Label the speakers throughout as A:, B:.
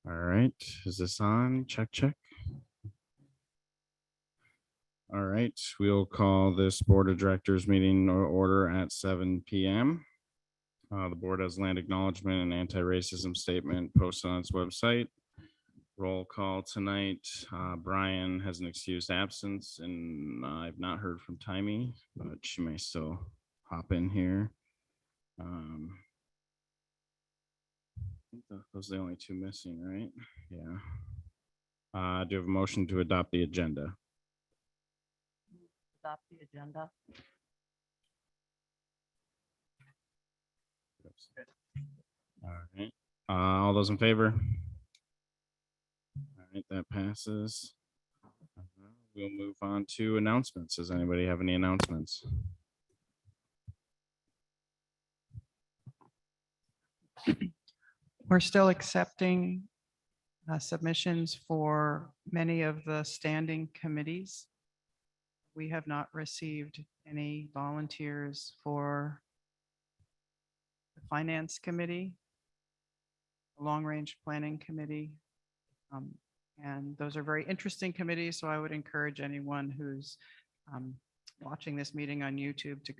A: All right, is this on? Check, check. All right, we'll call this Board of Directors meeting order at 7 p.m. The board has land acknowledgement and anti-racism statement posted on its website. Roll call tonight. Brian has an excused absence, and I've not heard from Timey, but she may still hop in here. I think those are the only two missing, right? Yeah. Do you have a motion to adopt the agenda?
B: Adopt the agenda.
A: All right. All those in favor? All right, that passes. We'll move on to announcements. Does anybody have any announcements?
C: We're still accepting submissions for many of the standing committees. We have not received any volunteers for the Finance Committee, the Long Range Planning Committee. And those are very interesting committees, so I would encourage anyone who's watching this meeting on YouTube to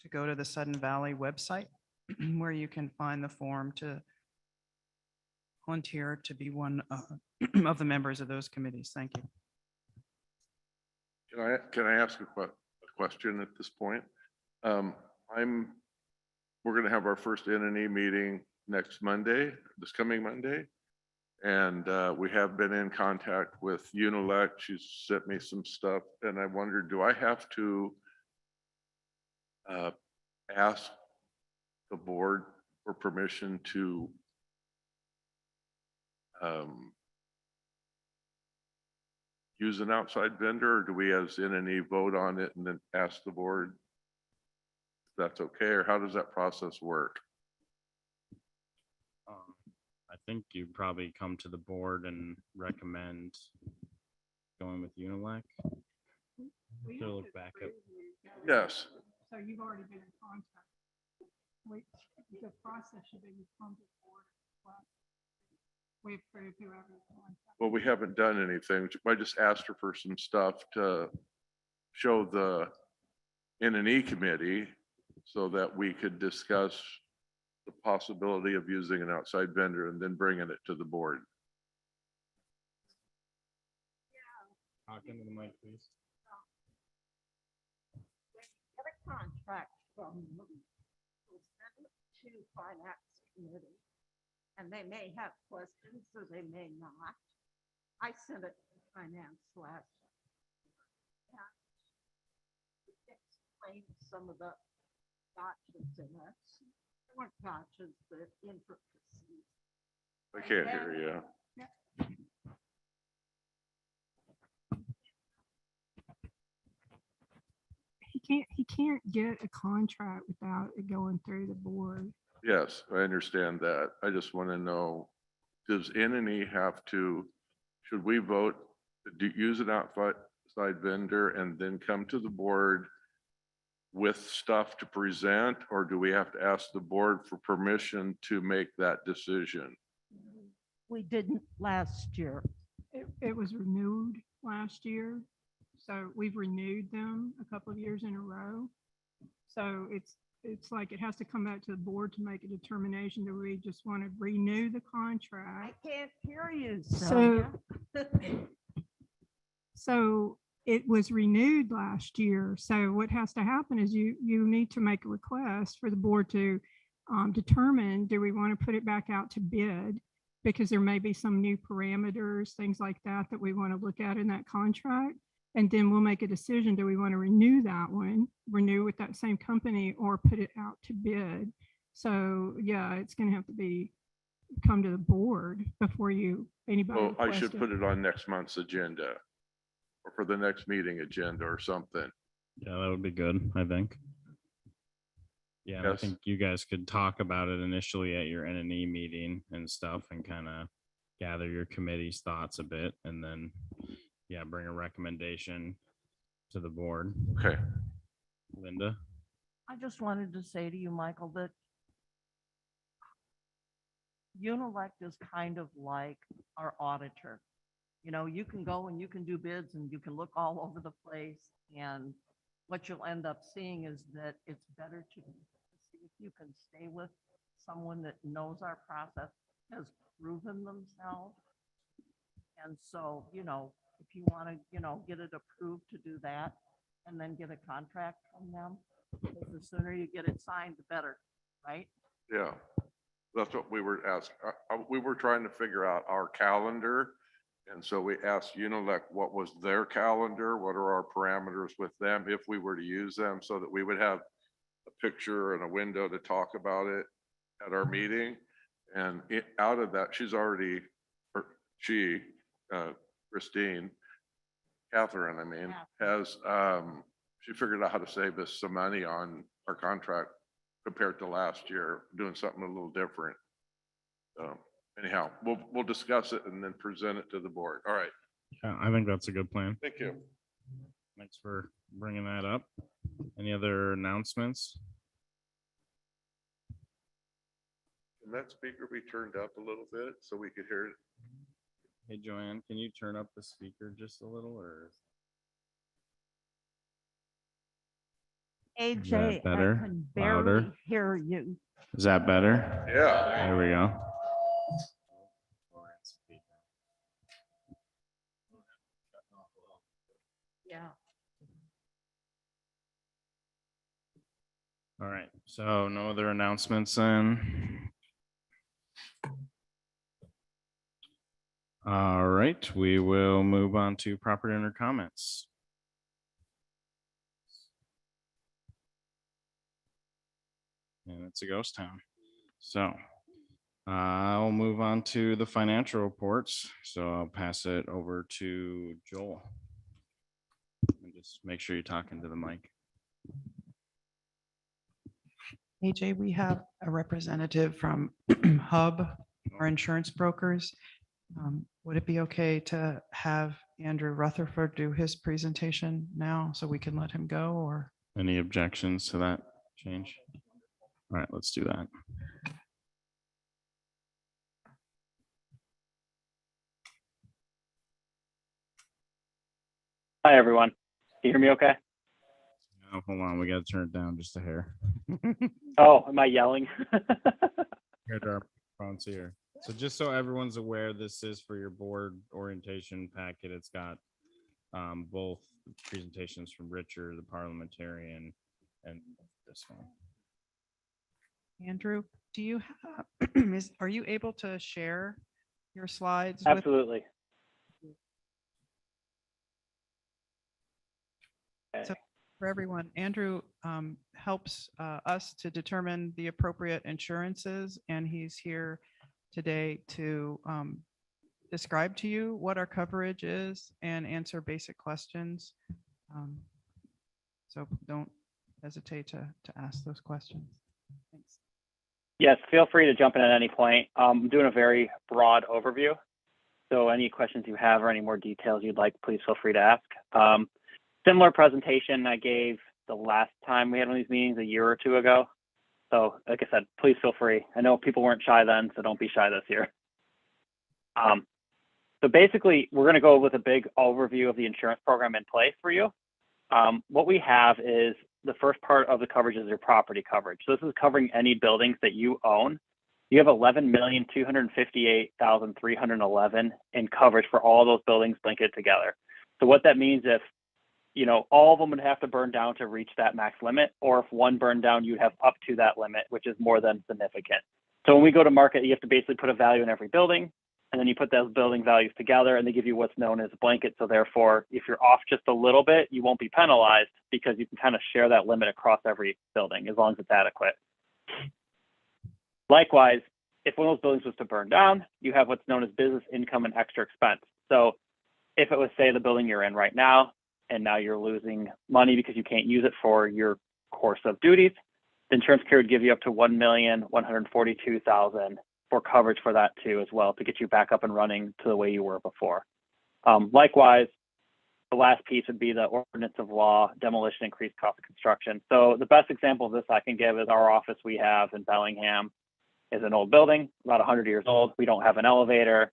C: go to the Sudden Valley website where you can find the form to volunteer to be one of the members of those committees. Thank you.
D: Can I ask a question at this point? We're going to have our first NNE meeting next Monday, this coming Monday. And we have been in contact with Unilec. She's sent me some stuff, and I wondered, do I have to ask the board for permission to use an outside vendor, or do we as NNE vote on it and then ask the board if that's okay, or how does that process work?
A: I think you probably come to the board and recommend going with Unilec. To look back up.
D: Yes.
E: So you've already been in contact. The process should be you come to the board. We approve whoever.
D: Well, we haven't done anything. I just asked her for some stuff to show the NNE committee so that we could discuss the possibility of using an outside vendor and then bringing it to the board.
A: Talk into the mic, please.
B: Get a contract from them. We'll send it to Finance Committee. And they may have questions or they may not. I sent it to Finance last year. And explain some of the gotchas in it. There weren't gotchas, but intricacies.
D: I can't hear you.
E: He can't get a contract without it going through the board.
D: Yes, I understand that. I just want to know, does NNE have to, should we vote to use an outside vendor and then come to the board with stuff to present, or do we have to ask the board for permission to make that decision?
B: We didn't last year.
E: It was renewed last year. So we've renewed them a couple of years in a row. So it's like it has to come back to the board to make a determination. Do we just want to renew the
B: I
E: contract?
B: can't hear you.
E: So-
B: Sonia.
E: So it was renewed last year. So what has to happen is you need to make a request for the board to determine, do we want to put it back out to bid? Because there may be some new parameters, things like that, that we want to look at in that contract. And then we'll make a decision, do we want to renew that one, renew with that same company, or put it out to bid? So yeah, it's going to have to be come to the board before anybody
D: Well, I should
E: requested.
D: put it on next month's agenda or for the next meeting agenda or something.
A: Yeah, that would be good, I think. Yeah, and I
D: Yes.
A: think you guys could talk about it initially at your NNE meeting and stuff and kind of gather your committee's thoughts a bit and then, yeah, bring a recommendation to the board.
D: Okay,
A: Linda?
F: I just wanted to say to you, Michael, that Unilect is kind of like our auditor. You know, you can go and you can do bids and you can look all over the place. And what you'll end up seeing is that it's better to see if you can stay with someone that knows our process, has proven themselves. And so, you know, if you want to, you know, get it approved to do that and then get a contract from them, because the sooner you get it signed, the better, right?
D: yeah. That's what we were asking. We were trying to figure out our calendar. And so we asked Unilec what was their calendar, what are our parameters with them if we were to use them, so that we would have a picture and a window to talk about it at our meeting. And out of that, Christine, Catherine, I mean, has, she figured out how to save us some money on our contract compared to last year, doing something a little different. So anyhow, we'll discuss it and then present it to the board. All right,
A: Yeah, I think that's a good plan.
D: thank you.
A: Thanks for bringing that up. Any other announcements?
D: Can that speaker be turned up a little bit so we could hear it?
A: Hey, Joanne, can you turn up the speaker just a little or?
B: AJ, I
A: better?
B: can
A: Louder?
B: barely hear you.
A: Is that better?
D: Yeah.
A: There we go.
B: Yeah.
A: All right, so no other announcements then? All right, we will move on to property owner comments. And it's a ghost town. So I'll move on to the financial reports. So I'll pass it over to Joel. And just make sure you're talking to the mic.
C: AJ, we have a representative from Hub, our insurance brokers. Would it be okay to have Andrew Rutherford do his presentation now so we can let him go, or?
A: Any objections to that change? All right, let's do that.
G: Hi, everyone. Can you hear me okay?
A: Oh, hold on, we gotta turn it down just a hair.
G: Oh, am I yelling?
A: Here to our phones here. So just so everyone's aware, this is for your board orientation packet. It's got both presentations from Richard, the parliamentarian, and this one.
C: Andrew, do you have, are you able to share your slides with
G: Absolutely. Okay.
C: So- for everyone? Andrew helps us to determine the appropriate insurances, and he's here today to describe to you what our coverage is and answer basic questions. So don't hesitate to ask those questions. Thanks.
G: Yes, feel free to jump in at any point. I'm doing a very broad overview. So any questions you have or any more details you'd like, please feel free to ask. Similar presentation I gave the last time we had one of these meetings a year or two ago. So like I said, please feel free. I know people weren't shy then, so don't be shy this year. So basically, we're going to go with a big overview of the insurance program in place for you. What we have is the first part of the coverage is your property coverage. So this is covering any buildings that you own. You have 11,258,311 in coverage for all those buildings linked together. So what that means if, you know, all of them would have to burn down to reach that max limit, or if one burned down, you'd have up to that limit, which is more than significant. So when we go to market, you have to basically put a value in every building, and then you put those building values together and they give you what's known as a blanket. So therefore, if you're off just a little bit, you won't be penalized because you can kind of share that limit across every building as long as it's adequate. Likewise, if one of those buildings was to burn down, you have what's known as business income and extra expense. So if it was, say, the building you're in right now, and now you're losing money because you can't use it for your course of duties, the insurance carrier would give you up to $1,142,000 for coverage for that too, as well, to get you back up and running to the way you were before. Likewise, the last piece would be the ordinance of law, demolition, increased cost of construction. So the best example of this I can give is our office we have in Bellingham is an old building, about 100 years old. We don't have an elevator.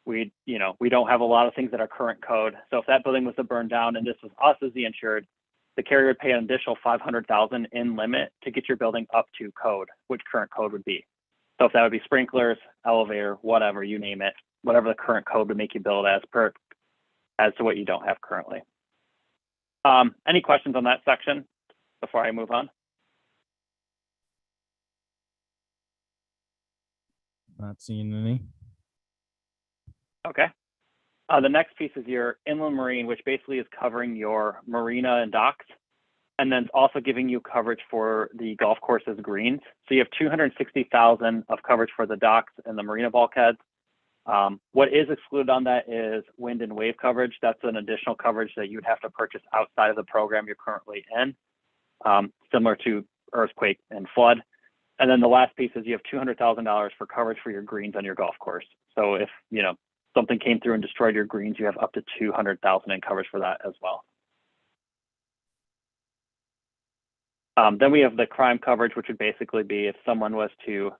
G: We don't have a lot of things that are current code. So if that building was to burn down and this was us as the insured, the carrier would pay an additional $500,000 in limit to get your building up to code, which current code would be. So if that would be sprinklers, elevator, whatever, you name it, whatever the current code would make you build as to what you don't have currently. Any questions on that section before I move on?
A: Not seeing any.
G: Okay. The next piece is your inland marine, which basically is covering your marina and docks, and then it's also giving you coverage for the golf courses greens. So you have $260,000 of coverage for the docks and the marina bulkheads. What is excluded on that is wind and wave coverage. That's an additional coverage that you'd have to purchase outside of the program you're currently in, similar to earthquake and flood. And then the last piece is you have $200,000 for coverage for your greens on your golf course. So if, something came through and destroyed your greens, you have up to $200,000 in coverage for that as well. Then we have the crime coverage, which would basically be if someone was to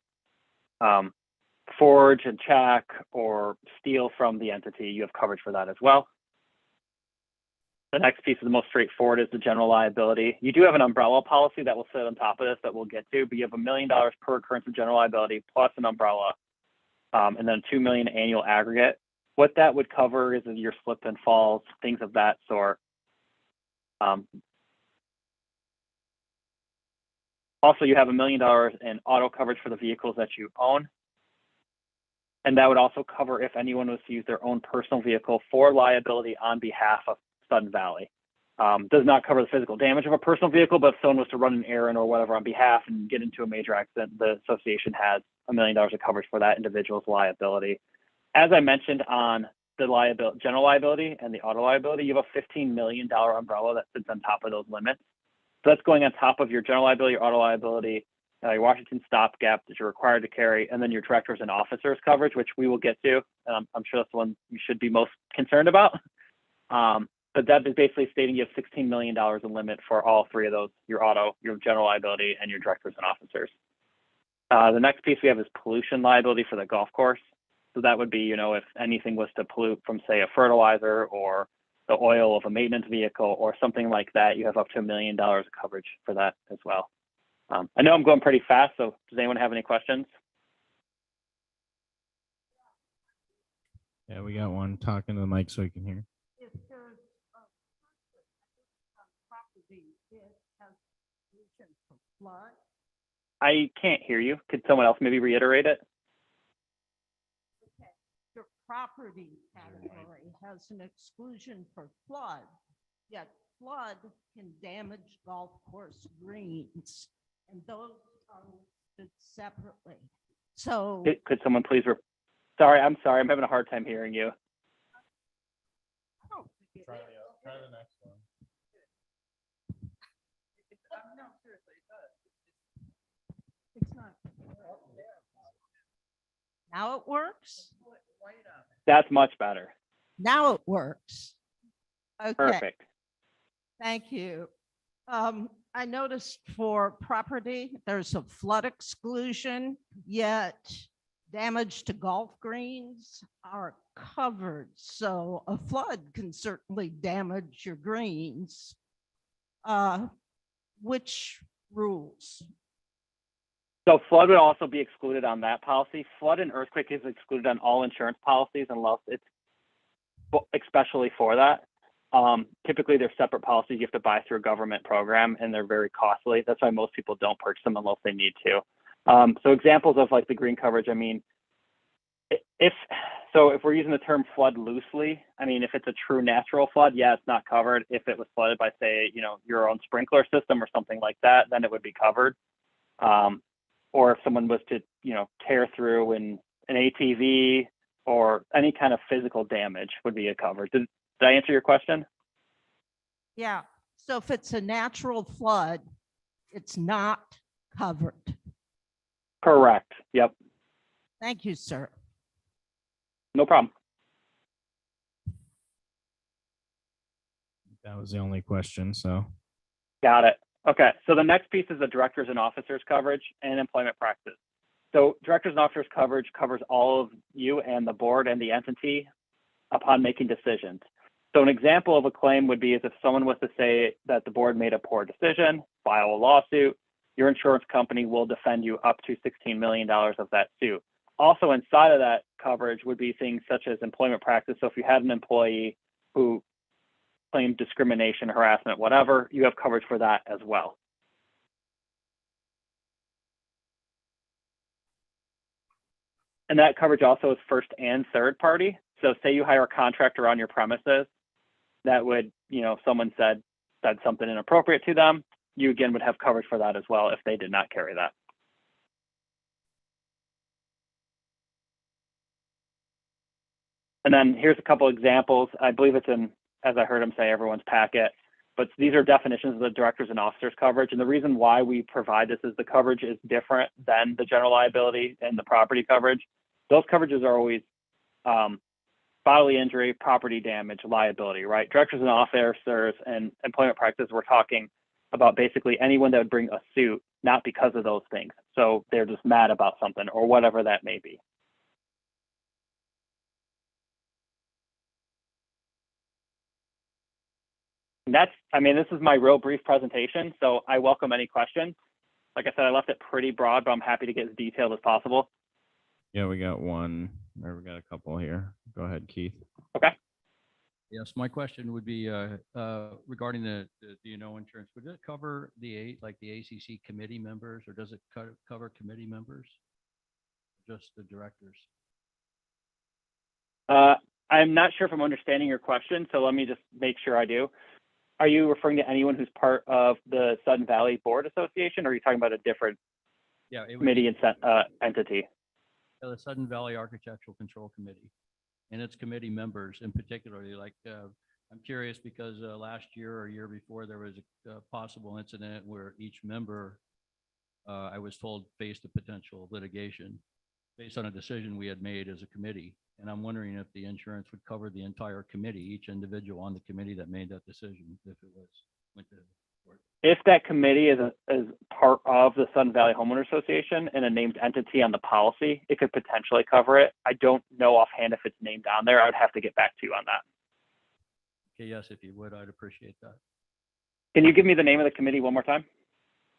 G: forge a check or steal from the entity, you have coverage for that as well. The next piece is the most straightforward, is the general liability. You do have an umbrella policy that will sit on top of this that we'll get to, but you have $1 million per occurrence of general liability plus an umbrella, and then $2 million annual aggregate. What that would cover is your slip and falls, things of that sort. Also, you have $1 million in auto coverage for the vehicles that you own. And that would also cover if anyone was to use their own personal vehicle for liability on behalf of Sudden Valley. Does not cover the physical damage of a personal vehicle, but if someone was to run an errand or whatever on behalf and get into a major accident, the association has $1 million of coverage for that individual's liability. As I mentioned on the general liability and the auto liability, you have a $15 million umbrella that sits on top of those limits. So that's going on top of your general liability, your auto liability, your Washington stopgap that you're required to carry, and then your directors and officers coverage, which we will get to. I'm sure that's the one you should be most concerned about. But that is basically stating you have $16 million in limit for all three of those, your auto, your general liability, and your directors and officers. The next piece we have is pollution liability for the golf course. So that would be, if anything was to pollute from, say, a fertilizer or the oil of a maintenance vehicle or something like that, you have up to $1 million of coverage for that as well. I know I'm going pretty fast, so does anyone have any questions?
A: Yeah, we got one talking to the mic so you can hear.
B: If there's a property, it has pollution from flood.
G: I can't hear you. Could someone else maybe reiterate it?
B: Okay, your property category has an exclusion for flood, yet flood can damage golf course greens, and those are listed separately. So
G: Could someone please, sorry, I'm having a hard time hearing you.
B: I don't think
A: Try the next one.
B: No, seriously, it's not. Now it works?
G: That's much better.
B: Now it works. Okay,
G: Perfect.
B: thank you. I noticed for property, there's a flood exclusion, yet damage to golf greens are covered. So a flood can certainly damage your greens. Which rules?
G: So flood would also be excluded on that policy. Flood and earthquake is excluded on all insurance policies unless it's especially for that. Typically they're separate policies you have to buy through a government program and they're very costly. That's why most people don't purchase them unless they need to. So examples of like the green coverage, I mean, if we're using the term flood loosely, I mean, if it's a true natural flood, yeah, it's not covered. If it was flooded by, say, your own sprinkler system or something like that, then it would be covered. Or if someone was to tear through an ATV or any kind of physical damage would be covered. Did I answer your question?
B: Yeah, so if it's a natural flood, it's not covered.
G: Correct. Yep.
B: Thank you, sir.
G: No problem.
A: That was the only question, so.
G: Got it. Okay. So the next piece is the directors and officers coverage and employment practice. So directors and officers coverage covers all of you and the board and the entity upon making decisions. So an example of a claim would be is if someone was to say that the board made a poor decision, file a lawsuit, your insurance company will defend you up to $16 million of that suit. Also inside of that coverage would be things such as employment practice. So if you had an employee who claimed discrimination, harassment, whatever, you have coverage for that as well. And that coverage also is first and third party. So say you hire a contractor on your premises that would, someone said something inappropriate to them, you again would have coverage for that as well if they did not carry that. And then here's a couple examples. I believe it's in, as I heard him say, everyone's packet, but these are definitions of the directors and officers coverage. And the reason why we provide this is the coverage is different than the general liability and the property coverage. Those coverages are always bodily injury, property damage, liability, right? Directors and officers and employment practice, we're talking about basically anyone that would bring a suit, not because of those things. So they're just mad about something or whatever that may be. And this is my real brief presentation, so I welcome any questions. Like I said, I left it pretty broad, but I'm happy to get as detailed as possible.
A: Yeah, we got one, or we got a couple here. Go ahead, Keith.
G: Okay.
H: Yes, my question would be regarding the D&O insurance. Would it cover the ACC committee members, or does it cover committee members? Just the directors?
G: I'm not sure if I'm understanding your question, so let me just make sure I do. Are you referring to anyone who's part of the Sudden Valley Board Association, or are you talking about a different committee and entity?
H: The Sudden Valley Architectural Control Committee and its committee members in particular. I'm curious because last year or year before there was a possible incident where each member, I was told, faced a potential litigation based on a decision we had made as a committee. And I'm wondering if the insurance would cover the entire committee, each individual on the committee that made that decision, if it went to court.
G: If that committee is part of the Sudden Valley Homeowner Association and a named entity on the policy, it could potentially cover it. I don't know offhand if it's named on there. I would have to get back to you on that.
H: Okay, yes, if you would, I'd appreciate that.
G: Can you give me the name of the committee one more time?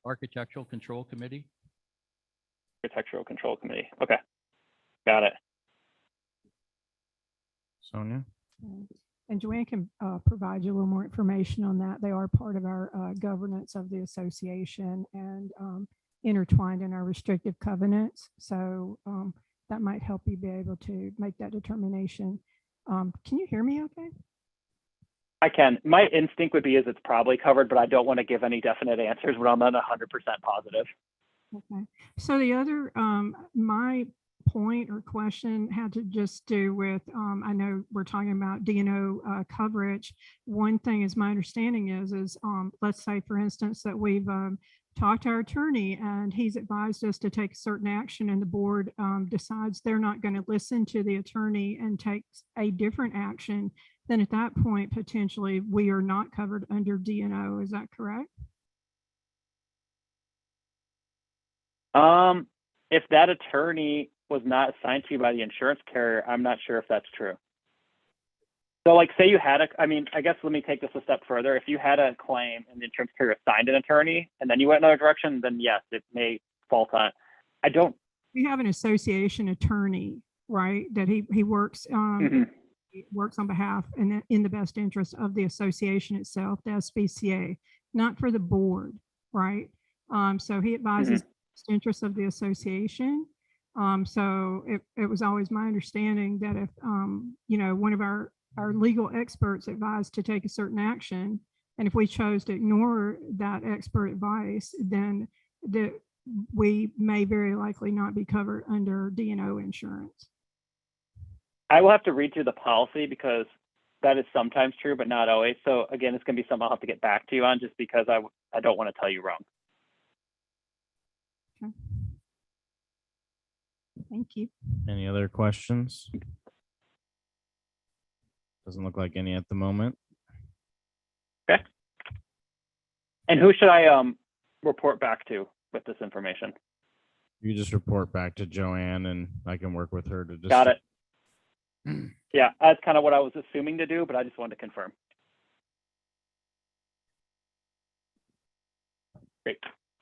H: Architectural Control Committee.
G: Architectural Control Committee. Okay, got it.
A: Sonia?
E: And Joanne can provide you a little more information on that. They are part of our governance of the association and intertwined in our restrictive covenants. So that might help you be able to make that determination. Can you hear me okay?
G: I can. My instinct would be is it's probably covered, but I don't want to give any definite answers when I'm not 100% positive.
E: Okay. So the other, my point or question had to just do with, I know we're talking about D&O coverage. One thing is my understanding is let's say, for instance, that we've talked to our attorney and he's advised us to take a certain action and the board decides they're not going to listen to the attorney and takes a different action, then at that point, potentially we are not covered under D&O. Is that correct?
G: If that attorney was not assigned to you by the insurance carrier, I'm not sure if that's true. So like say you had I guess let me take this a step further. If you had a claim and the insurance carrier assigned an attorney and then you went another direction, then yes, it may fault on it.
E: We have an association attorney, right? That he works, he works on behalf and in the best interest of the association itself, the SBCA, not for the board, right? So he advises the best interest of the association. So it was always my understanding that if, one of our legal experts advised to take a certain action, and if we chose to ignore that expert advice, then we may very likely not be covered under D&O insurance.
G: I will have to read through the policy because that is sometimes true, but not always. So again, it's going to be something I'll have to get back to you on just because I don't want to tell you wrong.
E: Thank you.
A: Any other questions? Doesn't look like any at the moment.
G: Okay. And who should I report back to with this information?
A: You just report back to Joanne and I can work with her to just.
G: Got it. Yeah, that's kind of what I was assuming to do, but I just wanted to confirm. Great.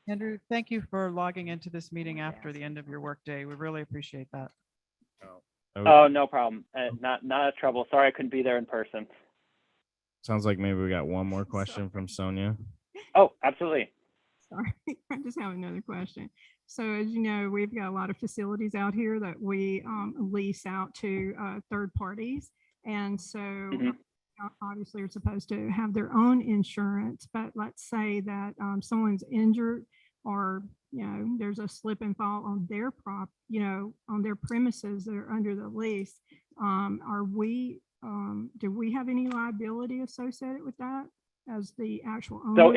C: Andrew, thank you for logging into this meeting after the end of your workday. We really appreciate that.
G: Oh, no problem. Not a trouble. Sorry I couldn't be there in person.
A: Sounds like maybe we got one more question from Sonia.
G: Oh, absolutely.
E: Sorry, I just have another question. So as you know, we've got a lot of facilities out here that we lease out to third parties. And so obviously are supposed to have their own insurance, but let's say that someone's injured or, you know, there's a slip and fall on their on their premises that are under the lease. Do we have any liability associated with that as the actual owner?
G: So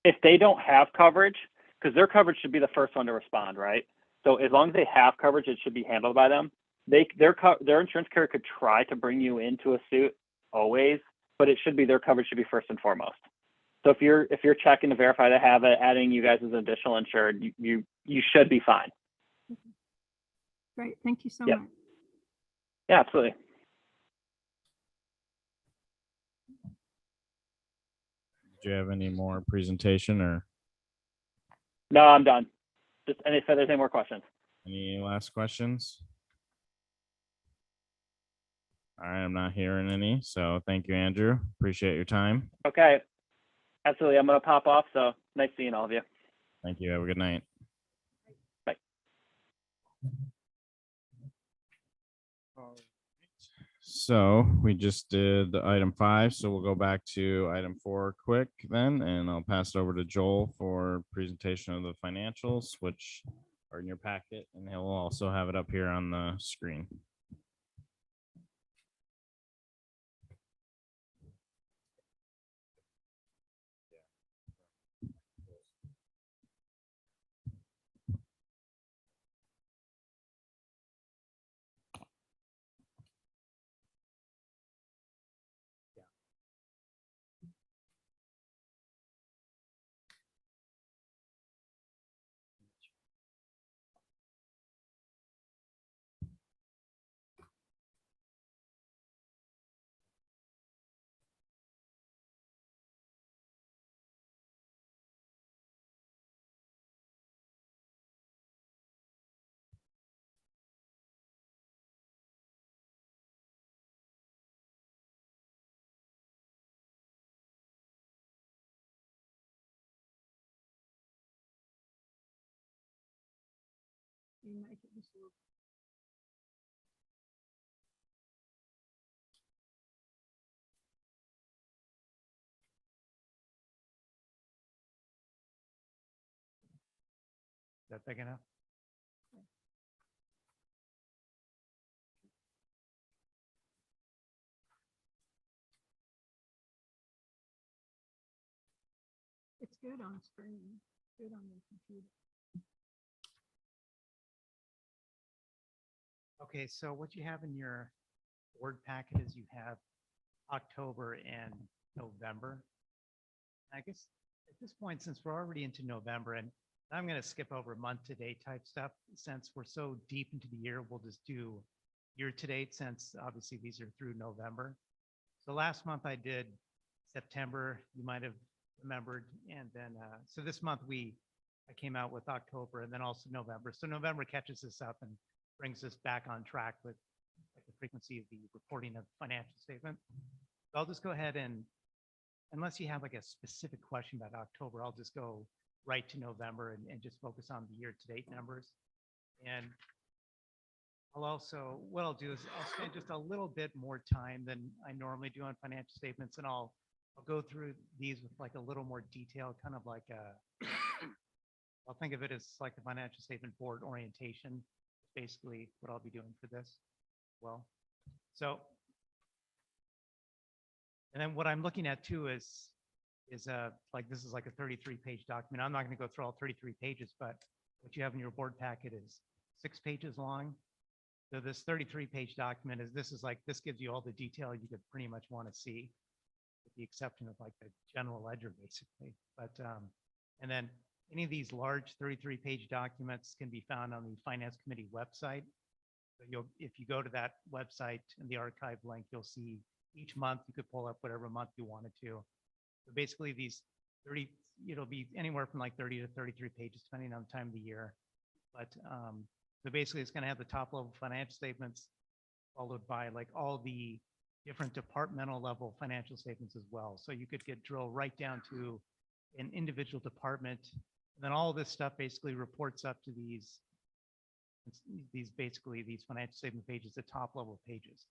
G: if they don't have coverage, because their coverage should be the first one to respond, right? So as long as they have coverage, it should be handled by them. Their insurance carrier could try to bring you into a suit always, but it should be their coverage should be first and foremost. So if you're checking to verify they have it, adding you guys as an additional insured, you should be fine.
E: Great, thank you so
G: Yep.
E: much.
G: Yeah, absolutely.
A: Do you have any more presentation or
G: No, I'm done. Just if there's any more questions.
A: any last questions? All right, I'm not hearing any. So thank you, Andrew. Appreciate your time.
G: Okay. Absolutely. I'm going to pop off. So nice seeing all of you.
A: Thank you. Have a good night.
G: Bye.
A: So we just did item 5, so we'll go back to item 4 quick then, and I'll pass it over to Joel for presentation of the financials, which are in your packet, and he'll also have it up here on the screen.
E: You make it just a little-
I: Is that big enough?
E: It's good on screen, good on your computer.
I: Okay, so what you have in your board packet is you have October and November. I guess at this point, since we're already into November, and I'm going to skip over month-to-date type stuff, since we're so deep into the year, we'll just do year-to-date, since obviously these are through November. So last month I did September, you might have remembered, and then so this month I came out with October and then also November. So November catches us up and brings us back on track with like the frequency of the reporting of financial statement. So I'll just go ahead and, unless you have like a specific question about October, I'll just go right to November and just focus on the year-to-date numbers. And what I'll do is I'll spend just a little bit more time than I normally do on financial statements, and I'll go through these with like a little more detail, kind of like I'll think of it as like the financial statement board orientation, basically what I'll be doing for this. Well, so. And then what I'm looking at too is like, this is like a 33-page document. I'm not going to go through all 33 pages, but what you have in your board packet is 6 pages long. So this 33-page document this gives you all the detail you could pretty much want to see, with the exception of like the general ledger, basically. But, and then any of these large 33-page documents can be found on the Finance Committee website. So if you go to that website and the archive link, you'll see each month you could pull up whatever month you wanted to. So basically it'll be anywhere from like 30 to 33 pages, depending on the time of the year. But so basically it's going to have the top level financial statements, followed by like all the different departmental level financial statements as well. So you could drill right down to an individual department. And then all this stuff basically reports up to these financial statement pages, the top level pages.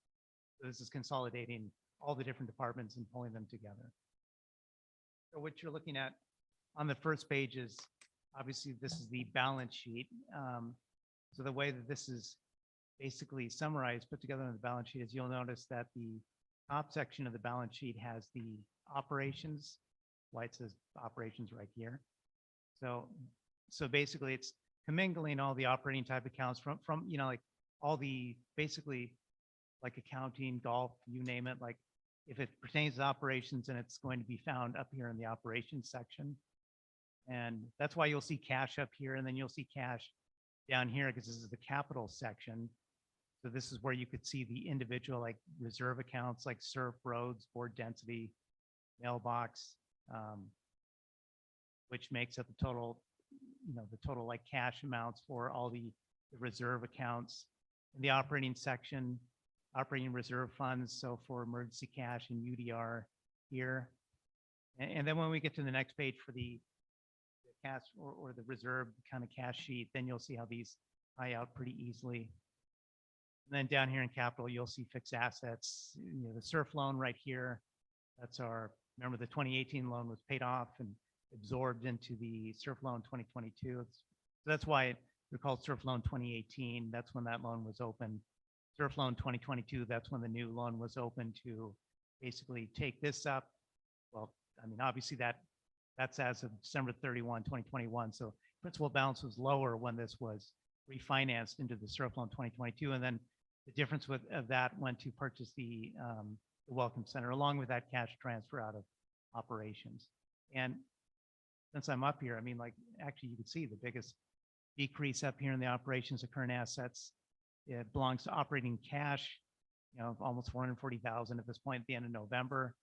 I: So this is consolidating all the different departments and pulling them together. So what you're looking at on the first page is, obviously, this is the balance sheet. So the way that this is basically summarized, put together on the balance sheet, is you'll notice that the top section of the balance sheet has the operations, why it says operations right here. So basically it's commingling all the operating type accounts from like all the basically like accounting, golf, you name it. Like if it pertains to operations, and it's going to be found up here in the operations section. And that's why you'll see cash up here, and then you'll see cash down here because this is the capital section. So this is where you could see the individual like reserve accounts like SURF, roads, board density, mailbox, which makes up the total, the total like cash amounts for all the reserve accounts. In the operating section, operating reserve funds, so for emergency cash and UDR here. And then when we get to the next page for the cash or the reserve kind of cash sheet, then you'll see how these tie out pretty easily. And then down here in capital, you'll see fixed assets, the SURF loan right here. That's remember the 2018 loan was paid off and absorbed into the SURF loan 2022. So that's why they're called SURF loan 2018. That's when that loan was open. SURF loan 2022, that's when the new loan was open to basically take this up. Well, I mean, obviously that's as of December 31, 2021. So principal balance was lower when this was refinanced into the SURF loan 2022. And then the difference of that went to purchase the Welcome Center, along with that cash transfer out of operations. And since I'm up here, I mean, like, actually you can see the biggest decrease up here in the operations of current assets. It belongs to operating cash, almost 440,000 at this point at the end of November.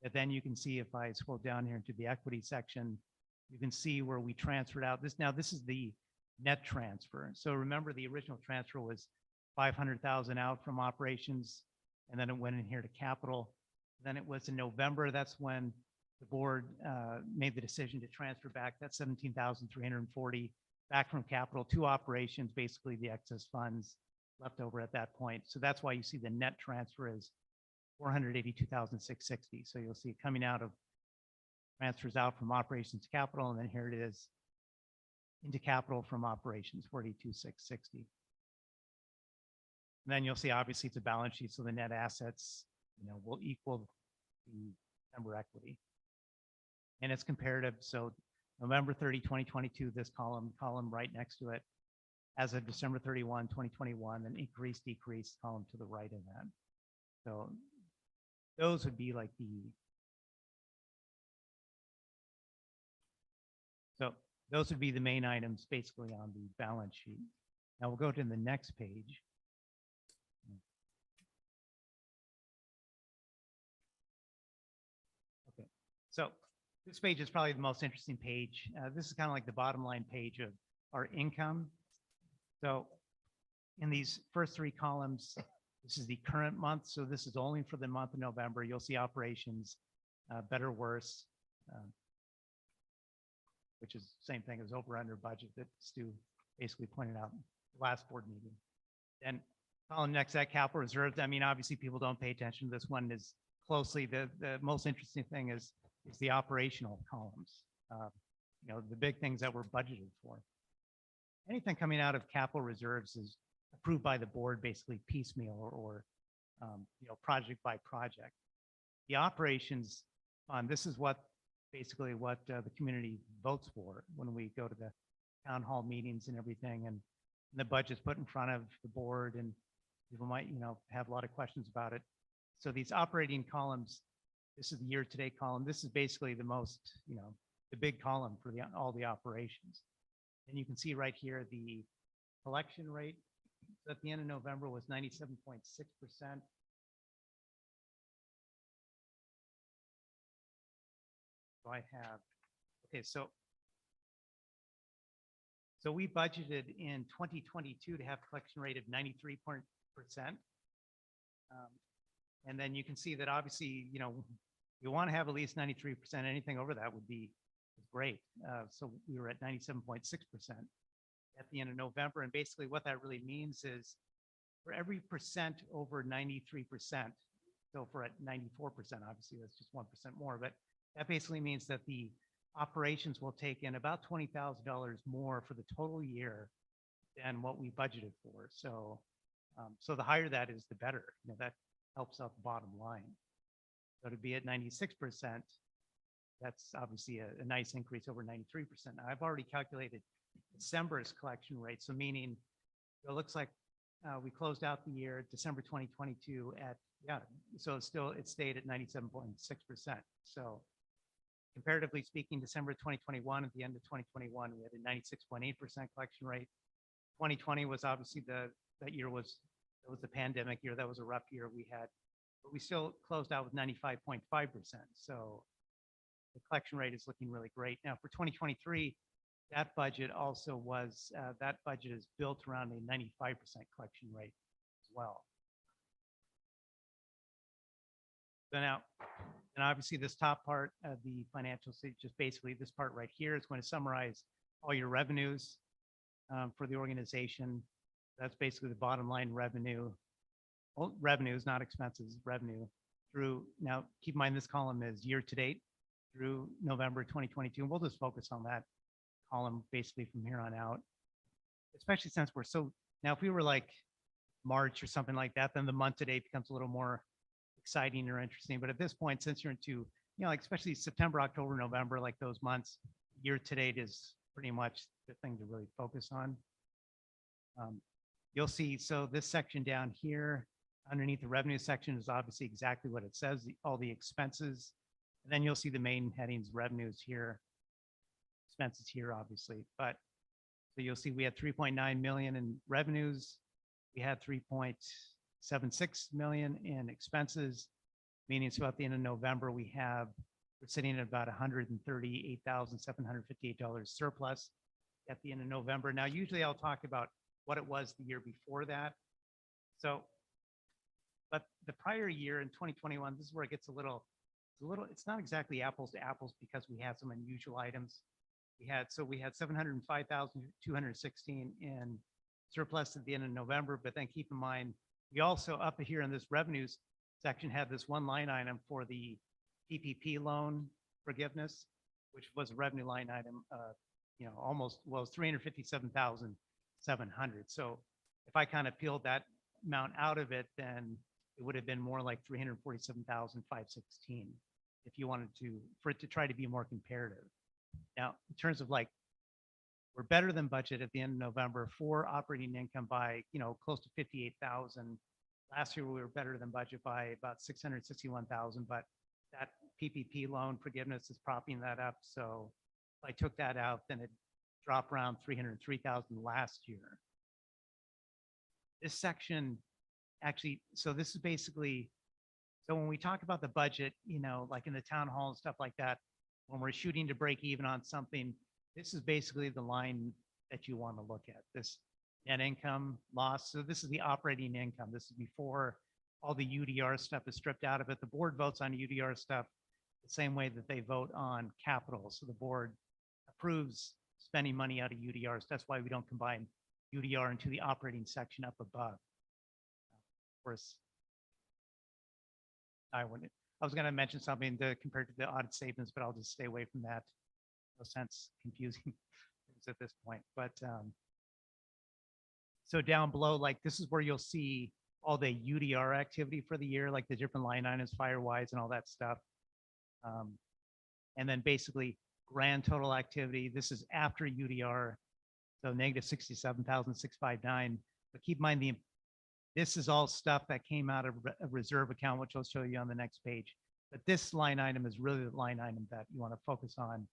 I: But then you can see if I scroll down here into the equity section, you can see where we transferred out this. Now this is the net transfer. So remember the original transfer was 500,000 out from operations, and then it went in here to capital. Then it was in November. That's when the board made the decision to transfer back that 17,340 back from capital to operations, basically the excess funds left over at that point. So that's why you see the net transfer is 482,660. So you'll see it coming out of transfers out from operations to capital, and then here it is into capital from operations, 42,660. And then you'll see obviously it's a balance sheet, so the net assets, will equal the December equity. And it's comparative. So November 30, 2022, this column right next to it, as of December 31, 2021, an increase, decrease column to the right of that. So those would be like those would be the main items basically on the balance sheet. Now we'll go to the next page. Okay, so this page is probably the most interesting page. This is kind of like the bottom line page of our income. So in these first 3 columns, this is the current month. So this is only for the month of November. You'll see operations, better, worse, which is the same thing as over under budget that Stu basically pointed out in the last board meeting. And column next, that capital reserves. I mean, obviously people don't pay attention to this one as closely. The most interesting thing is the operational columns. the big things that were budgeted for. Anything coming out of capital reserves is approved by the board, basically piecemeal or project by project. The operations fund, this is basically what the community votes for when we go to the town hall meetings and everything, and the budget's put in front of the board, and people might, have a lot of questions about it. So these operating columns, this is the year-to-date column. This is basically the most, the big column for all the operations. And you can see right here, the collection rate at the end of November was 97.6%. So I have, okay, so we budgeted in 2022 to have collection rate of 93%. And then you can see that obviously, you want to have at least 93%. Anything over that would be great. So we were at 97.6% at the end of November. And basically what that really means is for every percent over 93%, so if we're at 94%, obviously that's just 1% more, but that basically means that the operations will take in about $20,000 more for the total year than what we budgeted for. So, so the higher that is, the better. That helps out the bottom line. So to be at 96%, that's obviously a nice increase over 93%. Now, I've already calculated December's collection rate. So meaning it looks like we closed out the year, December 2022 at, so it stayed at 97.6%. So comparatively speaking, December 2021, at the end of 2021, we had a 96.8% collection rate. 2020 was obviously that year was the pandemic year. That was a rough year we had, but we still closed out with 95.5%. So the collection rate is looking really great. Now for 2023, that budget also was, that budget is built around a 95% collection rate as well. So now, and obviously this top part of the financial statement, just basically this part right here is going to summarize all your revenues for the organization. That's basically the bottom line revenue. Well, revenues, not expenses, revenue through, now keep in mind this column is year to date through November 2022. And we'll just focus on that column basically from here on out, especially since we're so, now if we were like March or something like that, then the month to date becomes a little more exciting or interesting. But at this point, since you're into, like especially September, October, November, like those months, year to date is pretty much the thing to really focus on. You'll see, so this section down here underneath the revenue section is obviously exactly what it says, all the expenses. And then you'll see the main headings, revenues here, expenses here, obviously. But so you'll see we had 3.9 million in revenues. We had 3.76 million in expenses, meaning so at the end of November, we're sitting at about $138,758 surplus at the end of November. Now, usually I'll talk about what it was the year before that. So, but the prior year in 2021, this is where it gets it's not exactly apples to apples because we had some unusual items. We had 705,216 in surplus at the end of November, but then keep in mind, we also up here in this revenues section had this one line item for the PPP loan forgiveness, which was a revenue line item, almost, well, it was 357,700. So if I kind of peeled that amount out of it, then it would have been more like 347,516 if you wanted for it to try to be more comparative. Now, in terms of like, we're better than budget at the end of November for operating income by, close to 58,000. Last year, we were better than budget by about 661,000, but that PPP loan forgiveness is propping that up. So if I took that out, then it dropped around 303,000 last year. This section actually, so this is basically, so when we talk about the budget, like in the town hall and stuff like that, when we're shooting to break even on something, this is basically the line that you want to look at, this net income loss. So this is the operating income. This is before all the UDR stuff is stripped out of it. The board votes on UDR stuff the same way that they vote on capital. So the board approves spending money out of UDRs. That's why we don't combine UDR into the operating section up above. Of course, I was going to mention something compared to the audit statements, but I'll just stay away from that. no sense confusing things at this point, but so down below, like this is where you'll see all the UDR activity for the year, like the different line items, Firewise and all that stuff. And then basically grand total activity. This is after UDR, so negative 67,659. But keep in mind this is all stuff that came out of a reserve account, which I'll show you on the next page. But this line item is really the line item that you want to focus on,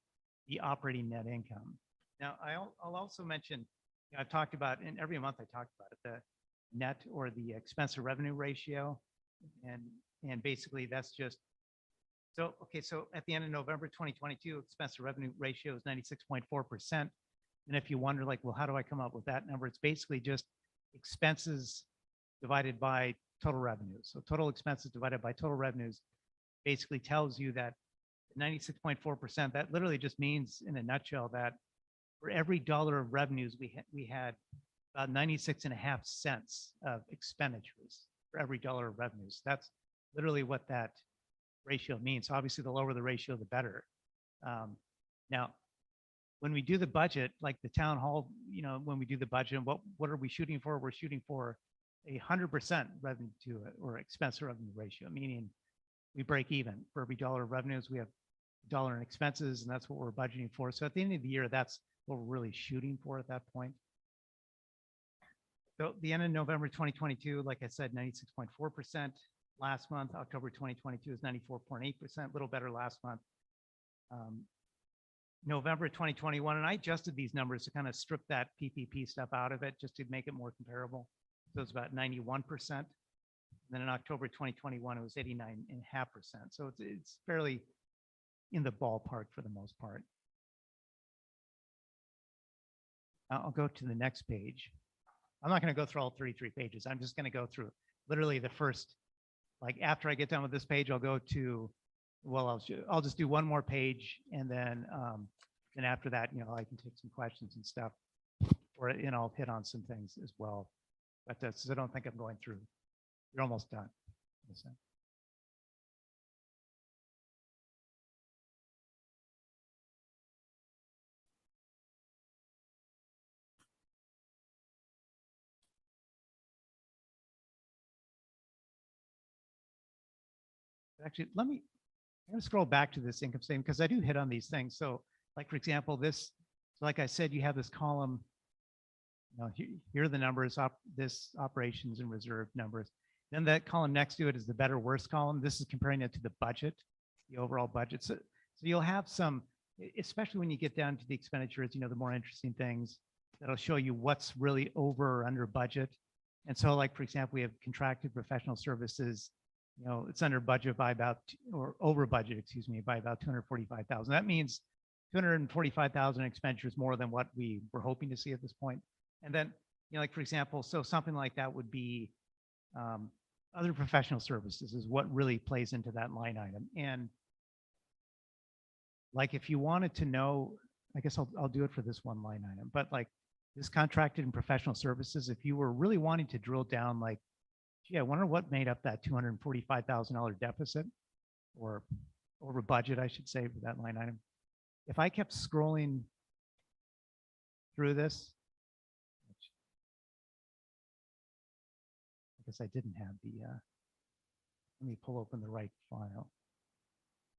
I: the operating net income. Now, I'll also mention, I've talked about, and every month I talk about it, the net or the expense to revenue ratio. And basically that's just, so, okay, so at the end of November 2022, expense to revenue ratio is 96.4%. And if you wonder like, well, how do I come up with that number? It's basically just expenses divided by total revenues. So total expenses divided by total revenues basically tells you that 96.4%, that literally just means in a nutshell that for every dollar of revenues, we had about 96.5 cents of expenditures for every dollar of revenues. That's literally what that ratio means. So obviously, the lower the ratio, the better. Now, when we do the budget, like the town hall, when we do the budget, what are we shooting for? We're shooting for 100% revenue to it, or expense to revenue ratio, meaning we break even for every dollar of revenues. We have a dollar in expenses, and that's what we're budgeting for. So at the end of the year, that's what we're really shooting for at that point. So the end of November 2022, like I said, 96.4%. Last month, October 2022 is 94.8%, a little better last month. November 2021, and I adjusted these numbers to kind of strip that PPP stuff out of it just to make it more comparable. So it's about 91%. And then in October 2021, it was 89.5%. So it's fairly in the ballpark for the most part. I'll go to the next page. I'm not going to go through all 33 pages. I'm just going to go through literally the first, like after I get done with this page, I'll go to, well, I'll just do one more page, and then after that, I can take some questions and stuff, or I'll hit on some things as well. But so I don't think I'm going through. You're almost done. Actually, I'm going to scroll back to this income statement because I do hit on these things. So like, for example, this, like I said, you have this column, here are the numbers, this operations and reserve numbers. Then that column next to it is the better worse column. This is comparing it to the budget, the overall budget. So you'll have some, especially when you get down to the expenditures, the more interesting things that'll show you what's really over or under budget. And so like, for example, we have contracted professional services. It's under budget by about, or over budget, excuse me, by about 245,000. That means 245,000 expenditures more than what we were hoping to see at this point. And then, like, for example, so something like that would be other professional services is what really plays into that line item. And like, if you wanted to know, I guess I'll do it for this one line item, but like this contracted and professional services, if you were really wanting to drill down, like, gee, I wonder what made up that $245,000 deficit, or over budget, I should say, for that line item. If I kept scrolling through this, I guess I didn't have the, let me pull open the right file.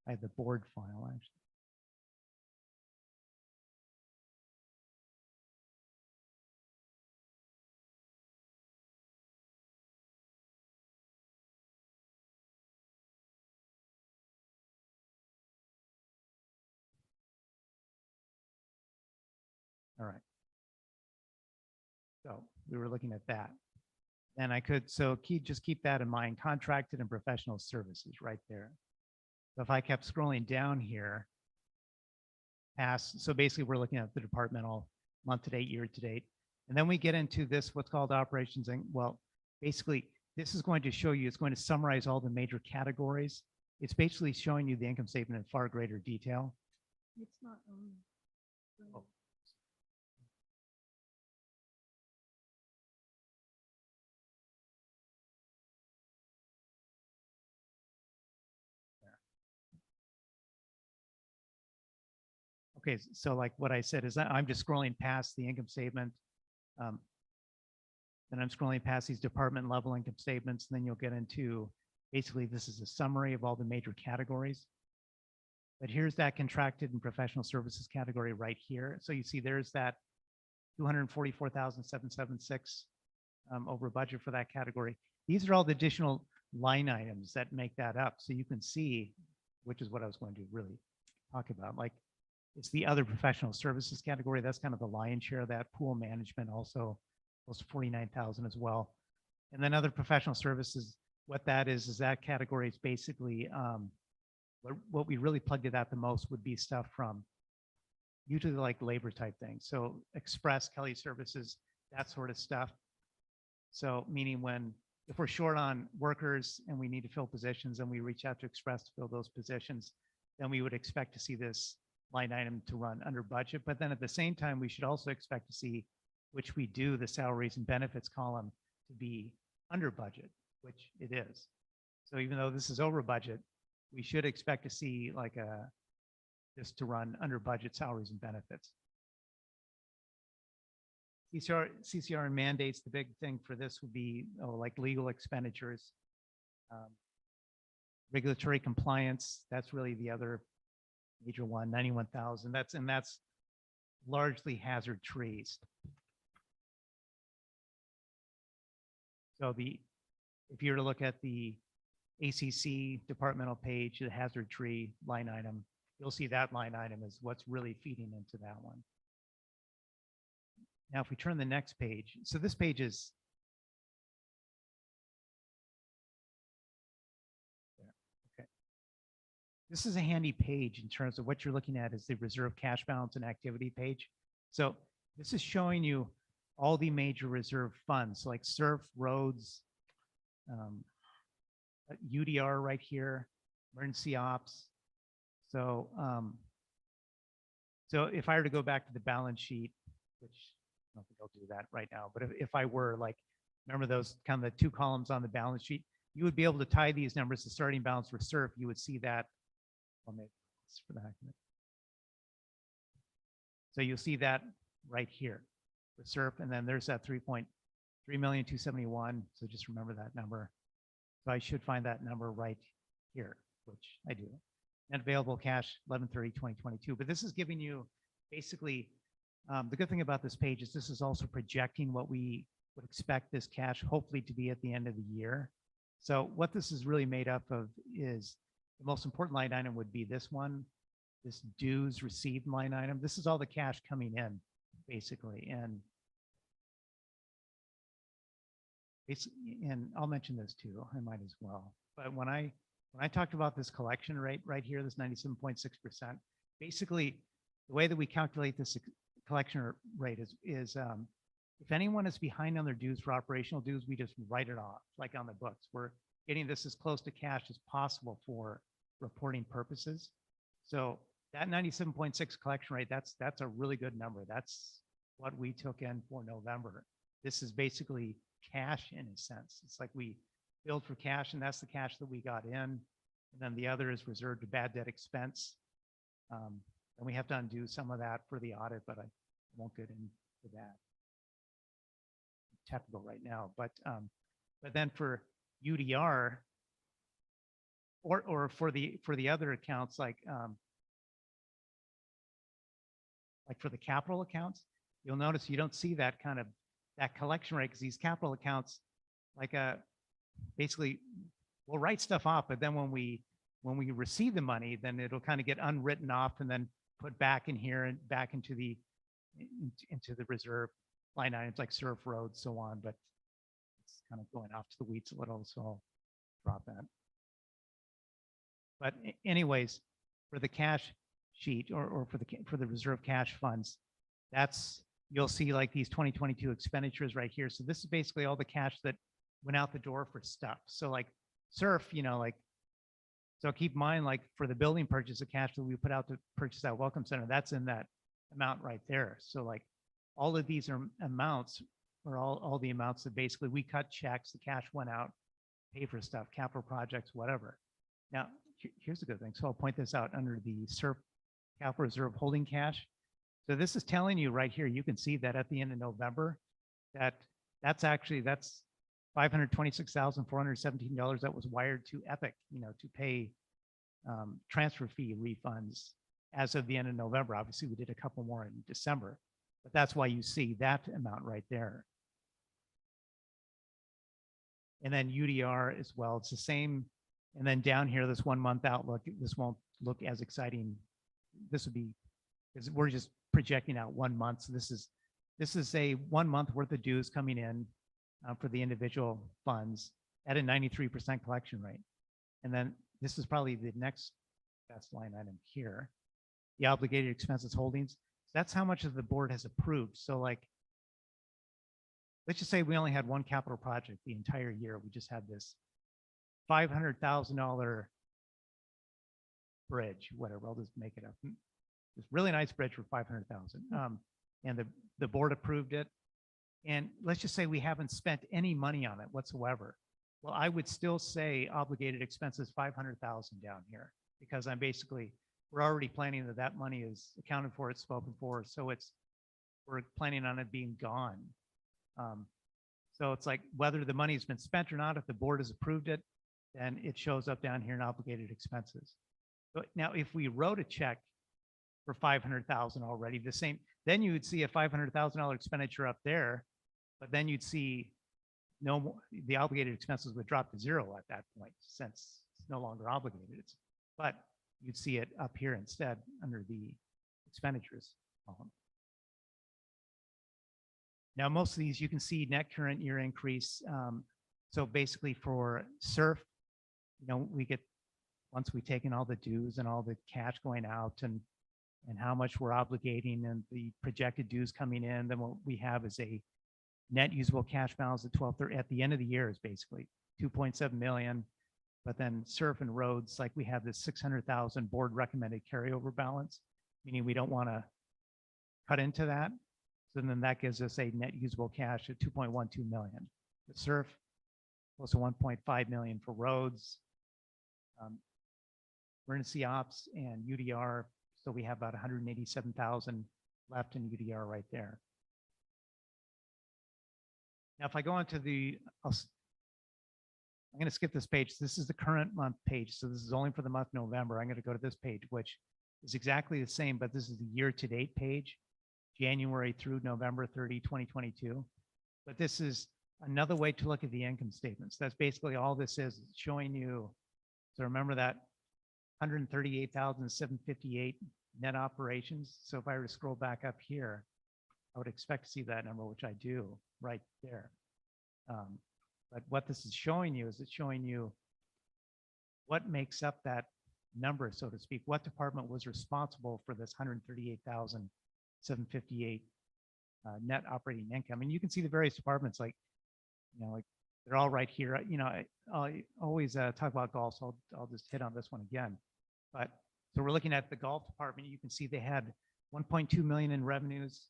I: I have the board file, actually. All right. So we were looking at that. And I could, so just keep that in mind, contracted and professional services right there. So if I kept scrolling down here, so basically we're looking at the departmental month to date, year to date. And then we get into this, what's called operations. And well, basically this is going to show you, it's going to summarize all the major categories. It's basically showing you the income statement in far greater detail.
E: It's not on.
I: Oh. Okay, so like what I said is I'm just scrolling past the income statement. Then I'm scrolling past these department level income statements, and then you'll get into, basically, this is a summary of all the major categories. But here's that contracted and professional services category right here. So you see there's that 244,776 over budget for that category. These are all the additional line items that make that up. So you can see, which is what I was going to really talk about. Like, it's the other professional services category. That's kind of the lion's share of that. Pool management also close to 49,000 as well. And then other professional services, what that is that category is basically what we really plugged it at the most would be stuff from usually like labor type things. So Express, Kelly Services, that sort of stuff. So meaning if we're short on workers and we need to fill positions and we reach out to Express to fill those positions, then we would expect to see this line item to run under budget. But then at the same time, we should also expect to see, which we do, the salaries and benefits column to be under budget, which it is. So even though this is over budget, we should expect to see like this to run under budget salaries and benefits. CCR and mandates, the big thing for this would be like legal expenditures, regulatory compliance. That's really the other major one, 91,000. That's largely hazard trees. So if you were to look at the ACC departmental page, the hazard tree line item, you'll see that line item is what's really feeding into that one. Now, if we turn the next page, so this page is okay. This is a handy page in terms of what you're looking at is the reserve cash balance and activity page. So this is showing you all the major reserve funds like SURF, roads, UDR right here, emergency ops. So, so if I were to go back to the balance sheet, which I don't think I'll do that right now, but if I were like, remember those kind of the two columns on the balance sheet, you would be able to tie these numbers to starting balance for SURF. You would see that. Well, maybe it's for that. So you'll see that right here for SURF, and then there's that 3.3,271,000. So just remember that number. So I should find that number right here, which I do. Net available cash 11/30/2022. But this is giving you basically the good thing about this page is this is also projecting what we would expect this cash hopefully to be at the end of the year. So what this is really made up of is the most important line item would be this one, this dues received line item. This is all the cash coming in basically. And I'll mention this too, I might as well. But when I talked about this collection rate right here, this 97.6%, basically the way that we calculate this collection rate is if anyone is behind on their dues for operational dues, we just write it off like on the books. We're getting this as close to cash as possible for reporting purposes. So that 97.6 collection rate, that's a really good number. That's what we took in for November. This is basically cash in a sense. It's like we billed for cash and that's the cash that we got in. And then the other is reserved to bad debt expense. And we have to undo some of that for the audit, but I won't get into that. Technical right now, but then for UDR or for the other accounts like for the capital accounts, you'll notice you don't see that kind of that collection rate because these capital accounts like basically we'll write stuff off, but then when we receive the money, then it'll kind of get unwritten off and then put back in here and back into the reserve line items like SURF, roads, so on, but it's kind of going off to the weeds a little, so I'll drop that. But anyways, for the cash sheet or for the reserve cash funds, you'll see like these 2022 expenditures right here. So this is basically all the cash that went out the door for stuff. So like SURF, so keep in mind, like for the building purchase, the cash that we put out to purchase that welcome center, that's in that amount right there. So like all of these are amounts or all the amounts that basically we cut checks, the cash went out, pay for stuff, capital projects, whatever. Now, here's a good thing. So I'll point this out under the SURF capital reserve holding cash. So this is telling you right here, you can see that at the end of November, that's $526,417 that was wired to Epic, to pay transfer fee refunds as of the end of November. Obviously, we did a couple more in December, but that's why you see that amount right there. And then UDR as well, it's the same. And then down here, this 1 month outlook, this won't look as exciting. This would be, because we're just projecting out 1 month. So this is a 1 month worth of dues coming in for the individual funds at a 93% collection rate. And then this is probably the next best line item here, the obligated expenses holdings. That's how much of the board has approved. So like, let's just say we only had one capital project the entire year. We just had this $500,000 bridge, whatever, I'll just make it up. This really nice bridge for 500,000. And the board approved it. And let's just say we haven't spent any money on it whatsoever. Well, I would still say obligated expenses 500,000 down here, because we're already planning that money is accounted for, it's spoken for. So we're planning on it being gone. So it's like whether the money's been spent or not, if the board has approved it, then it shows up down here in obligated expenses. But now if we wrote a check for 500,000 already, then you would see a $500,000 expenditure up there, but then you'd see the obligated expenses would drop to zero at that point, since it's no longer obligated. But you'd see it up here instead under the expenditures column. Now, most of these you can see net current year increase. So basically for SURF, we get, once we've taken all the dues and all the cash going out and how much we're obligating and the projected dues coming in, then what we have is a net usable cash balance at the end of the year is basically 2.7 million. But then SURF and roads, like we have this 600,000 board recommended carryover balance, meaning we don't want to cut into that. So then that gives us a net usable cash of 2.12 million. The SURF, close to 1.5 million for roads, emergency ops and UDR. So we have about 187,000 left in UDR right there. Now, if I go into I'm going to skip this page. This is the current month page. So this is only for the month November. I'm going to go to this page, which is exactly the same, but this is the year-to-date page, January through November 30, 2022. But this is another way to look at the income statements. That's basically all this is. It's showing you. So remember that 138,758 net operations. So if I were to scroll back up here, I would expect to see that number, which I do right there. But what this is showing you is it's showing you what makes up that number, so to speak. What department was responsible for this 138,758 net operating income? And you can see the various departments, like they're all right here. I always talk about golf, so I'll just hit on this one again. But so we're looking at the golf department. You can see they had 1.2 million in revenues.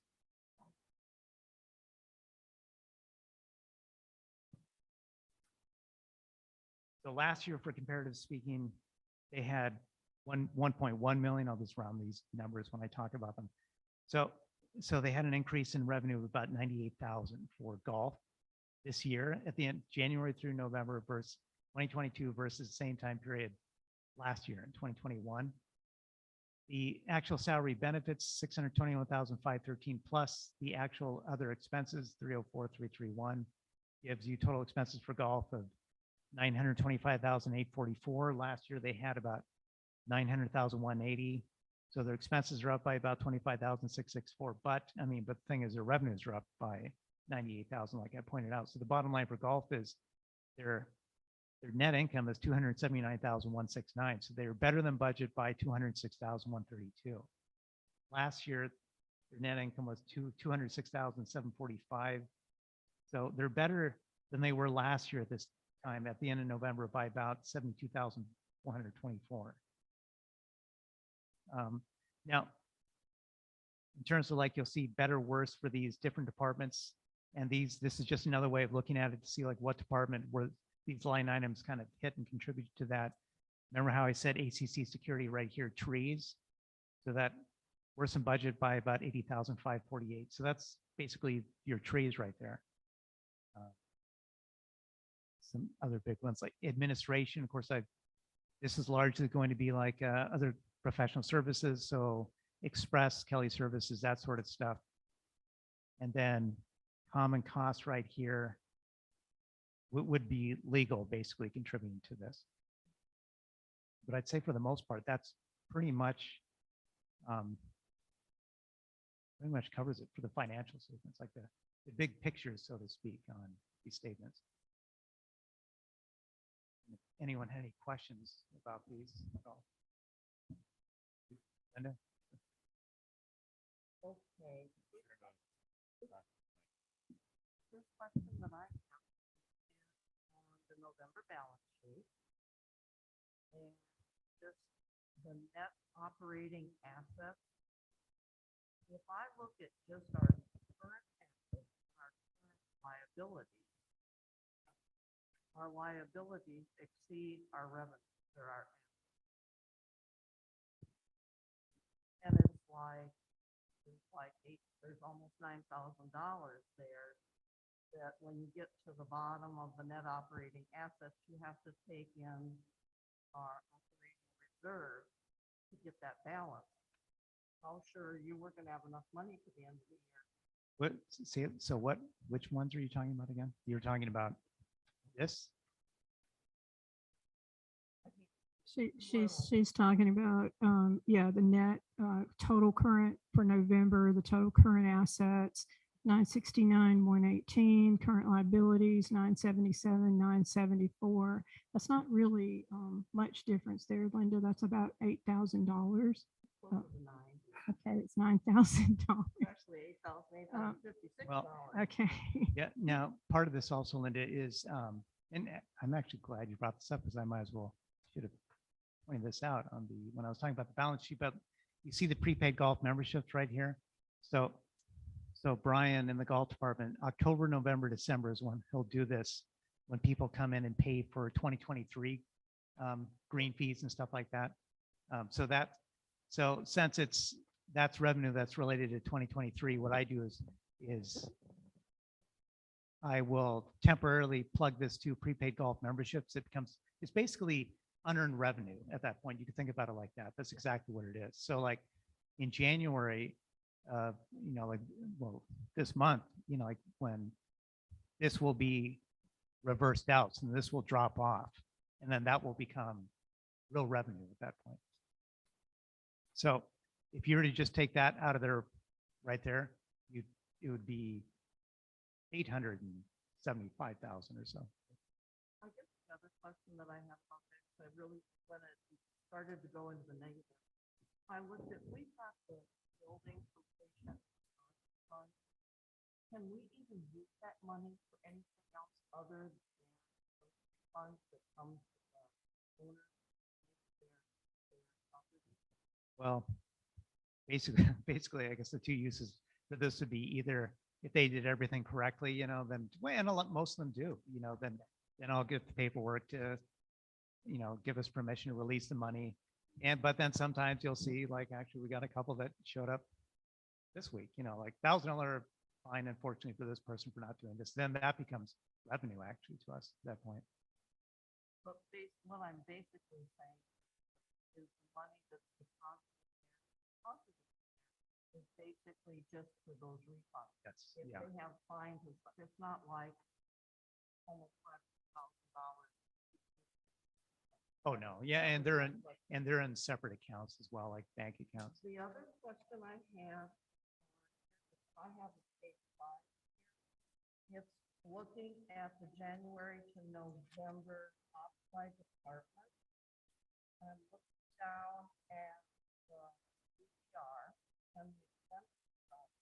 I: So last year, for comparative speaking, they had 1.1 million. I'll just round these numbers when I talk about them. So they had an increase in revenue of about 98,000 for golf this year at the end, January through November versus 2022 versus the same time period last year in 2021. The actual salary benefits, 621,513 plus the actual other expenses, 304,331, gives you total expenses for golf of 925,844. Last year they had about 900,180. So their expenses are up by about 25,664. But the thing is, their revenues are up by 98,000, like I pointed out. So the bottom line for golf is their net income is 279,169. So they were better than budget by 206,132. Last year, their net income was 206,745. So they're better than they were last year at this time at the end of November by about 72,424. Now, in terms of you'll see better, worse for these different departments. And this is just another way of looking at it to see what department where these line items kind of hit and contribute to that. Remember how I said ACC security right here, trees? So that worsened budget by about 80,548. So that's basically your trees right there. Some other big ones like administration. Of course, this is largely going to be like other professional services. So Express, Kelly Services, that sort of stuff. And then common costs right here would be legal basically contributing to this. But I'd say for the most part, that's pretty much covers it for the financial statements, like the big pictures, so to speak, on these statements. If anyone had any questions about these at all? Linda?
F: Okay. First question that I have is on the November balance sheet. And just the net operating assets. If I look at just our current assets, and our current liabilities exceed our revenue, or our and it's like there's almost $9,000 there, that when you get to the bottom of the net operating assets, you have to take in our operating reserve to get that balance. How sure you were going to have enough money for the end of the year?
I: What, see, so which ones are you talking about again? You're talking about this?
E: She's talking about, yeah, the net total current for November, the total current assets, 969, 118, current liabilities, 977, 974. That's not really much difference there, Linda. That's about $8,000.
F: Close to nine.
E: Okay, it's $9,000.
F: Actually, $8,856.
I: Well,
E: Okay.
I: Yeah, now, part of this also, Linda, is, and I'm actually glad you brought this up because I might as well, should have pointed this out when I was talking about the balance sheet, but you see the prepaid golf memberships right here. So Brian in the golf department, October, November, December is when he'll do this, when people come in and pay for 2023 green fees and stuff like that. So since that's revenue that's related to 2023, what I do is I will temporarily plug this to prepaid golf memberships. It's basically unearned revenue at that point. You can think about it like that. That's exactly what it is. So like in January, this month, like when this will be reversed out, so this will drop off, and then that will become real revenue at that point. So if you were to just take that out of there, right there, it would be 875,000 or so.
F: I guess another question that I have on this, I really, when it started to go into the negative, I looked at, we got the building completion fund. Can we even use that money for anything else other than the funds that come to the owner?
I: Well, basically, I guess the two uses for this would be either if they did everything correctly, then, well, and most of them do, then I'll get the paperwork to, give us permission to release the money. But then sometimes you'll see, like, actually, we got a couple that showed up this week, like $1,000 fine, unfortunately, for this person for not doing this. Then that becomes revenue actually to us at that point.
F: But what I'm basically saying is the money that's deposited is basically just for those refunds.
I: That's,
F: If
I: yeah.
F: they have fines, it's not like almost $5,000.
I: Oh, no. Yeah. And they're in separate accounts as well, like bank accounts.
F: The other question I have a page 5 here. It's looking at the January to November outside department. And looking down at the CPR and the expense side.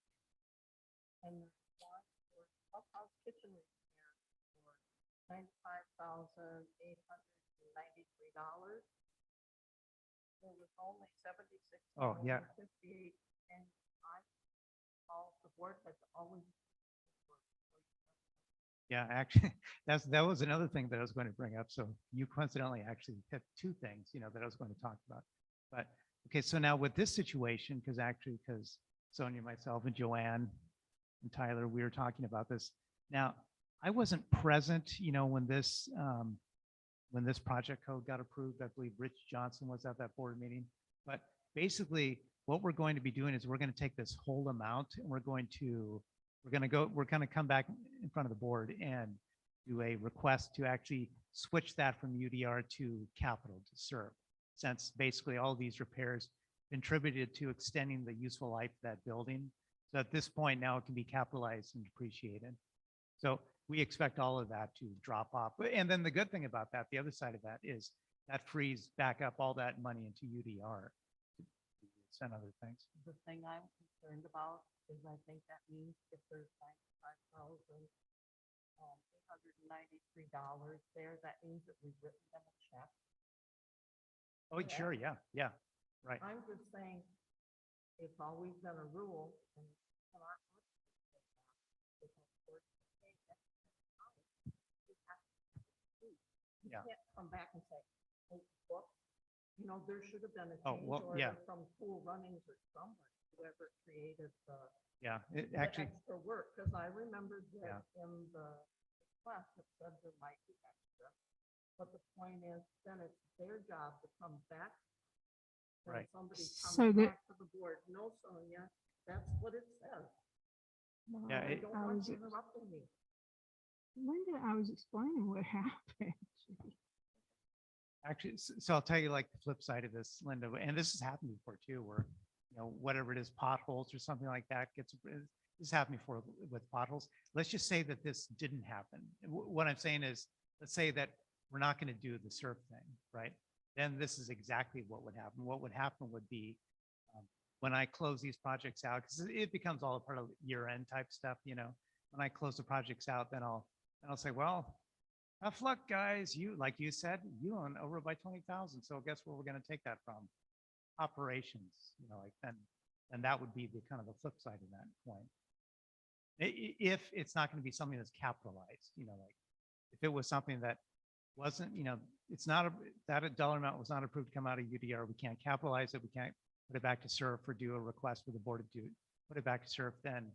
F: And there's one for clubhouse kitchen repair for $95,893. There was only $76.
I: Oh, yeah.
F: 58, and I called the board has always.
I: Yeah, actually, that was another thing that I was going to bring up. So you coincidentally actually hit two things, that I was going to talk about. But Okay, so now with this situation, because Sonia, myself, and Joanne and Tyler, we were talking about this. Now, I wasn't present, when this project code got approved. I believe Rich Johnson was at that board meeting. But basically, what we're going to be doing is we're going to take this whole amount and we're going to come back in front of the board and do a request to actually switch that from UDR to capital to serve, since basically all these repairs contributed to extending the useful life of that building. So at this point now it can be capitalized and depreciated. So we expect all of that to drop off. And then the good thing about that, the other side of that is that frees back up all that money into UDR and other things.
F: The thing I'm concerned about is I think that means if there's $95,893 there, that means that we've written them a check.
I: Oh, sure, yeah, right.
F: I'm just saying, it's always been a rule and it's not. You
I: Yeah.
F: can't come back and say, oh, whoops, there should have been a
I: Oh,
F: change
I: well, yeah.
F: order from Cool Runnings or somewhere, whoever created
I: Yeah, it
F: the
I: actually,
F: extra work, because I remember
I: Yeah.
F: that in the class, it said there might be extra. But the point is, then it's their job to come back. Then
I: Right.
F: somebody
E: So
F: comes
E: that-
F: back to the board, no, Sonia, that's what it says.
I: Yeah,
F: I don't
E: I
F: want
E: was
F: you interrupting me.
E: Linda, I was explaining what happened.
I: actually, so I'll tell you like the flip side of this, Linda, and this has happened before too, where, whatever it is, potholes or something like that this has happened before with potholes. Let's just say that this didn't happen. What I'm saying is, let's say that we're not going to do the SURF thing, right? Then this is exactly what would happen. What would happen would be when I close these projects out, because it becomes all a part of year-end type stuff, when I close the projects out, then I'll say, well, tough luck, guys. Like you said, you own over by 20,000. So guess where we're going to take that from? Operations, and that would be the kind of the flip side of that point. If it's not going to be something that's capitalized, like if it was something that wasn't, it's not that dollar amount was not approved to come out of UDR, we can't capitalize it, we can't put it back to SURF or do a request for the board to put it back to SURF, then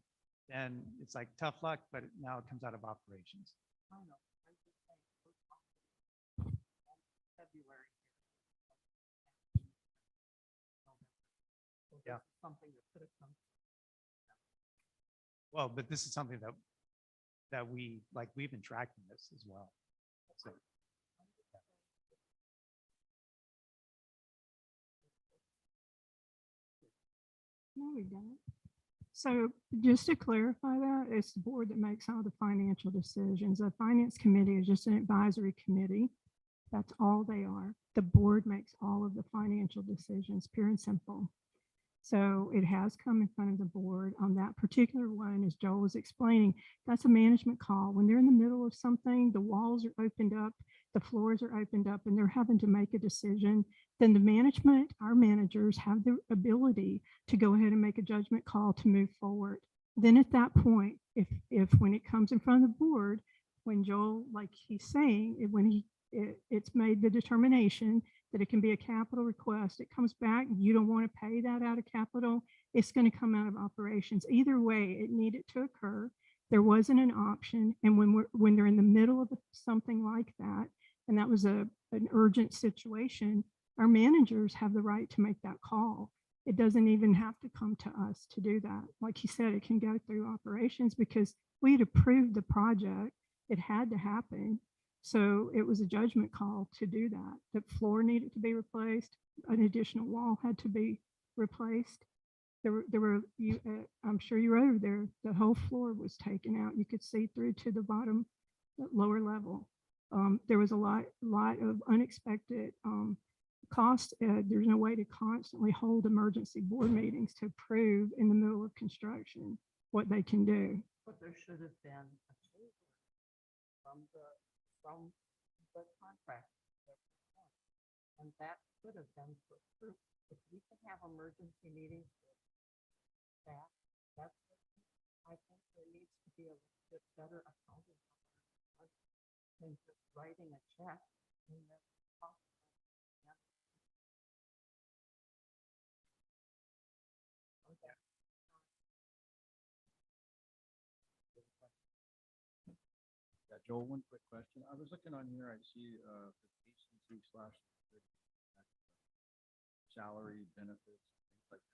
I: it's like tough luck, but now it comes out of operations.
F: I know. I'm just saying, we're talking February. So
I: Yeah.
F: this is something that could have come.
I: Well, but this is something that we've been tracking this as well. So,
E: No, we don't. So just to clarify that, it's the board that makes all the financial decisions. The finance committee is just an advisory committee. That's all they are. The board makes all of the financial decisions, pure and simple. So it has come in front of the board on that particular one, as Joel was explaining, that's a management call. When they're in the middle of something, the walls are opened up, the floors are opened up, and they're having to make a decision, then the management, our managers have the ability to go ahead and make a judgment call to move forward. Then at that point, if when it comes in front of the board, when Joel, like he's saying, it's made the determination that it can be a capital request, it comes back, you don't want to pay that out of capital, it's going to come out of operations. Either way, it needed to occur. There wasn't an option. And when they're in the middle of something like that, and that was an urgent situation, our managers have the right to make that call. It doesn't even have to come to us to do that. Like he said, it can go through operations because we had approved the project. It had to happen. So it was a judgment call to do that. The floor needed to be replaced. An additional wall had to be replaced. I'm sure you were over there. The whole floor was taken out. You could see through to the bottom, the lower level. There was a lot of unexpected cost. There's no way to constantly hold emergency board meetings to prove in the middle of construction what they can do.
F: But there should have been a change from the contract. And that could have been for proof. If we can have emergency meetings, that's, I think there needs to be a little bit better accounting than just writing a check and then
H: Joel, one quick question. I was looking on here, I see, the HCC slash salary benefits, things like that.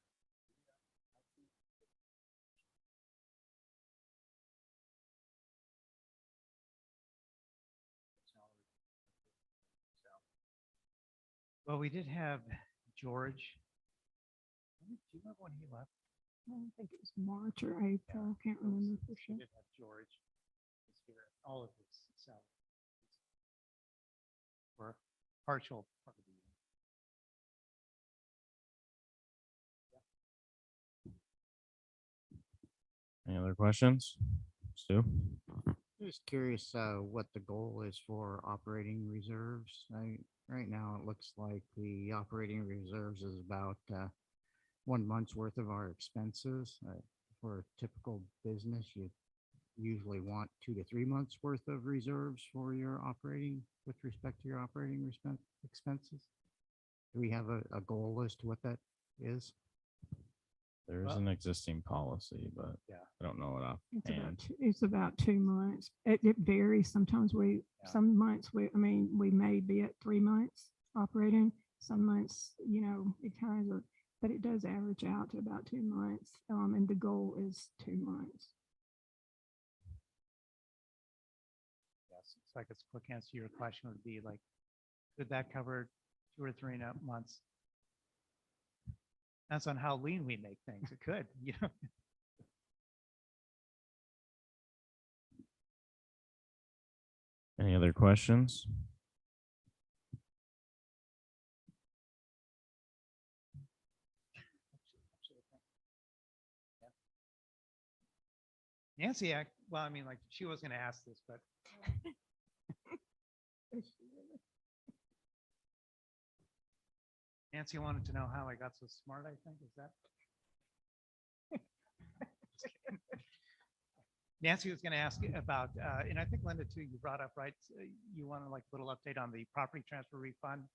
I: Well, we did have George. Do you remember when he left?
E: I don't think it was March or April. Can't remember for
I: We
E: sure.
I: did have George. He's here, all of his salary. For partial part of the year.
A: Any other questions? Stu?
J: Just curious, what the goal is for operating reserves. Right now, it looks like the operating reserves is about, 1 month's worth of our expenses. For a typical business, you usually want 2 to 3 months worth of reserves for your operating, with respect to your operating expenses. Do we have a goal as to what that is?
A: There is
I: Well-
A: an existing policy, but
I: Yeah.
A: I don't know it offhand.
E: It's about 2 months. It varies. Sometimes
I: Yeah.
E: some months we may be at 3 months operating. Some months, it kind of, but it does average out to about 2 months. And the goal is 2 months.
I: Yes, so I guess a quick answer to your question would be like, could that cover 2 or 3 months? That's on how lean we make things. It could,
A: Any other questions?
I: Nancy, well, I mean, like, she was gonna ask this, but Nancy wanted to know how I got so smart, I think, is that? Nancy was gonna ask about, and I think Linda too, you brought up, right? You want to like a little update on the property transfer refund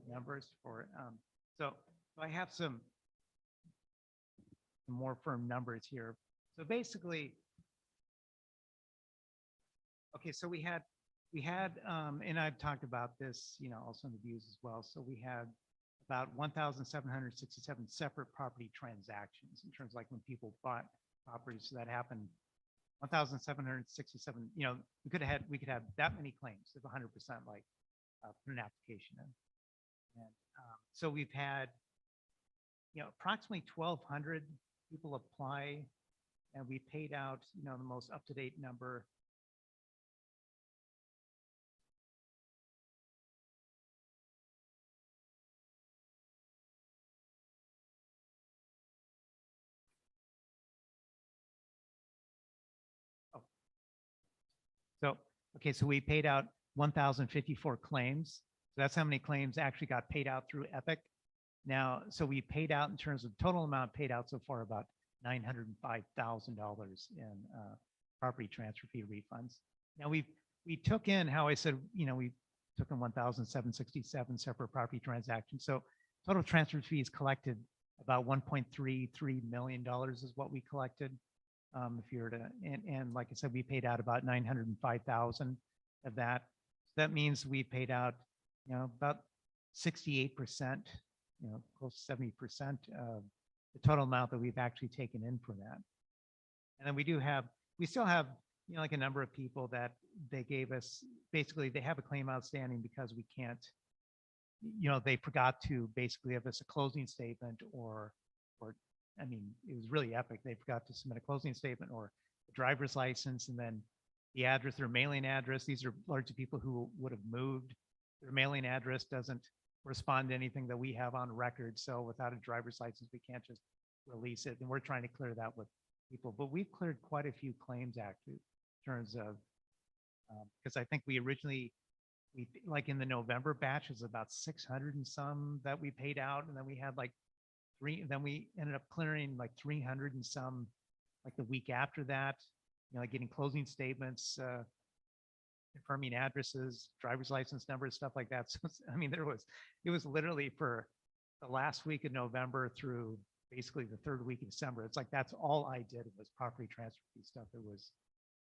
I: numbers for, so I have some more firm numbers here. So basically, okay, so we had, and I've talked about this, also in the views as well. So we had about 1,767 separate property transactions in terms of like when people bought properties. So that happened 1,767, we could have that many claims if 100% like put an application in. And so we've had, approximately 1,200 people apply, and we paid out, the most up-to-date number. So, okay, so we paid out 1,054 claims. So that's how many claims actually got paid out through Epic. Now, so we paid out in terms of total amount paid out so far about $905,000 in property transfer fee refunds. Now we took in, how I said, we took in 1,767 separate property transactions. So total transfer fees collected about $1.33 million is what we collected. If you were to, and like I said, we paid out about 905,000 of that. So that means we paid out, about 68%, close to 70% of the total amount that we've actually taken in for that. And then we still have, like a number of people that they gave us, basically they have a claim outstanding because we can't, they forgot to basically give us a closing statement or I mean, it was really epic. They forgot to submit a closing statement or a driver's license, and then the address, their mailing address. These are largely people who would have moved. Their mailing address doesn't respond to anything that we have on record. So without a driver's license, we can't just release it. And we're trying to clear that with people. But we've cleared quite a few claims actually in terms of, because I think we originally, like in the November batch, was about 600 and some that we paid out. And then we had like then we ended up clearing like 300 and some, like the week after that, like getting closing statements, confirming addresses, driver's license numbers, stuff like that. So, I mean, it was literally for the last week of November through basically the third week of December. It's like, that's all I did was property transfer fee stuff. It was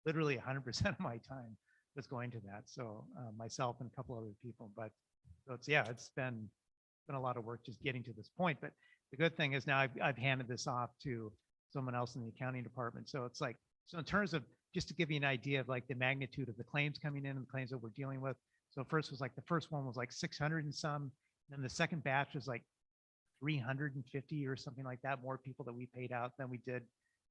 I: literally 100% of my time was going to that. So myself and a couple other people, but so it's, yeah, it's been a lot of work just getting to this point. But the good thing is now I've handed this off to someone else in the accounting department. So it's like, so in terms of, just to give you an idea of like the magnitude of the claims coming in and the claims that we're dealing with. So first was like, the first one was like 600 and some, then the second batch was like 350 or something like that, more people that we paid out than we did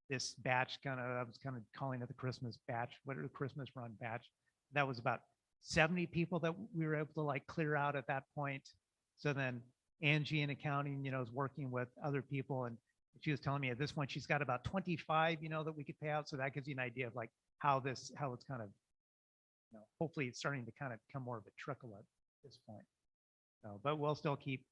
I: this batch. I was kind of calling it the Christmas batch, the Christmas run batch. That was about 70 people that we were able to like clear out at that point. So then Angie in accounting, is working with other people, and she was telling me at this point, she's got about 25, that we could pay out. So that gives you an idea of like how it's kind of, hopefully it's starting to kind of become more of a trickle at this point. So, but we'll still keep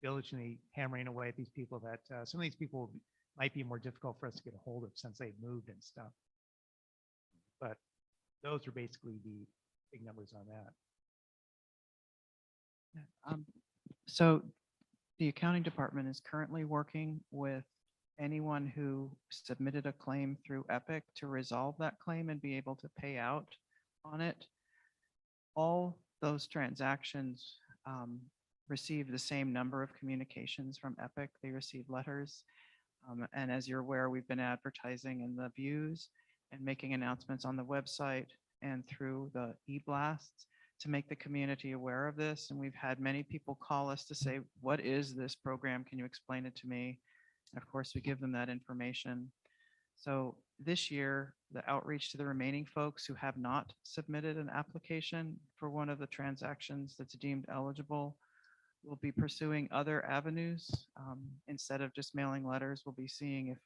I: diligently hammering away at these people that some of these people might be more difficult for us to get a hold of since they've moved and stuff. But those are basically the big numbers on that.
C: So the accounting department is currently working with anyone who submitted a claim through Epic to resolve that claim and be able to pay out on it. All those transactions receive the same number of communications from Epic. They receive letters. And as you're aware, we've been advertising in the views and making announcements on the website and through the e-blasts to make the community aware of this. And we've had many people call us to say, what is this program? Can you explain it to me? And of course, we give them that information. So this year, the outreach to the remaining folks who have not submitted an application for one of the transactions that's deemed eligible, we'll be pursuing other avenues. Instead of just mailing letters, we'll be seeing if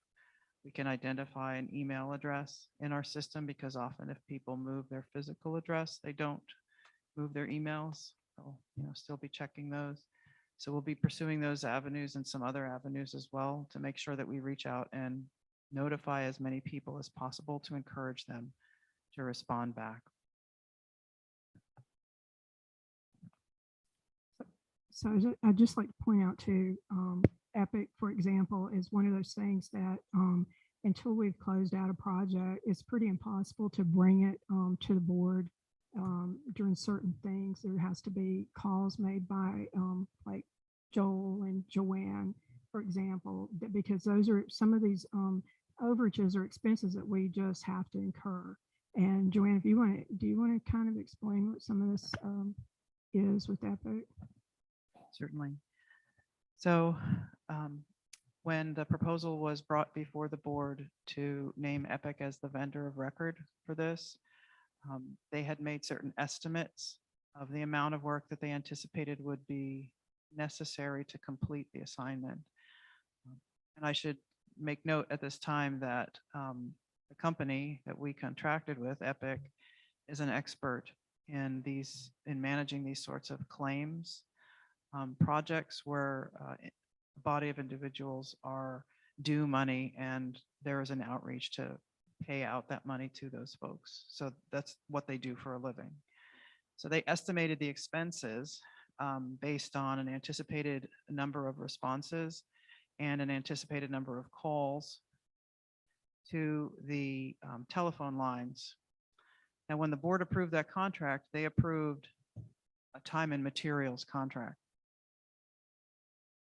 C: we can identify an email address in our system, because often if people move their physical address, they don't move their emails. They'll, still be checking those. So we'll be pursuing those avenues and some other avenues as well to make sure that we reach out and notify as many people as possible to encourage them to respond back.
E: So I'd just like to point out too, Epic, for example, is one of those things that until we've closed out a project, it's pretty impossible to bring it to the board during certain things. There has to be calls made by like Joel and Joanne, for example, because those are some of these overages or expenses that we just have to incur. And Joanne, if you want to, do you want to kind of explain what some of this is with Epic?
C: Certainly. So when the proposal was brought before the board to name Epic as the vendor of record for this, they had made certain estimates of the amount of work that they anticipated would be necessary to complete the assignment. And I should make note at this time that the company that we contracted with, Epic, is an expert in managing these sorts of claims. Projects where a body of individuals are due money and there is an outreach to pay out that money to those folks. So that's what they do for a living. So they estimated the expenses based on an anticipated number of responses and an anticipated number of calls to the telephone lines. Now, when the board approved that contract, they approved a time and materials contract.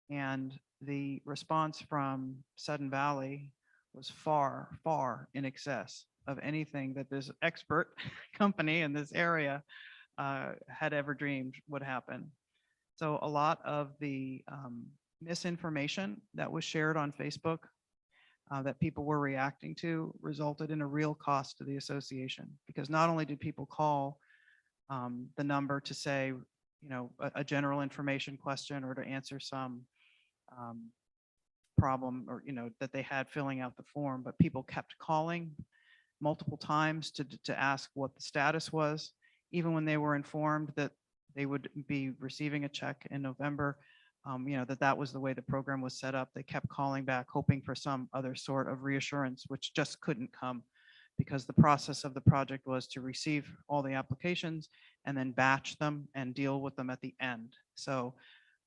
C: And the response from Sudden Valley was far, far in excess of anything that this expert company in this area had ever dreamed would happen. So a lot of the misinformation that was shared on Facebook that people were reacting to resulted in a real cost to the association, because not only did people call the number to say, a general information question or to answer some problem or, that they had filling out the form, but people kept calling multiple times to ask what the status was, even when they were informed that they would be receiving a check in November, that was the way the program was set up. They kept calling back, hoping for some other sort of reassurance, which just couldn't come because the process of the project was to receive all the applications and then batch them and deal with them at the end. So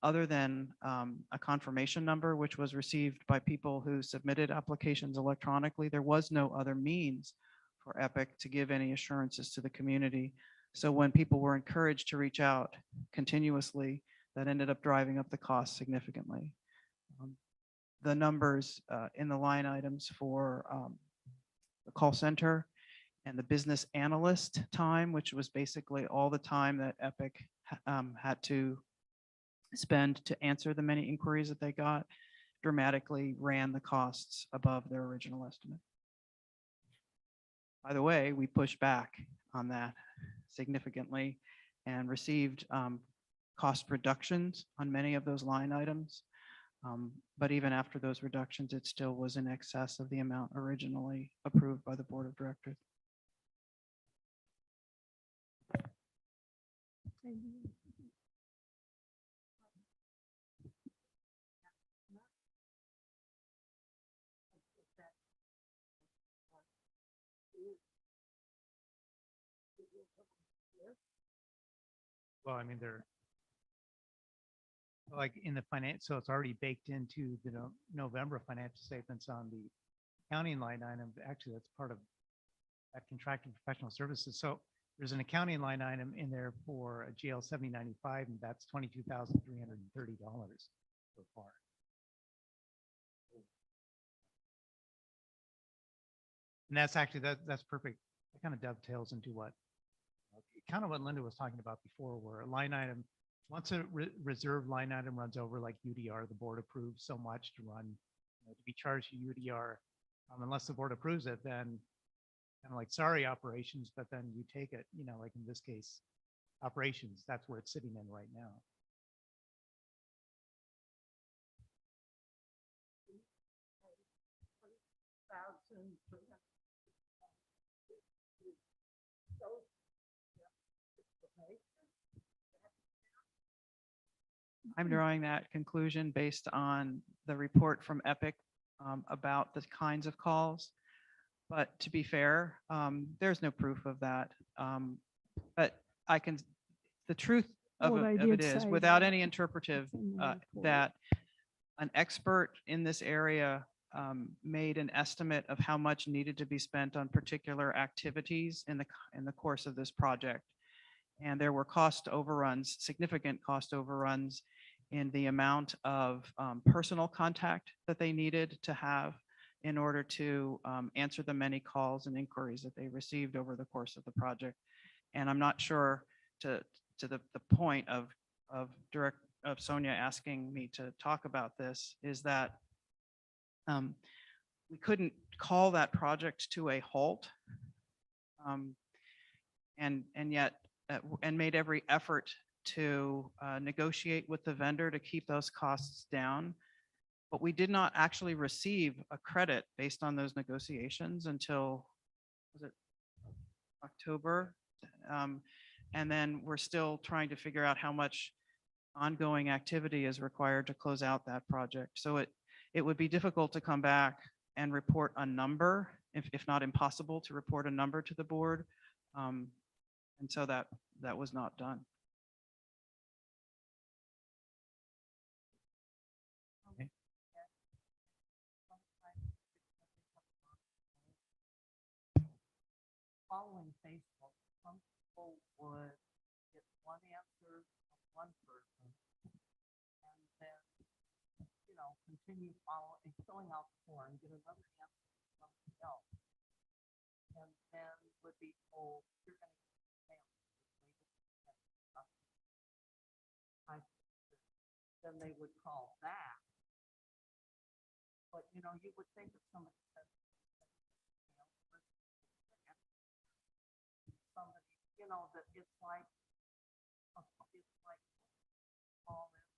C: other than a confirmation number, which was received by people who submitted applications electronically, there was no other means for Epic to give any assurances to the community. So when people were encouraged to reach out continuously, that ended up driving up the cost significantly. The numbers in the line items for the call center and the business analyst time, which was basically all the time that Epic had to spend to answer the many inquiries that they got, dramatically ran the costs above their original estimate. By the way, we pushed back on that significantly and received cost reductions on many of those line items. But even after those reductions, it still was in excess of the amount originally approved by the board of directors.
I: Well, I mean, they're like in the finance, so it's already baked into the November financial statements on the accounting line item. Actually, that's part of that contracted professional services. So there's an accounting line item in there for a GL 7095, and that's $22,330 so far. And that's actually, that's perfect. That kind of dovetails into what Linda was talking about before, where a line item, once a reserve line item runs over like UDR, the board approves so much to run, to be charged to UDR. Unless the board approves it, then kind of like, sorry, operations, but then you take it, like in this case, operations, that's where it's sitting in right now.
C: I'm drawing that conclusion based on the report from Epic about the kinds of calls. But to be fair, there's no proof of that. But the truth of
E: Well, they
C: it
E: did
C: is,
E: say
C: without
E: that.
C: any interpretive,
E: It's in the report.
C: that an expert in this area made an estimate of how much needed to be spent on particular activities in the course of this project. And there were cost overruns, significant cost overruns in the amount of personal contact that they needed to have in order to answer the many calls and inquiries that they received over the course of the project. And I'm not sure to the point of Sonia asking me to talk about this, is that we couldn't call that project to a halt, and yet and made every effort to negotiate with the vendor to keep those costs down. But we did not actually receive a credit based on those negotiations until, was it October? And then we're still trying to figure out how much ongoing activity is required to close out that project. So it would be difficult to come back and report a number, if not impossible to report a number to the board. And so that was not done.
F: Following Facebook, some people would get one answer from one person and then, continue following, filling out the form, get another answer from somebody else. And then would be told, you're going to get mail. Then they would call back. But, you would think if somebody said, somebody, that it's like all in,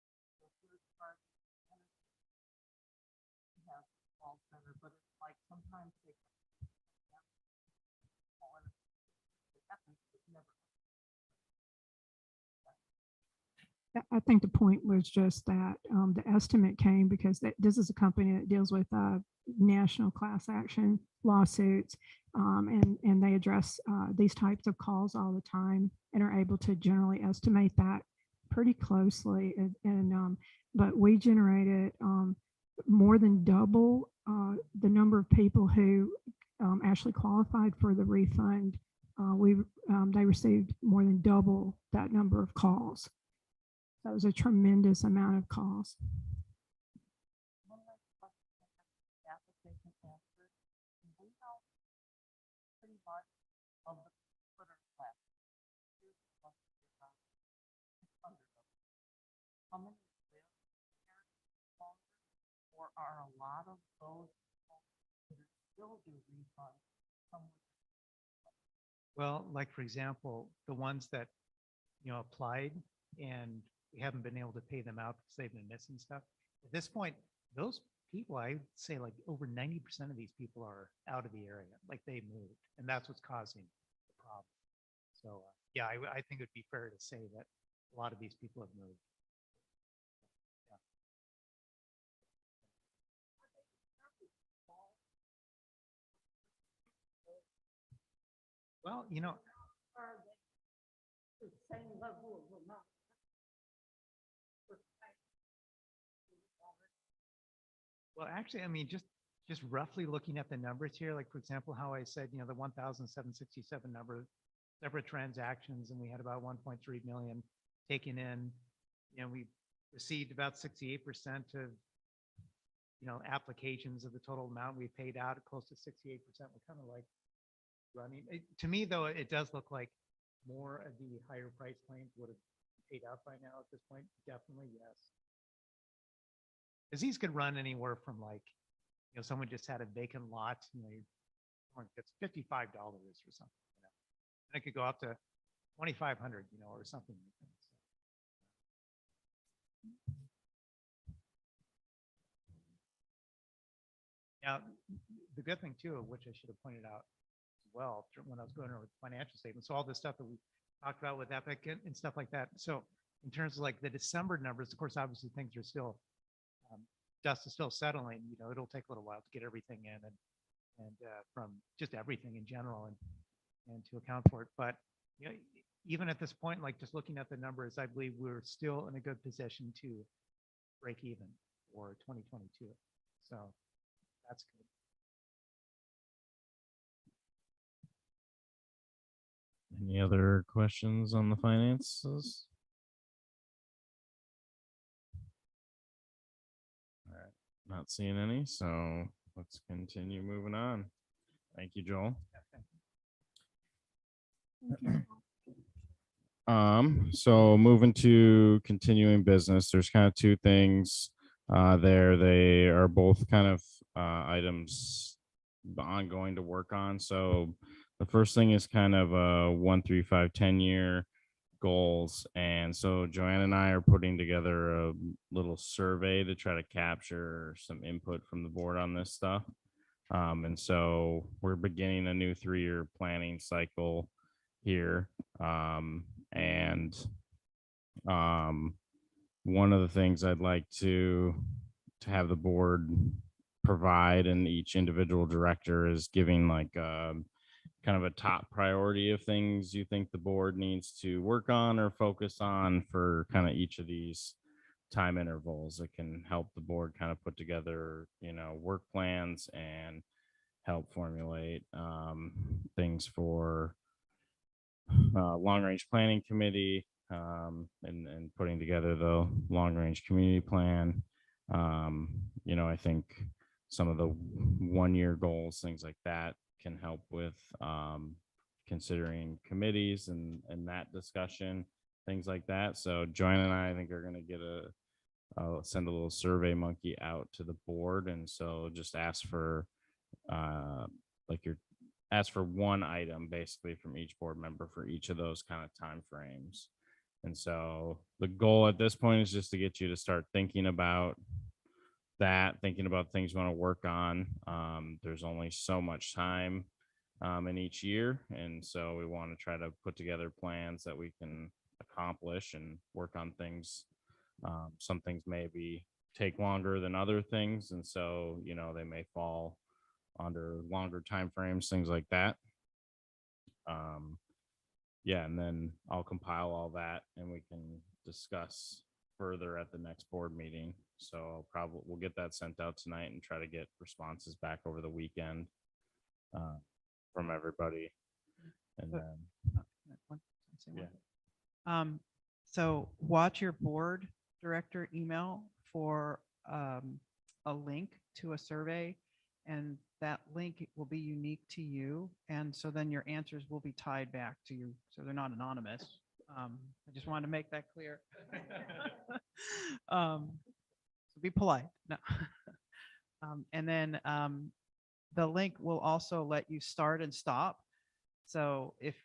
F: even the third party entity has a call center, but it's like sometimes they
E: I think the point was just that the estimate came because this is a company that deals with national class action lawsuits, and they address these types of calls all the time and are able to generally estimate that pretty closely. But we generated more than double the number of people who actually qualified for the refund, they received more than double that number of calls. That was a tremendous amount of calls.
F: One last question I have for the application answered. Do we know pretty much of the people that are left? Here's what we're about 600 of them. How many live here longer? Or are a lot of those people that are still due refunds somewhere?
I: Well, like, for example, the ones that, applied and we haven't been able to pay them out because they've been missing stuff. At this point, those people, I would say like over 90% of these people are out of the area, like they moved, and that's what's causing the problem. So, yeah, I think it would be fair to say that a lot of these people have moved. Yeah. Well,
B: Are they the same level of amount?
I: well, actually, I mean, just roughly looking at the numbers here, like for example, how I said, the 1,767 number, separate transactions, and we had about 1.3 million taken in. We received about 68% of, applications of the total amount we paid out, close to 68%. We're kind of like running. To me, though, it does look like more of the higher price claims would have paid out by now at this point. Definitely, yes. Because these could run anywhere from like, someone just had a vacant lot, someone gets $55 or something, and it could go up to 2,500, or something like that. Now, the good thing too, which I should have pointed out as well when I was going over the financial statements, so all the stuff that we talked about with Epic and stuff like that. So in terms of like the December numbers, of course, obviously things are still, dust is still settling. It'll take a little while to get everything in and from just everything in general and to account for it. But even at this point, like just looking at the numbers, I believe we're still in a good position to break even for 2022. So that's good.
A: Any other questions on the finances? All right, not seeing any, so let's continue moving on. Thank you, Joel. So moving to continuing business, there's kind of two things there. They are both kind of items ongoing to work on. So the first thing is kind of a 1, 3, 5, 10-year goals. And so Joanne and I are putting together a little survey to try to capture some input from the board on this stuff. And so we're beginning a new 3-year planning cycle here. One of the things I'd like to have the board provide and each individual director is giving like kind of a top priority of things you think the board needs to work on or focus on for kind of each of these time intervals. It can help the board kind of put together, work plans and help formulate things for long range planning committee and putting together the long range community plan. I think some of the 1-year goals, things like that, can help with considering committees and that discussion, things like that. So Joanne and I think are going to get I'll send a little survey monkey out to the board, and so just ask for ask for one item basically from each board member for each of those kind of time frames. And so the goal at this point is just to get you to start thinking about that, thinking about things you want to work on. There's only so much time in each year, and so we want to try to put together plans that we can accomplish and work on things. Some things maybe take longer than other things, and so they may fall under longer time frames, things like that. And then I'll compile all that and we can discuss further at the next board meeting. So we'll get that sent out tonight and try to get responses back over the weekend. from everybody. And
C: But-
A: then,
C: One- say one
A: Yeah.
C: thing. So watch your board director email for a link to a survey, and that link will be unique to you. And so then your answers will be tied back to you. So they're not anonymous. I just wanted to make that clear. So be polite. No. And then the link will also let you start and stop. So if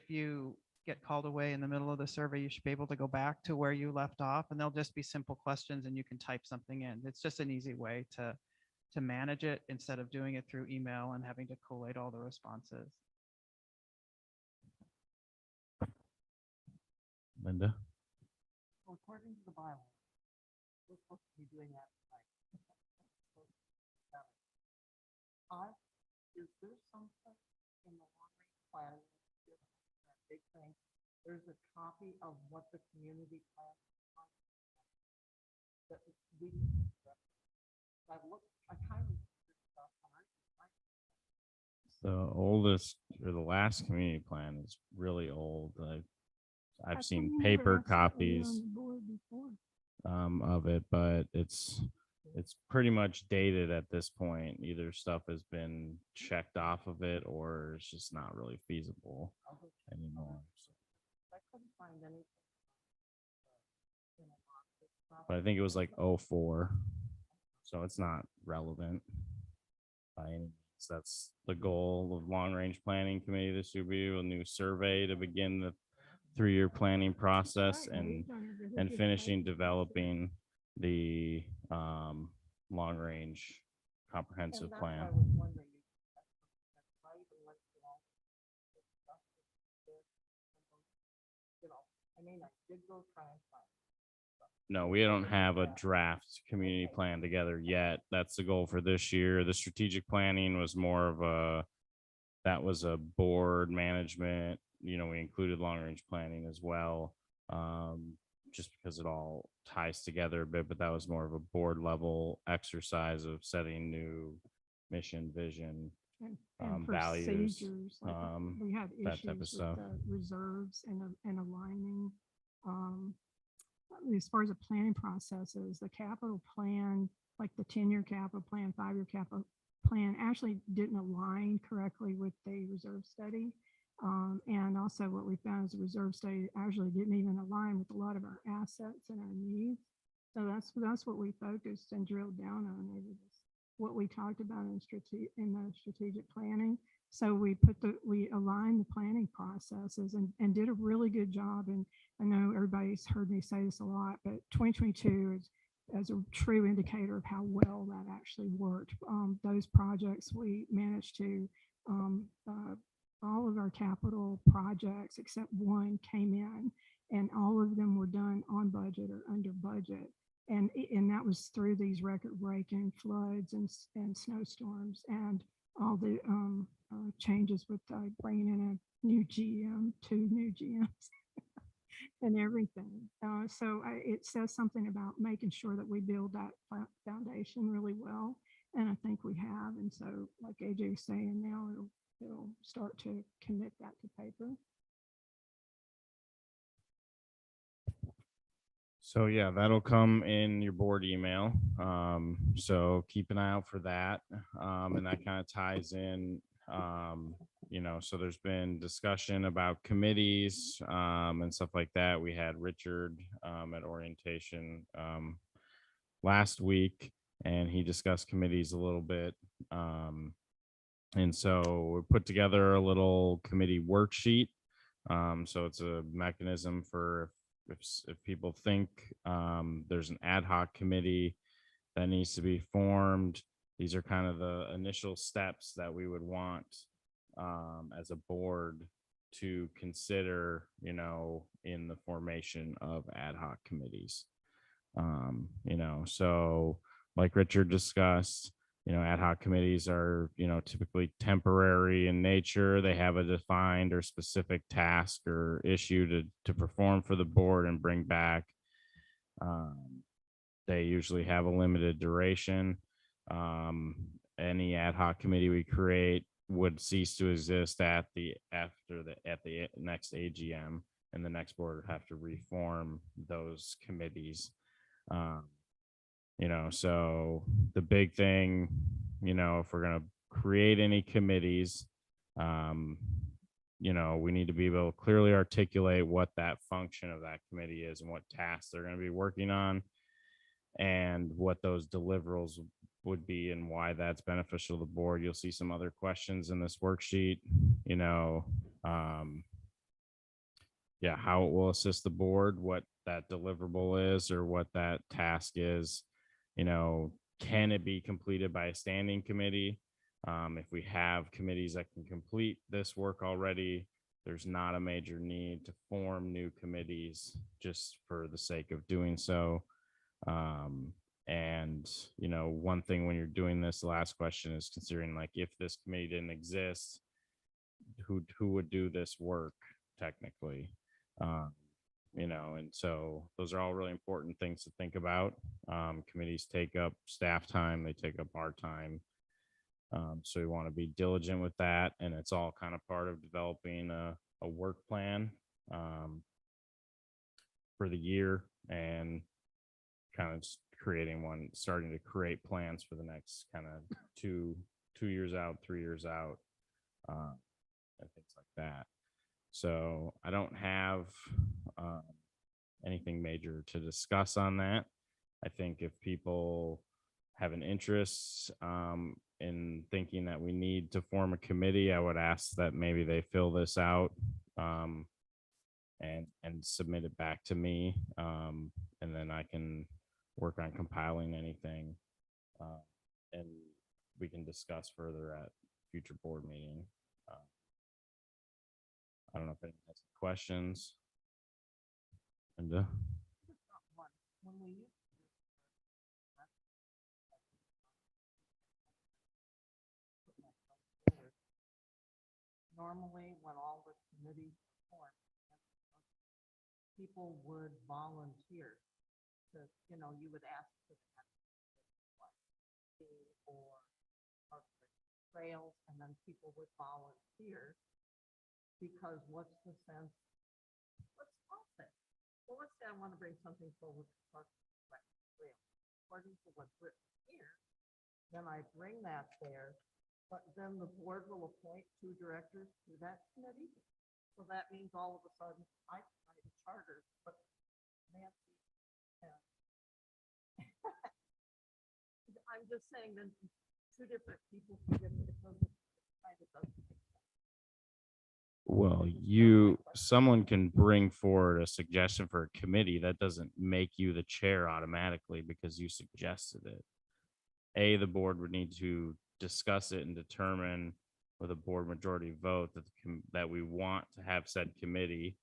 C: you get called away in the middle of the survey, you should be able to go back to where you left off, and they'll just be simple questions and you can type something in. It's just an easy way to manage it instead of doing it through email and having to collate all the responses.
A: Linda?
F: According to the bylaw, we're supposed to be doing that tonight. Is there something in the long-range plan, that big thing, there's a copy of what the community plan that we, I've looked, I kind of looked at this stuff, and
A: The oldest or the last community plan is really old. I've seen paper copies of it, but it's pretty much dated at this point. Either stuff has been checked off of it or it's just not really feasible anymore.
F: I couldn't find anything.
A: But I think it was like 04, so it's not relevant by any means. That's the goal of long range planning committee. This would be a new survey to begin the 3-year planning process and finishing developing the long range comprehensive plan.
F: I mean, I did go try and find.
A: No, we don't have a draft community plan together yet. That's the goal for this year. The strategic planning was more of that was a board management, we included long range planning as well. Just because it all ties together a bit, but that was more of a board level exercise of setting new mission, vision,
E: and
A: values,
E: procedures, like we had
A: that type of
E: issues
A: stuff.
E: with the reserves and aligning. As far as the planning processes, the capital plan, like the 10-year capital plan, 5-year capital plan, actually didn't align correctly with the reserve study. And also what we found is the reserve study actually didn't even align with a lot of our assets and our needs. So that's what we focused and drilled down on over this, what we talked about in the strategic planning. So we aligned the planning processes and did a really good job. And I know everybody's heard me say this a lot, but 2022 is as a true indicator of how well that actually worked. Those projects we managed to, all of our capital projects except one came in, and all of them were done on budget or under budget. And that was through these record-breaking floods and snowstorms and all the changes with bringing in a new GM, 2 new GMs and everything. So it says something about making sure that we build that foundation really well. And I think we have. And so like AJ was saying, now it'll start to commit that to paper.
A: So yeah, that'll come in your board email. So keep an eye out for that. And that kind of ties in, so there's been discussion about committees and stuff like that. We had Richard at orientation last week, and he discussed committees a little bit. And so we put together a little committee worksheet. So it's a mechanism for if people think there's an ad hoc committee that needs to be formed, these are kind of the initial steps that we would want as a board to consider, in the formation of ad hoc committees. So like Richard discussed, ad hoc committees are, typically temporary in nature. They have a defined or specific task or issue to perform for the board and bring back. They usually have a limited duration. Any ad hoc committee we create would cease to exist at the next AGM, and the next board would have to reform those committees. So the big thing, if we're gonna create any committees, we need to be able to clearly articulate what that function of that committee is and what tasks they're going to be working on, and what those deliverables would be and why that's beneficial to the board. You'll see some other questions in this worksheet, how it will assist the board, what that deliverable is or what that task is. Can it be completed by a standing committee? If we have committees that can complete this work already, there's not a major need to form new committees just for the sake of doing so. One thing when you're doing this, the last question is considering, like, if this committee didn't exist, who would do this work technically? And so those are all really important things to think about. Committees take up staff time, they take up our time. So we want to be diligent with that, and it's all kind of part of developing a work plan for the year, and kind of creating one, starting to create plans for the next kind of two years out, 3 years out, and things like that. So I don't have anything major to discuss on that. I think if people have an interest in thinking that we need to form a committee, I would ask that maybe they fill this out and submit it back to me, and then I can work on compiling anything, and we can discuss further at future board meeting. I don't know if anyone has any questions. Linda?
F: When we use normally when all the committees form, people would volunteer to, you would ask for or trails, and then people would volunteer, because what's the sense? Let's talk it. Well, let's say I want to bring something forward to Park and Rec trail. According to what's written here, then I bring that there, but then the board will appoint 2 directors to that committee. So that means all of a sudden I write a charter, but Nancy, I'm just saying that 2 different people can get it, because it kind of doesn't make sense.
A: Well, someone can bring forward a suggestion for a committee. That doesn't make you the chair automatically because you suggested it. The board would need to discuss it and determine with a board majority vote that we want to have said committee.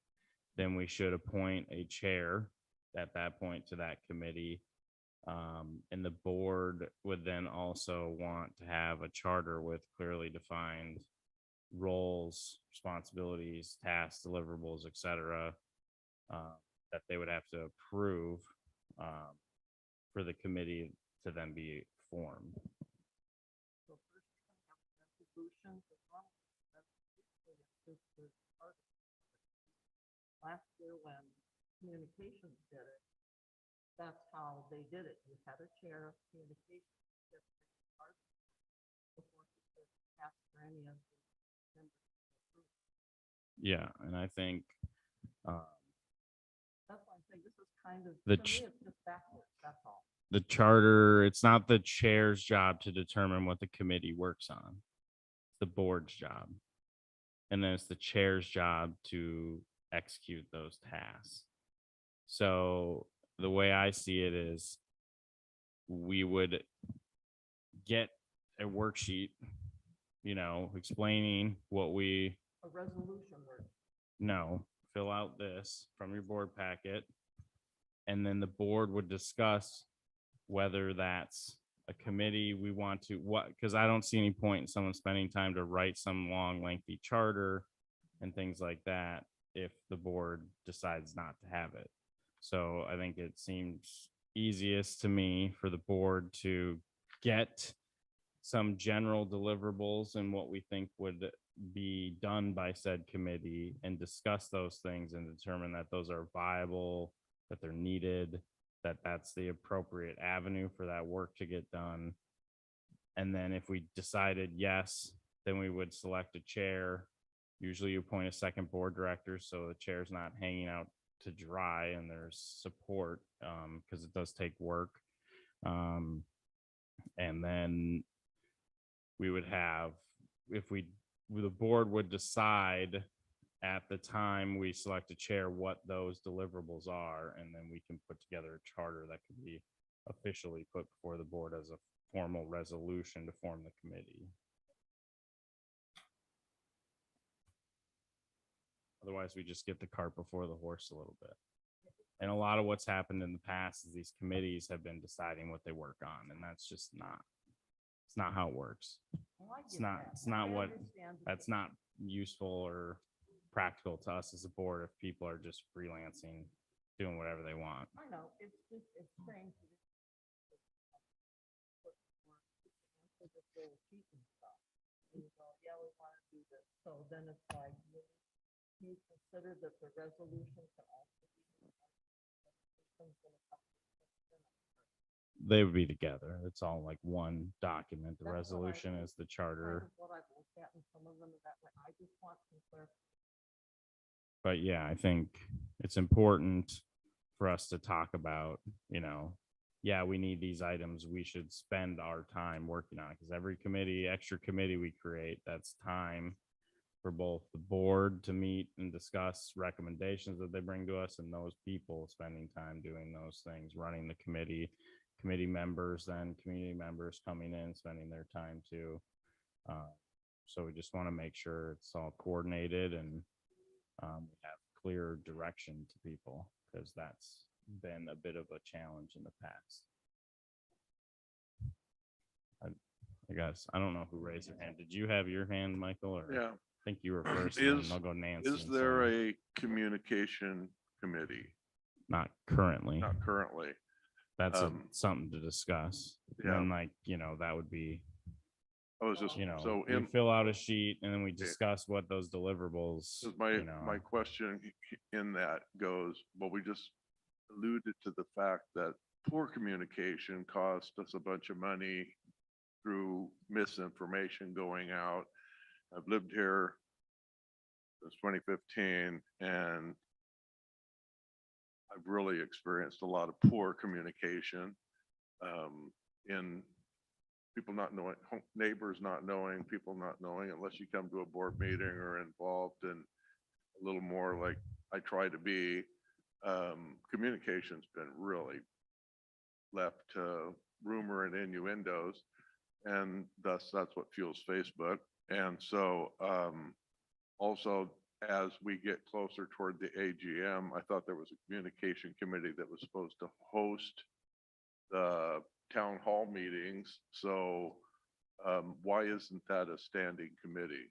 A: Then we should appoint a chair at that point to that committee. And the board would then also want to have a charter with clearly defined roles, responsibilities, tasks, deliverables, etc., that they would have to approve for the committee to then be formed.
F: So first you're gonna have a resolution to form this part. Last year when communications did it, that's how they did it. You had a chair of communications before you could ask for any of the members to approve.
A: Yeah, and I think
F: That's why I'm saying this is kind of,
A: The
F: to me, it's just backwards, that's all.
A: the charter, it's not the chair's job to determine what the committee works on. It's the board's job. And then it's the chair's job to execute those tasks. So the way I see it is we would get a worksheet, explaining what we
F: A resolution word.
A: fill out this from your board packet. And then the board would discuss whether that's a committee we want to, because I don't see any point in someone spending time to write some long, lengthy charter and things like that if the board decides not to have it. So I think it seems easiest to me for the board to get some general deliverables and what we think would be done by said committee and discuss those things and determine that those are viable, that they're needed, that that's the appropriate avenue for that work to get done. And then if we decided yes, then we would select a chair. Usually you appoint a second board director, so the chair's not hanging out to dry and there's support, because it does take work. And then we would have, if the board would decide at the time we select a chair what those deliverables are, and then we can put together a charter that could be officially put before the board as a formal resolution to form the committee. Otherwise, we just get the cart before the horse a little bit. And a lot of what's happened in the past is these committees have been deciding what they work on, and that's just not, it's not how it works. It's not what, that's not useful or practical to us as a board if people are just freelancing, doing whatever they want.
F: I know, it's just, it's strange. Yeah, we want to do this. So then it's like, you consider that the resolution can also be.
A: They would be together. It's all like one document. The
F: That's what I
A: resolution
F: think.
A: is the
F: Kind
A: charter.
F: of what I've looked at in some of them that way. I just want some clarification.
A: But yeah, I think it's important for us to talk about, you know, yeah, we need these items. We should spend our time working on it, because every committee, extra committee we create, that's time for both the board to meet and discuss recommendations that they bring to us, and those people spending time doing those things, running the committee, committee members, then community members coming in, spending their time too. So we just want to make sure it's all coordinated and we have clear direction to people, because that's been a bit of a challenge in the past. I guess, I don't know who raised their hand. Did you have your hand, Michael? Or
D: Yeah.
A: I think you were first, and then I'll go Nancy.
D: Is
A: and
D: there
A: Sam.
D: a communication committee?
A: Not currently.
D: Not currently.
A: That's
D: something
A: something to discuss.
D: yeah.
A: And then, like, you know, that would be,
D: I was just,
A: you know,
D: so
A: we
D: in,
A: fill out a sheet and then we discuss what those deliverables,
D: my,
A: you know.
D: my question in that goes, well, we just alluded to the fact that poor communication cost us a bunch of money through misinformation going out. I've lived here since 2015, and I've really experienced a lot of poor communication in people not knowing, neighbors not knowing, people not knowing, unless you come to a board meeting or involved in a little more like I try to be. Communication's been really left to rumor and innuendos, and thus that's what fuels Facebook. And so also, as we get closer toward the AGM, I thought there was a communication committee that was supposed to host the town hall meetings. So why isn't that a standing committee?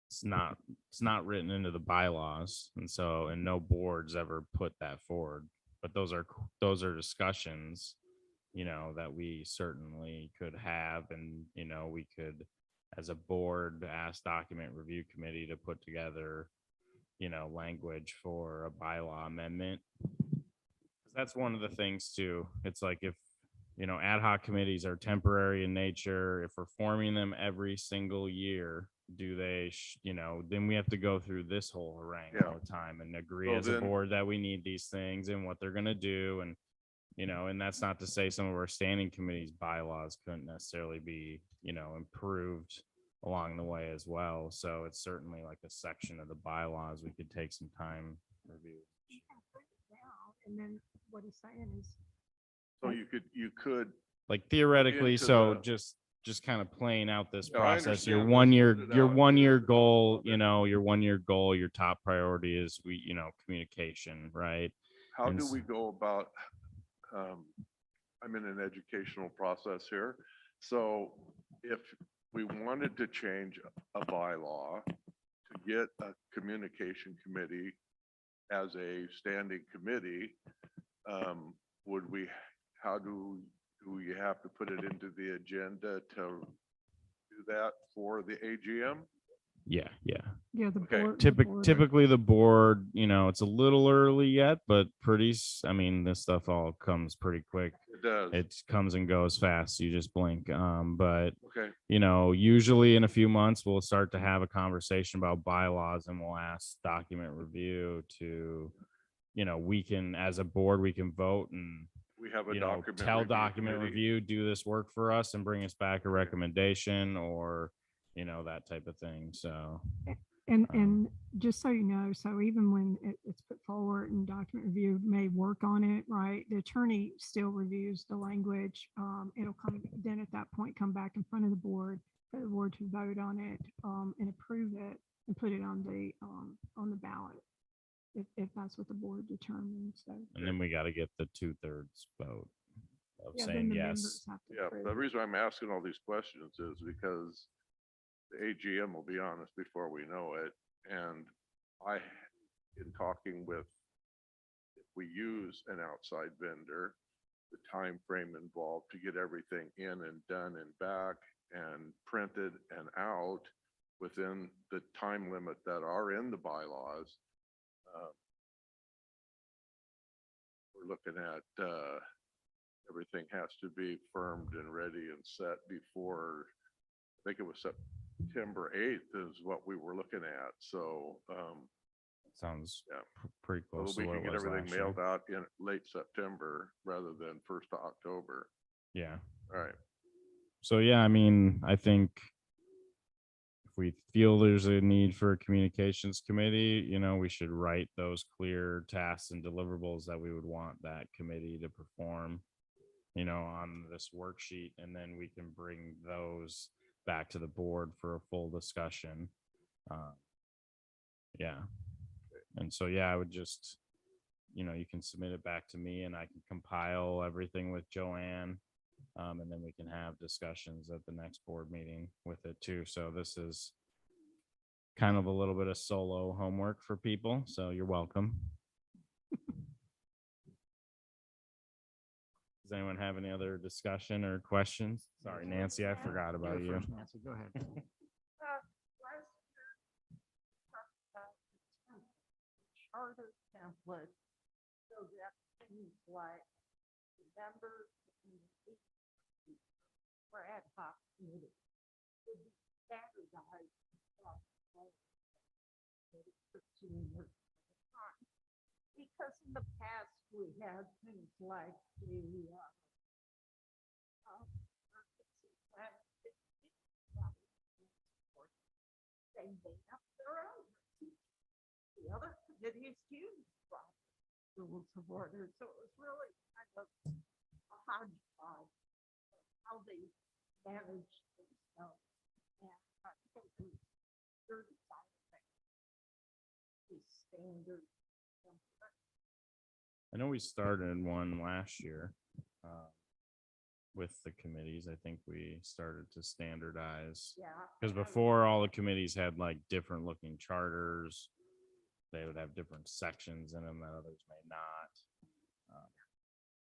A: It's not written into the bylaws. And so, and no boards ever put that forward, but those are discussions, you know, that we certainly could have. And, you know, we could, as a board, ask document review committee to put together, you know, language for a bylaw amendment. That's one of the things too. It's like, if, you know, ad hoc committees are temporary in nature, if we're forming them every single year, do they, you know, then we have to go through this whole harangue all the time and agree
D: So
A: as a
D: then-
A: board that we need these things and what they're going to do. And, you know, and that's not to say some of our standing committees bylaws couldn't necessarily be, you know, improved along the way as well. So it's certainly like a section of the bylaws we could take some time to review.
E: And then what he's saying is,
D: So you could,
A: Like theoretically,
D: into
A: so
D: the-
A: just kind of playing out this
D: Yeah, I
A: process, your
D: understand.
A: 1
D: Let's
A: year,
D: put it
A: your
D: out.
A: 1 year
D: Talk
A: goal,
D: about
A: you
D: it.
A: know, your 1 year goal, your top priority is you know, communication, right?
D: how
A: And
D: do
A: s-
D: we go about, I'm in an educational process here. So if we wanted to change a bylaw to get a communication committee as a standing committee, would we, how do do you have to put it into the agenda to do that for the AGM?
A: Yeah, yeah.
E: Yeah, the
D: Okay.
E: board. the board-
A: Typically the board, it's a little early yet, but I mean, this stuff all comes pretty quick.
D: It does.
A: It comes and goes fast. You just blink. But
D: Okay,
A: usually in a few months, we'll start to have a conversation about bylaws and we'll ask document review to, we can, as a board, we can vote and,
D: we have a document.
A: tell
D: review
A: document
D: committee.
A: review, do this work for us and bring us back a recommendation or, that type of thing. So,
E: And just so you know, so even when it's put forward and document review may work on it, right? The attorney still reviews the language. It'll come, then at that point, come back in front of the board for the board to vote on it, and approve it and put it on the ballot. If that's what the board determines, so.
A: and then we got to get the 2/3 vote of
E: Yeah, then
A: saying
E: the
A: yes.
E: members have to
D: Yeah,
E: approve
D: the
E: it.
D: reason I'm asking all these questions is because the AGM will be honest before we know it. And in talking with, if we use an outside vendor, the time frame involved to get everything in and done and back and printed and out within the time limit that are in the bylaws. We're looking at, everything has to be firmed and ready and set before, I think it was September 8th is what we were looking at. So,
A: Sounds
D: Yeah.
A: pretty
D: so
A: close
D: we
A: to what
D: can
A: it
D: get
A: was
D: everything
A: last year.
D: mailed out in late September rather than 1st of October.
A: Yeah.
D: All right.
A: So yeah, I mean, I think if we feel there's a need for a communications committee, we should write those clear tasks and deliverables that we would want that committee to perform, on this worksheet, and then we can bring those back to the board for a full discussion. Yeah. And so, yeah, I would just, you can submit it back to me and I can compile everything with Joanne. And then we can have discussions at the next board meeting with it too. So this is kind of a little bit of solo homework for people. So you're welcome. Does anyone have any other discussion or questions? Sorry, Nancy, I forgot about
J: You're
A: you.
J: first, Nancy, go ahead.
B: Last year, talked about the charter template, so that things like the members and the or ad hoc committee would be standardized across all maybe 15 years at a time. Because in the past, we had things like the they made up their own. The other committees used rules of order, so it was really kind of a hodgepodge of how they managed themselves. And I think it was 35 standard.
A: I know we started one last year with the committees. I think we started to standardize.
B: Yeah.
A: Because before, all the committees had like different looking charters. They would have different sections in them that others may not.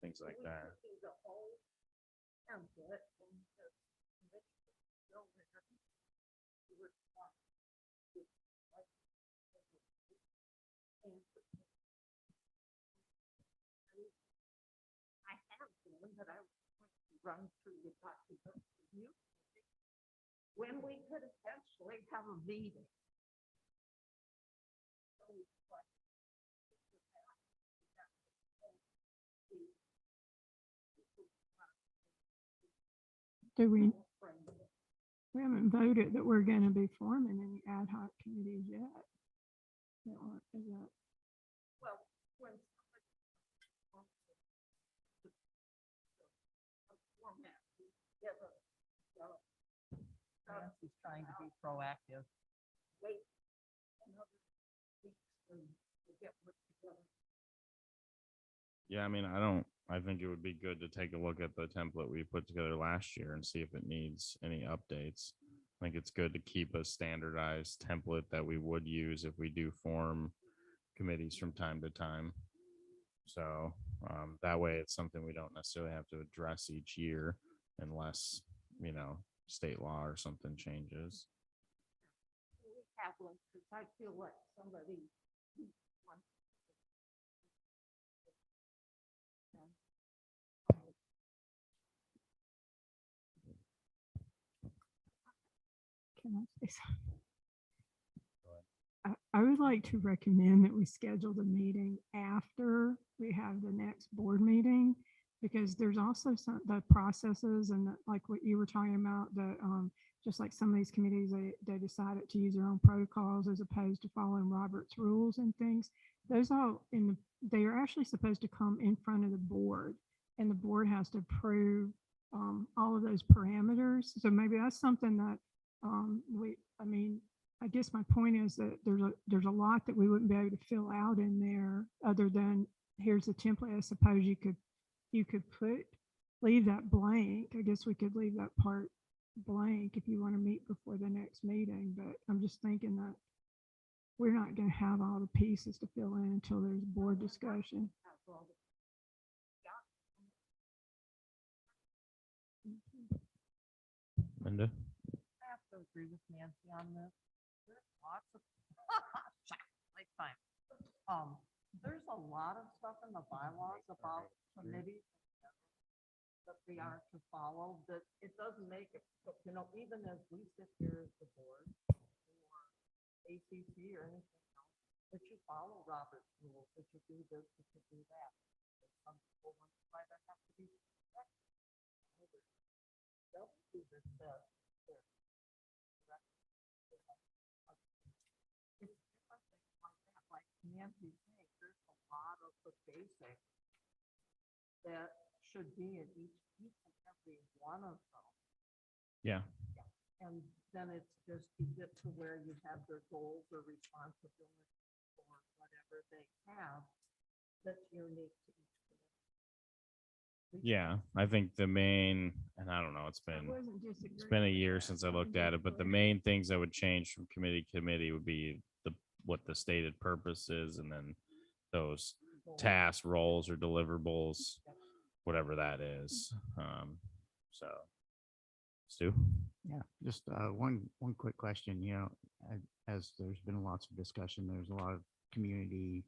A: Things like that.
B: The whole template and the committee go there. We were talking with, like, and I have one that I was going to run through the document with you. When we could eventually have a meeting.
E: Do we haven't voted that we're gonna be forming any ad hoc committees yet. Is that?
B: Well, when somebody wants to a format together, so,
F: Nancy's trying to be proactive.
B: wait another week to get put together.
A: Yeah, I mean, I think it would be good to take a look at the template we put together last year and see if it needs any updates. I think it's good to keep a standardized template that we would use if we do form committees from time to time. So that way it's something we don't necessarily have to address each year unless, state law or something changes.
B: We have one, because I feel like somebody wants.
E: Can I say something? I would like to recommend that we schedule the meeting after we have the next board meeting, because there's also some, the processes and like what you were talking about, just like some of these committees, they decided to use their own protocols as opposed to following Robert's rules and things. Those all they are actually supposed to come in front of the board, and the board has to approve all of those parameters. So maybe that's something that I guess my point is that there's a lot that we wouldn't be able to fill out in there other than here's the template. I suppose you could leave that blank. I guess we could leave that part blank if you want to meet before the next meeting. But I'm just thinking that we're not going to have all the pieces to fill in until there's board discussion.
A: Linda?
F: I have to agree with Nancy on this. There's lots of, like, fine. There's a lot of stuff in the bylaws about committees that we are to follow, that it doesn't make it, even as we sit here as the board or ACC or anything else, that you follow Robert's rules, that you do this, that you do that. And some people want to find that have to be respected. They'll do this, it's different things like that, like Nancy saying, there's a lot of the basics that should be in each and every one of them.
A: Yeah.
F: And then it's just to get to where you have their goals or responsibilities or whatever they have that's unique to each community.
A: Yeah, I think the main, and I don't know, it's been a year since I looked at it, but the main things that would change from committee to committee would be what the stated purpose is, and then those tasks, roles, or deliverables, whatever that is. So, Stu?
J: Yeah, just one quick question. As there's been lots of discussion, there's a lot of community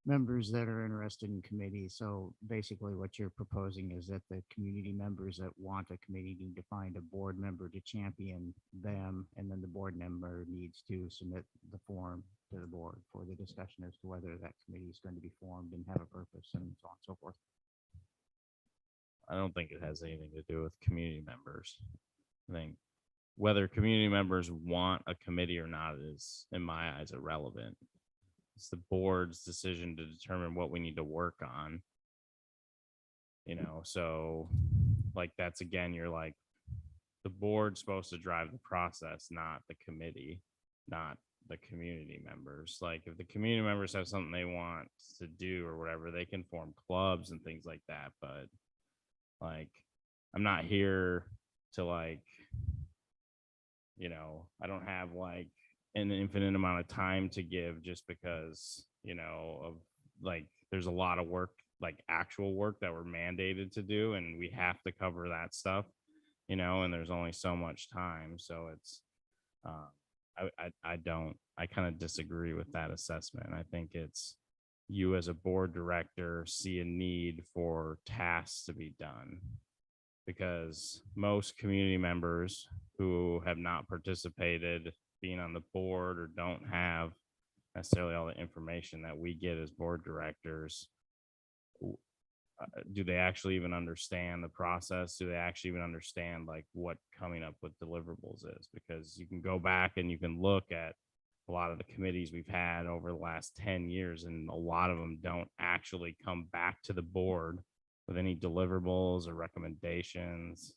J: members that are interested in committees. So basically what you're proposing is that the community members that want a committee need to find a board member to champion them, and then the board member needs to submit the form to the board for the discussion as to whether that committee is going to be formed and have a purpose and so on and so forth.
A: I don't think it has anything to do with community members. I think whether community members want a committee or not is, in my eyes, irrelevant. It's the board's decision to determine what we need to work on. So like that's again, you're like, the board's supposed to drive the process, not the committee, not the community members. Like if the community members have something they want to do or whatever, they can form clubs and things like that. But like, I'm not here to I don't have like an infinite amount of time to give just because, of like, there's a lot of work, like actual work that we're mandated to do, and we have to cover that stuff, and there's only so much time. So it's, I kind of disagree with that assessment. I think it's you as a board director see a need for tasks to be done, because most community members who have not participated being on the board or don't have necessarily all the information that we get as board directors, do they actually even understand the process? Do they actually even understand like what coming up with deliverables is? Because you can go back and you can look at a lot of the committees we've had over the last 10 years, and a lot of them don't actually come back to the board with any deliverables or recommendations,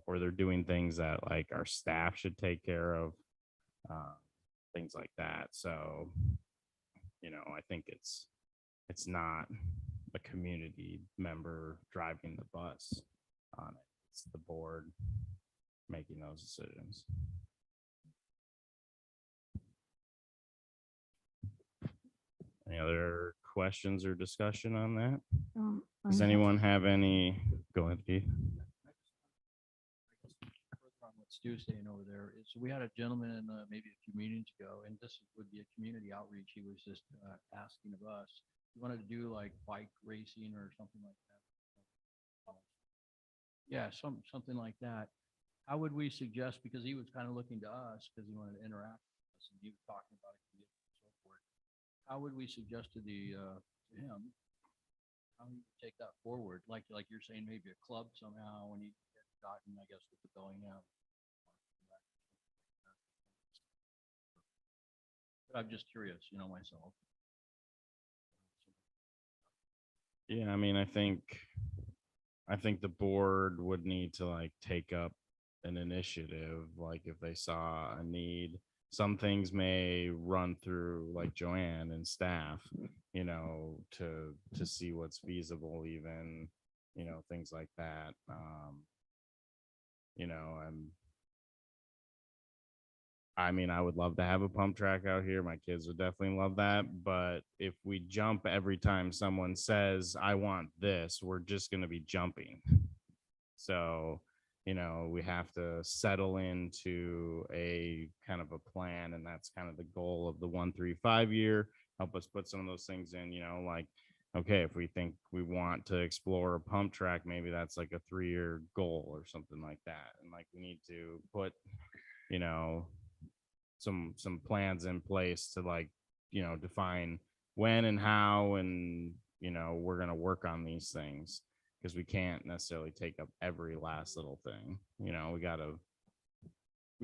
A: or they're doing things that like our staff should take care of, things like that. So, I think it's not a community member driving the bus on it. It's the board making those decisions. Any other questions or discussion on that?
E: I
A: Does
E: have-
A: anyone have any? Go ahead, Keith.
H: Further on what Stu's saying over there is, we had a gentleman maybe a few meetings ago, and this would be a community outreach. He was just asking of us. He wanted to do like bike racing or something like that. Yeah, something like that. How would we suggest, because he was kind of looking to us because he wanted to interact with us and he was talking about it and so forth. How would we suggest to to him, how we take that forward? Like you're saying, maybe a club somehow when he had gotten, I guess, with the going out. But I'm just curious, myself.
A: Yeah, I mean, I think the board would need to like take up an initiative, like if they saw a need. Some things may run through like Joanne and staff, to see what's feasible even, things like that. I mean, I would love to have a pump track out here. My kids would definitely love that. But if we jump every time someone says, I want this, we're just going to be jumping. So, we have to settle into a kind of a plan. And that's kind of the goal of the 1-3-5 year. Help us put some of those things in, like, okay, if we think we want to explore a pump track, maybe that's like a 3-year goal or something like that. And like, we need to put, some plans in place to like, define when and how, and, we're going to work on these things because we can't necessarily take up every last little thing. We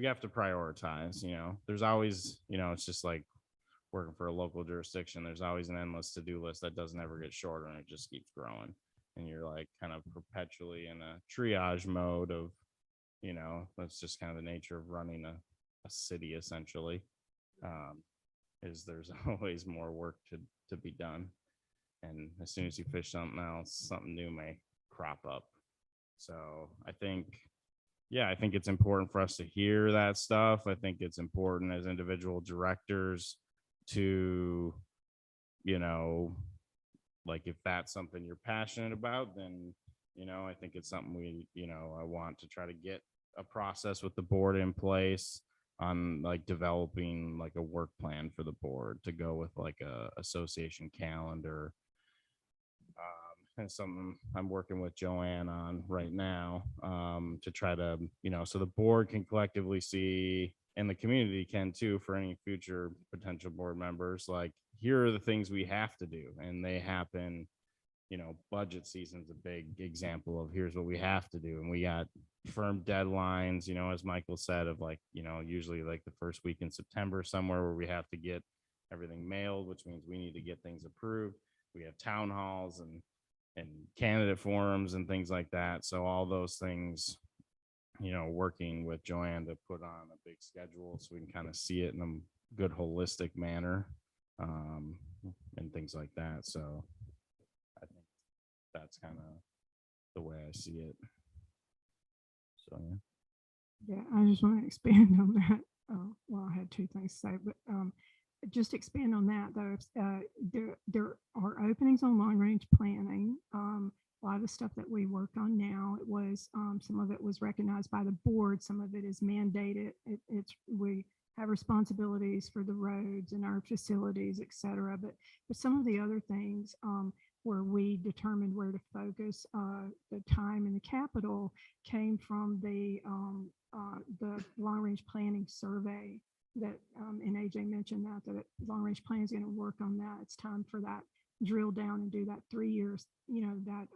A: have to prioritize, there's always, it's just like working for a local jurisdiction. There's always an endless to-do list that doesn't ever get shorter and it just keeps growing. And you're like kind of perpetually in a triage mode of, that's just kind of the nature of running a city essentially, is there's always more work to be done, and as soon as you fish something else, something new may crop up. So I think it's important for us to hear that stuff. I think it's important as individual directors to, like if that's something you're passionate about, then I think it's something we, I want to try to get a process with the board in place on like developing like a work plan for the board to go with like a association calendar. And something I'm working with Joanne on right now, to try to, so the board can collectively see, and the community can too, for any future potential board members, like here are the things we have to do, and they happen. Budget season's a big example of here's what we have to do. And we got firm deadlines, as Michael said, of like, usually like the first week in September somewhere where we have to get everything mailed, which means we need to get things approved. We have town halls and candidate forums and things like that. So all those things, working with Joanne to put on a big schedule so we can kind of see it in a good holistic manner, and things like that. So I think that's kind of the way I see it. So
E: Yeah, I just want to expand on that. Well, I had two things to say, but just expand on that though. There are openings on long range planning. A lot of the stuff that we work on now, it was some of it was recognized by the board, some of it is mandated. We have responsibilities for the roads and our facilities, et cetera. But some of the other things where we determined where to focus the time and the capital came from the long range planning survey that, and AJ mentioned that long range plan is going to work on that. It's time for that drill down and do that 3 years, that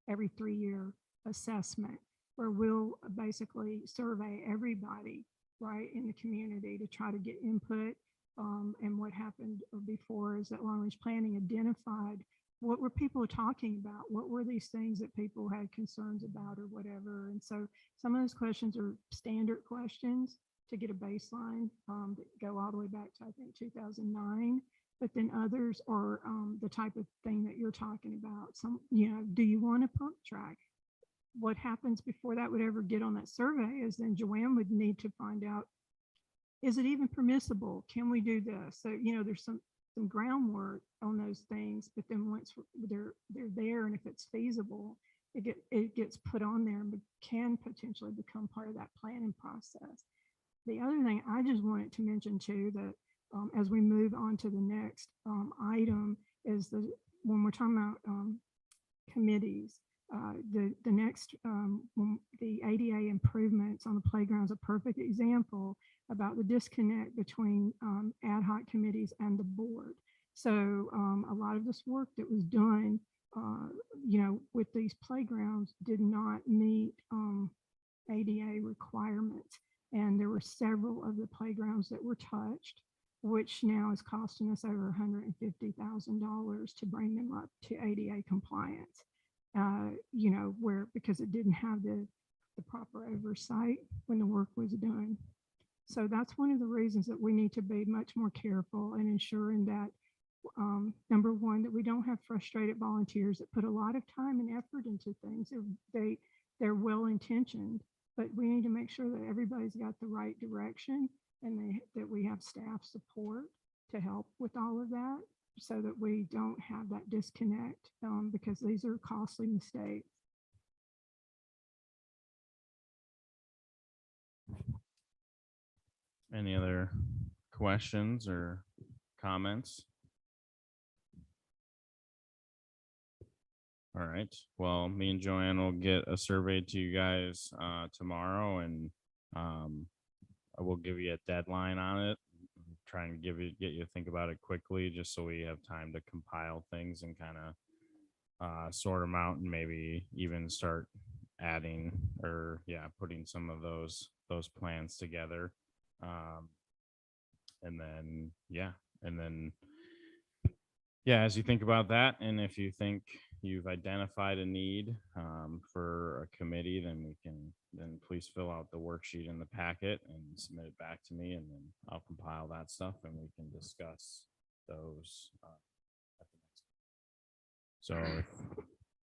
E: every 3-year assessment where we'll basically survey everybody right in the community to try to get input. And what happened before is that long range planning identified what were people talking about? What were these things that people had concerns about or whatever? And so some of those questions are standard questions to get a baseline that go all the way back to, I think, 2009. But then others are the type of thing that you're talking about. Some, do you want a pump track? What happens before that would ever get on that survey is then Joanne would need to find out, is it even permissible? Can we do this? So, there's some some groundwork on those things, but then once they're there and if it's feasible, it gets put on there and can potentially become part of that planning process. The other thing I just wanted to mention too, that as we move on to the next item is when we're talking about committees, the next, the ADA improvements on the playground is a perfect example about the disconnect between ad hoc committees and the board. So a lot of this work that was done, with these playgrounds did not meet ADA requirements. And there were several of the playgrounds that were touched, which now is costing us over $150,000 to bring them up to ADA compliance. Because it didn't have the proper oversight when the work was done. So that's one of the reasons that we need to be much more careful in ensuring that, number one, that we don't have frustrated volunteers that put a lot of time and effort into things. They're well-intentioned, but we need to make sure that everybody's got the right direction and that we have staff support to help with all of that, so that we don't have that disconnect, because these are costly mistakes.
A: Any other questions or comments? All right. Well, me and Joanne will get a survey to you guys tomorrow, and I will give you a deadline on it. Try and get you to think about it quickly, just so we have time to compile things and kind of sort them out, and maybe even start adding or putting some of those plans together. As you think about that, and if you think you've identified a need for a committee, then please fill out the worksheet in the packet and submit it back to me, and then I'll compile that stuff and we can discuss those at the next. So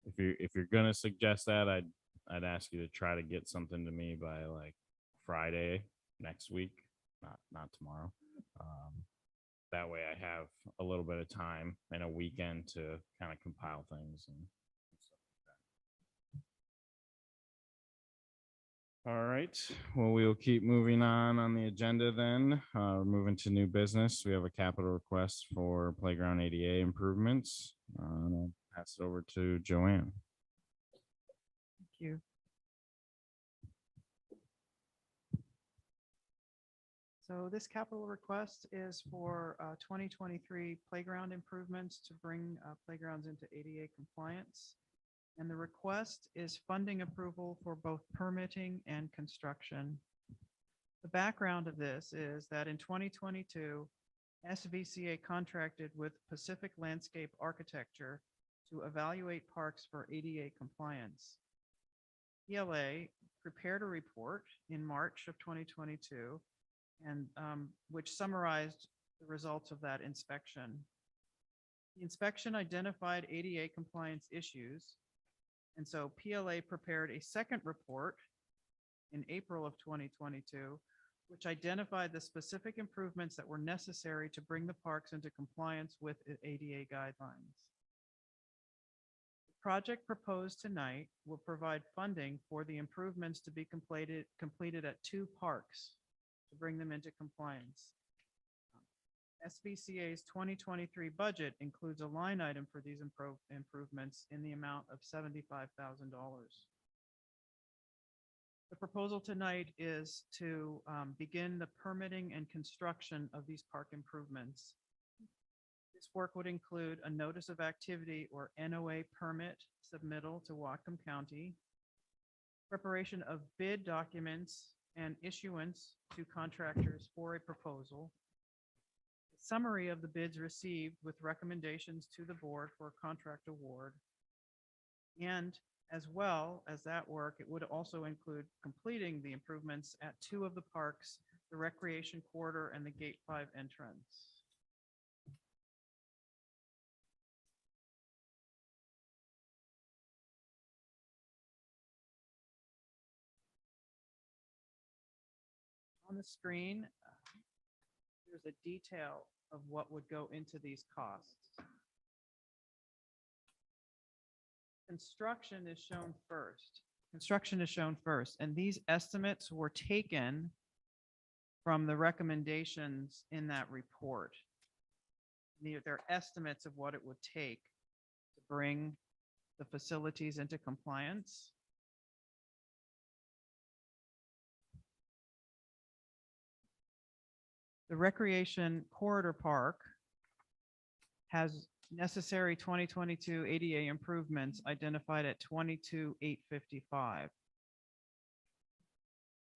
A: if you're gonna suggest that, I'd ask you to try to get something to me by like Friday next week, not tomorrow. That way I have a little bit of time and a weekend to kind of compile things and stuff like that. All right. Well, we'll keep moving on the agenda then. We're moving to new business. We have a capital request for playground ADA improvements. I'll pass it over to Joanne.
C: Thank you. So this capital request is for 2023 playground improvements to bring playgrounds into ADA compliance. And the request is funding approval for both permitting and construction. The background of this is that in 2022, SVCA contracted with Pacific Landscape Architecture to evaluate parks for ADA compliance. PLA prepared a report in March of 2022, and which summarized the results of that inspection. The inspection identified ADA compliance issues, and so PLA prepared a second report in April of 2022, which identified the specific improvements that were necessary to bring the parks into compliance with ADA guidelines. The project proposed tonight will provide funding for the improvements to be completed at 2 parks to bring them into compliance. SVCA's 2023 budget includes a line item for these improvements in the amount of $75,000. The proposal tonight is to begin the permitting and construction of these park improvements. This work would include a notice of activity or NOA permit submittal to Whatcom County, preparation of bid documents and issuance to contractors for a proposal, summary of the bids received with recommendations to the board for a contract award, and as well as that work, it would also include completing the improvements at 2 of the parks, the recreation corridor and the Gate 5 entrance. On the screen, there's a detail of what would go into these costs. Construction is shown first. Construction is shown first, and these estimates were taken from the recommendations in that report. They're estimates of what it would take to bring the facilities into compliance. The Recreation Corridor Park has necessary 2022 ADA improvements identified at 22,855.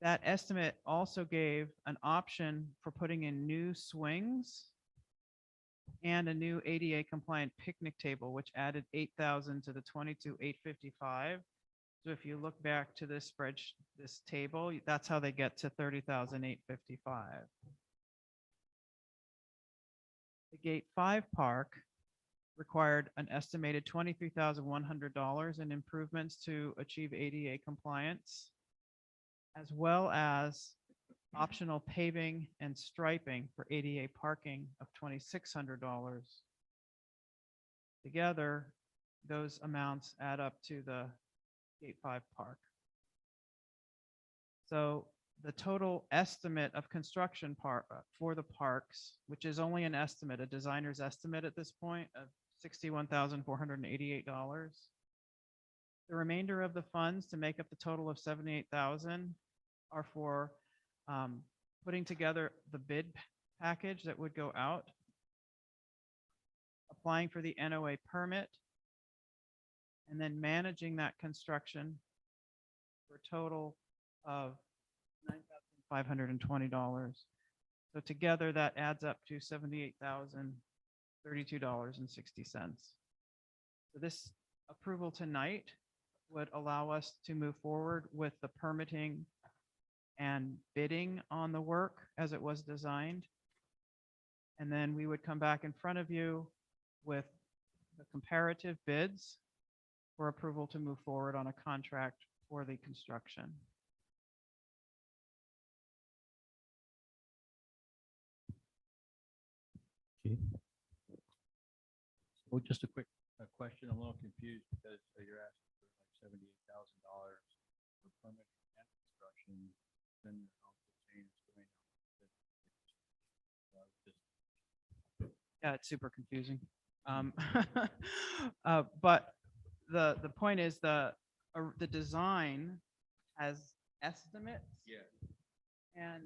C: That estimate also gave an option for putting in new swings and a new ADA compliant picnic table, which added 8,000 to the 22,855. So if you look back to this spreadsheet, this table, that's how they get to 30,855. The Gate 5 Park required an estimated $23,100 in improvements to achieve ADA compliance, as well as optional paving and striping for ADA parking of $2,600. Together, those amounts add up to the Gate 5 Park. So the total estimate of construction for the parks, which is only an estimate, a designer's estimate at this point of $61,488. The remainder of the funds to make up the total of $78,000 are for putting together the bid package that would go out, applying for the NOA permit, and then managing that construction for a total of $9,520. So together that adds up to $78,032.60. So this approval tonight would allow us to move forward with the permitting and bidding on the work as it was designed. And then we would come back in front of you with the comparative bids for approval to move forward on a contract for the construction.
H: Keith? Well, just a quick question. I'm a little confused because you're asking for like $78,000 for permit and construction. Then you're also saying it's going out.
C: Yeah, it's super confusing. But the point is the design has estimates.
H: Yeah.
C: And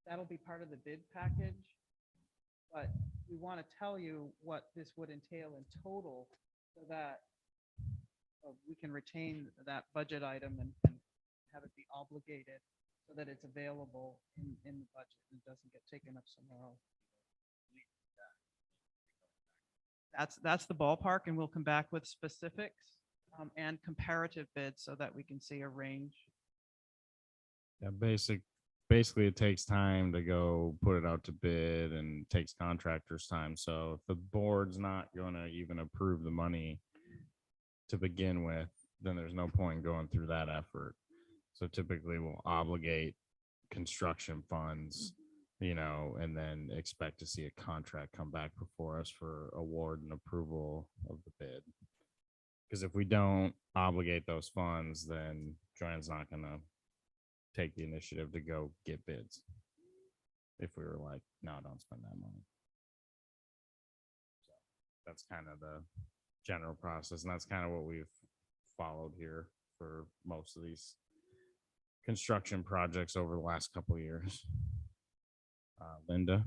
C: that'll be part of the bid package. But we want to tell you what this would entail in total so that we can retain that budget item and have it be obligated so that it's available in the budget and doesn't get taken up somewhere else. That's the ballpark, and we'll come back with specifics and comparative bids so that we can see a range.
A: Yeah, basically it takes time to go put it out to bid and takes contractors time. So if the board's not going to even approve the money to begin with, then there's no point going through that effort. So typically we'll obligate construction funds, and then expect to see a contract come back before us for award and approval of the bid. Because if we don't obligate those funds, then Joanne's not going to take the initiative to go get bids. If we were like, no, don't spend that money. So that's kind of the general process. And that's kind of what we've followed here for most of these construction projects over the last couple of years. Linda?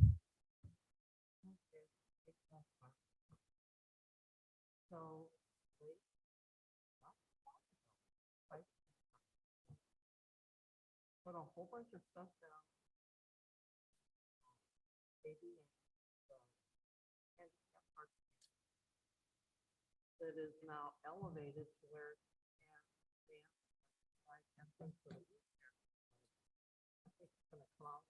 F: So. Put a whole bunch of stuff down. Maybe that is now elevated to where it can stand. I think it's gonna come out.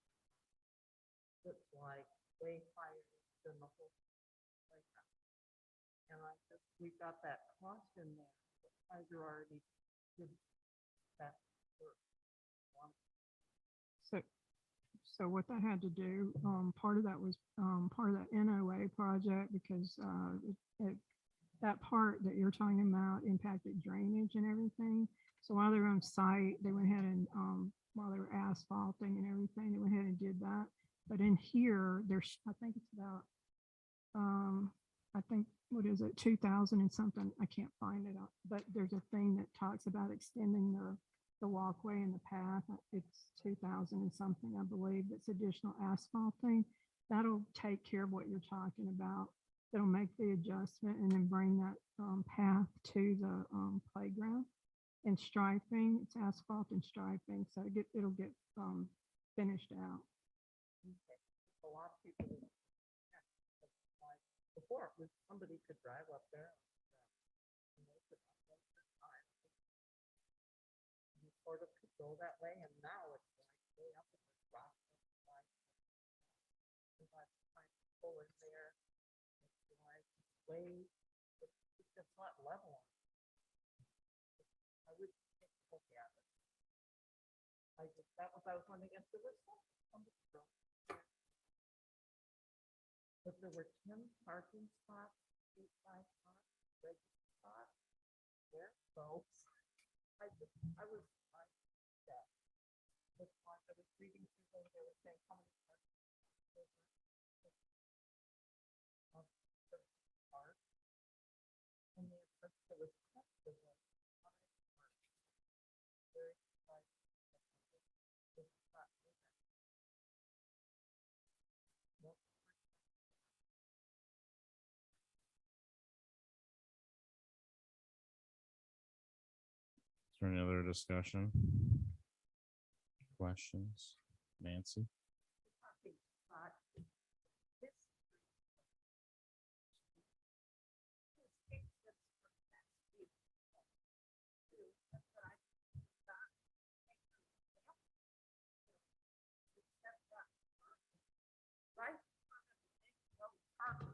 F: It's like way higher than the whole playground. And we've got that cost in there. Hydro already did that work.
E: So what that had to do, part of that was, part of that NOA project because, that part that you're talking about impacted drainage and everything. So while they were on site, they went ahead and, while they were asphalting and everything, they went ahead and did that. But in here, there's, I think it's about, I think, what is it, 2000 and something, I can't find it, but there's a thing that talks about extending the walkway and the path. It's 2000 and something, I believe, that's additional asphalting. That'll take care of what you're talking about. That'll make the adjustment and then bring that path to the playground. And striping, it's asphalt and striping, so it'll get finished out.
F: A lot of people. Before, somebody could drive up there. You sort of could go that way, and now it's like way up in the rock. Pull in there. It's like way, it's just not level. I would take a look at it. I was wondering if there was some. If there were 10 parking spots, 8 spots, registered spots, where so I was like that. But I was reading through them, they were saying how many parking spots and there was
A: Is there any other discussion? Questions? Nancy?
B: parking spot. This exits from that street. That's what I thought. Except that right in front of the big road parking.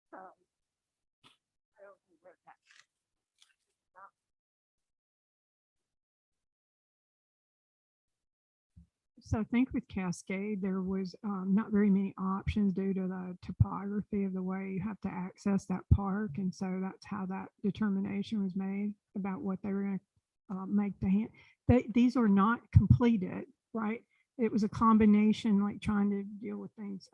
B: So I don't know where that.
E: So I think with Cascade, there was not very many options due to the topography of the way you have to access that park. And so that's how that determination was made about what they were going to make the hand. These are not completed, right? It was a combination, like trying to deal with things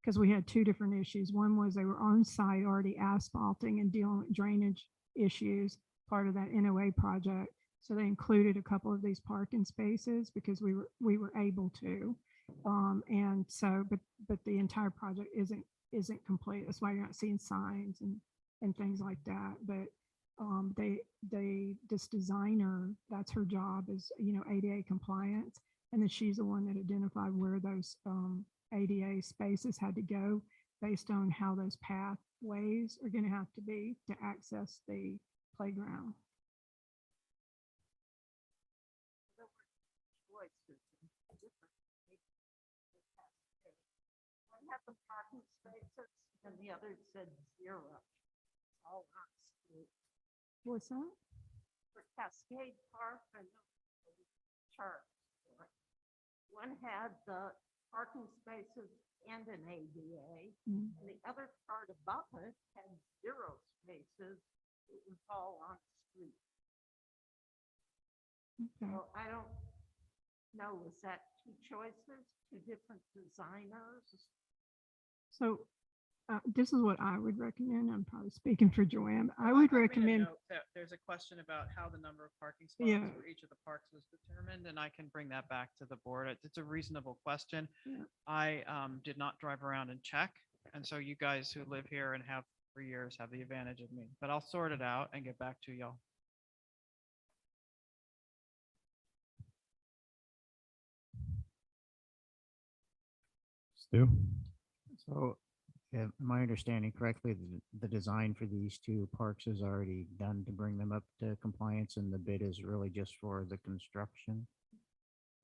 E: because we had two different issues. One was they were on site already asphalting and dealing with drainage issues, part of that NOA project. So they included a couple of these parking spaces because we were able to. And so, but the entire project isn't complete. That's why you're not seeing signs and things like that. But this designer, that's her job is, ADA compliance. And then she's the one that identified where those ADA spaces had to go based on how those pathways are going to have to be to access the playground.
B: Choices and different. One had the parking spaces and the other said 0. All on street.
E: What's that?
B: For Cascade Park and the chart. One had the parking spaces and an ADA, and the other part above it had 0 spaces. It was all on the street.
E: Okay.
B: So I don't know, was that 2 choices, 2 different designers?
E: So this is what I would recommend. I'm probably speaking for Joanne. I would recommend.
C: There's a question about how the number of parking
E: Yeah.
C: spots for each of the parks was determined, and I can bring that back to the board. It's a reasonable question.
E: Yeah.
C: I did not drive around and check, and so you guys who live here and have for years have the advantage of me. But I'll sort it out and get back to y'all.
A: Stu?
J: So, if my understanding correctly, the design for these two parks is already done to bring them up to compliance, and the bid is really just for the construction.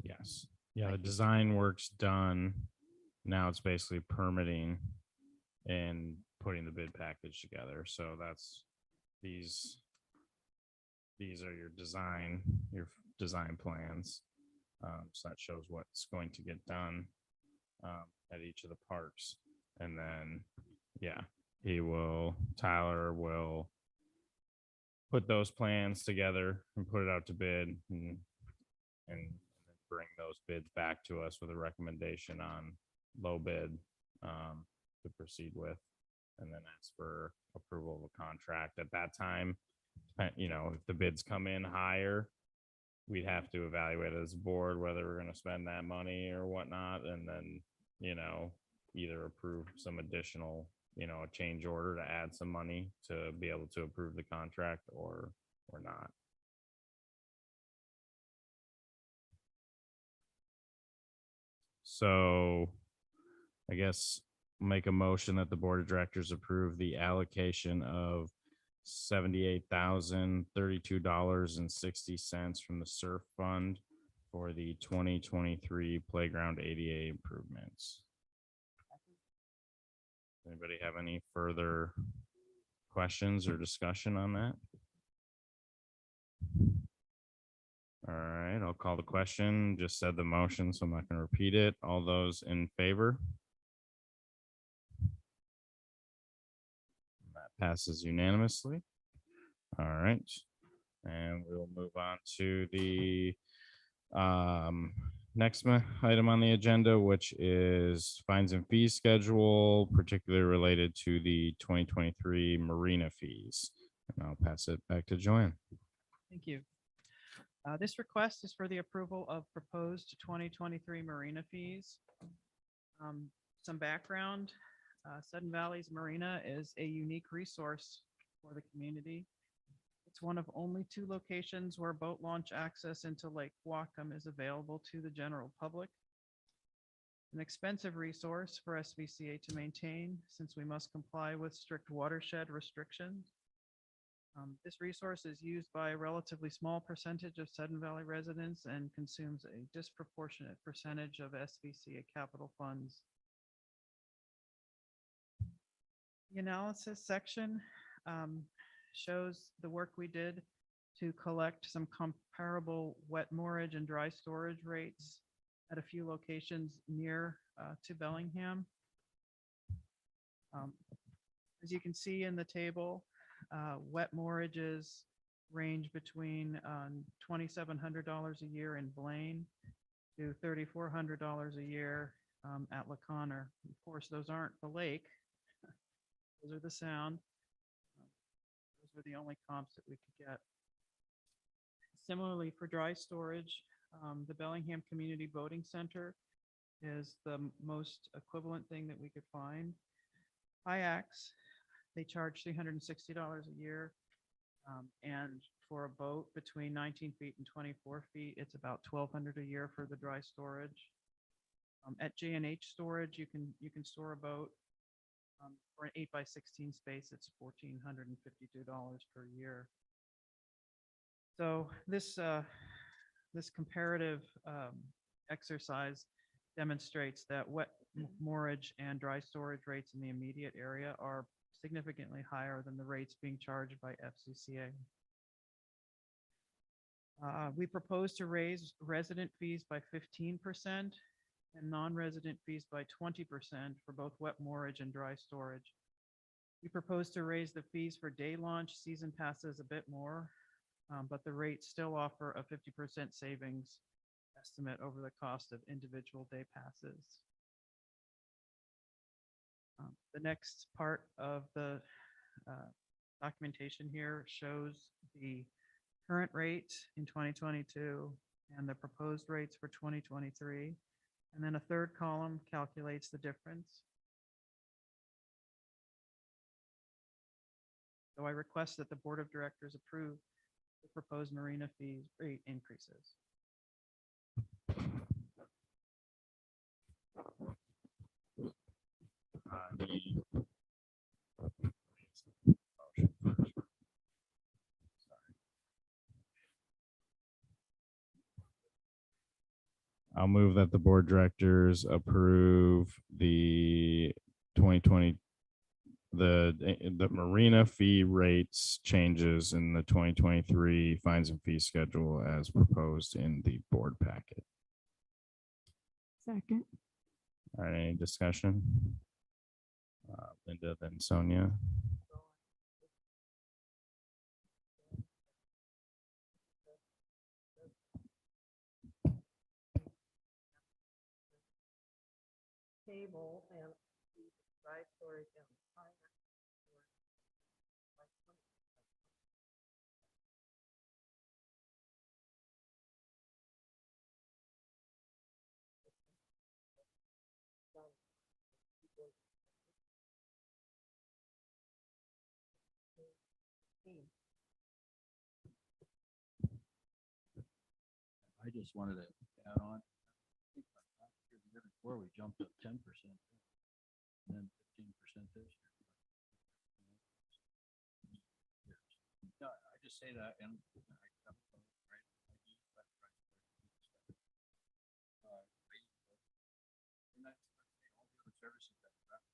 A: Yes. Yeah, the design work's done. Now it's basically permitting and putting the bid package together. So that's these are your design plans. So that shows what's going to get done. at each of the parks. And then, yeah, Tyler will put those plans together and put it out to bid and bring those bids back to us with a recommendation on low bid to proceed with, and then ask for approval of a contract at that time. If the bids come in higher, we'd have to evaluate as a board whether we're going to spend that money or whatnot, and then, either approve some additional, a change order to add some money to be able to approve the contract or not. So I guess make a motion that the board of directors approve the allocation of $78,032.60 from the SURF fund for the 2023 playground ADA improvements. Anybody have any further questions or discussion on that? All right, I'll call the question. Just said the motion, so I'm not going to repeat it. All those in favor? That passes unanimously. All right. And we'll move on to the next item on the agenda, which is fines and fees schedule, particularly related to the 2023 marina fees. And I'll pass it back to Joanne.
C: Thank you. This request is for the approval of proposed 2023 marina fees. Some background, Sudden Valley's Marina is a unique resource for the community. It's one of only 2 locations where boat launch access into Lake Whatcom is available to the general public. An expensive resource for SVCA to maintain since we must comply with strict watershed restrictions. This resource is used by a relatively small percentage of Sudden Valley residents and consumes a disproportionate percentage of SVCA capital funds. The analysis section shows the work we did to collect some comparable wet moorage and dry storage rates at a few locations near to Bellingham. As you can see in the table, wet morages range between $2,700 a year in Blaine to $3,400 a year at La Conner. Of course, those aren't the lake. Those are the sound. Those were the only comps that we could get. Similarly, for dry storage, the Bellingham Community Boating Center is the most equivalent thing that we could find. Kayaks, they charge $360 a year. And for a boat between 19 feet and 24 feet, it's about $1,200 a year for the dry storage. At J&H Storage, you can store a boat. For an 8x16 space, it's $1,452 per year. So this comparative exercise demonstrates that wet moorage and dry storage rates in the immediate area are significantly higher than the rates being charged by FCCA. We propose to raise resident fees by 15% and non-resident fees by 20% for both wet moorage and dry storage. We propose to raise the fees for day launch season passes a bit more, but the rates still offer a 50% savings estimate over the cost of individual day passes. The next part of the documentation here shows the current rate in 2022 and the proposed rates for 2023. And then a third column calculates the difference. So I request that the Board of Directors approve the proposed marina fees rate increases.
A: I'll move that the board of directors approve the 2020 the marina fee rates changes in the 2023 fines and fee schedule as proposed in the board packet.
E: Second.
A: All right, any discussion? Linda, then Sonia.
F: Table and dry storage and
H: I just wanted to add on. I think like last year, the year before, we jumped up 10%, and then 15% this year. No, I just say that and right. And that's all the other services that you have.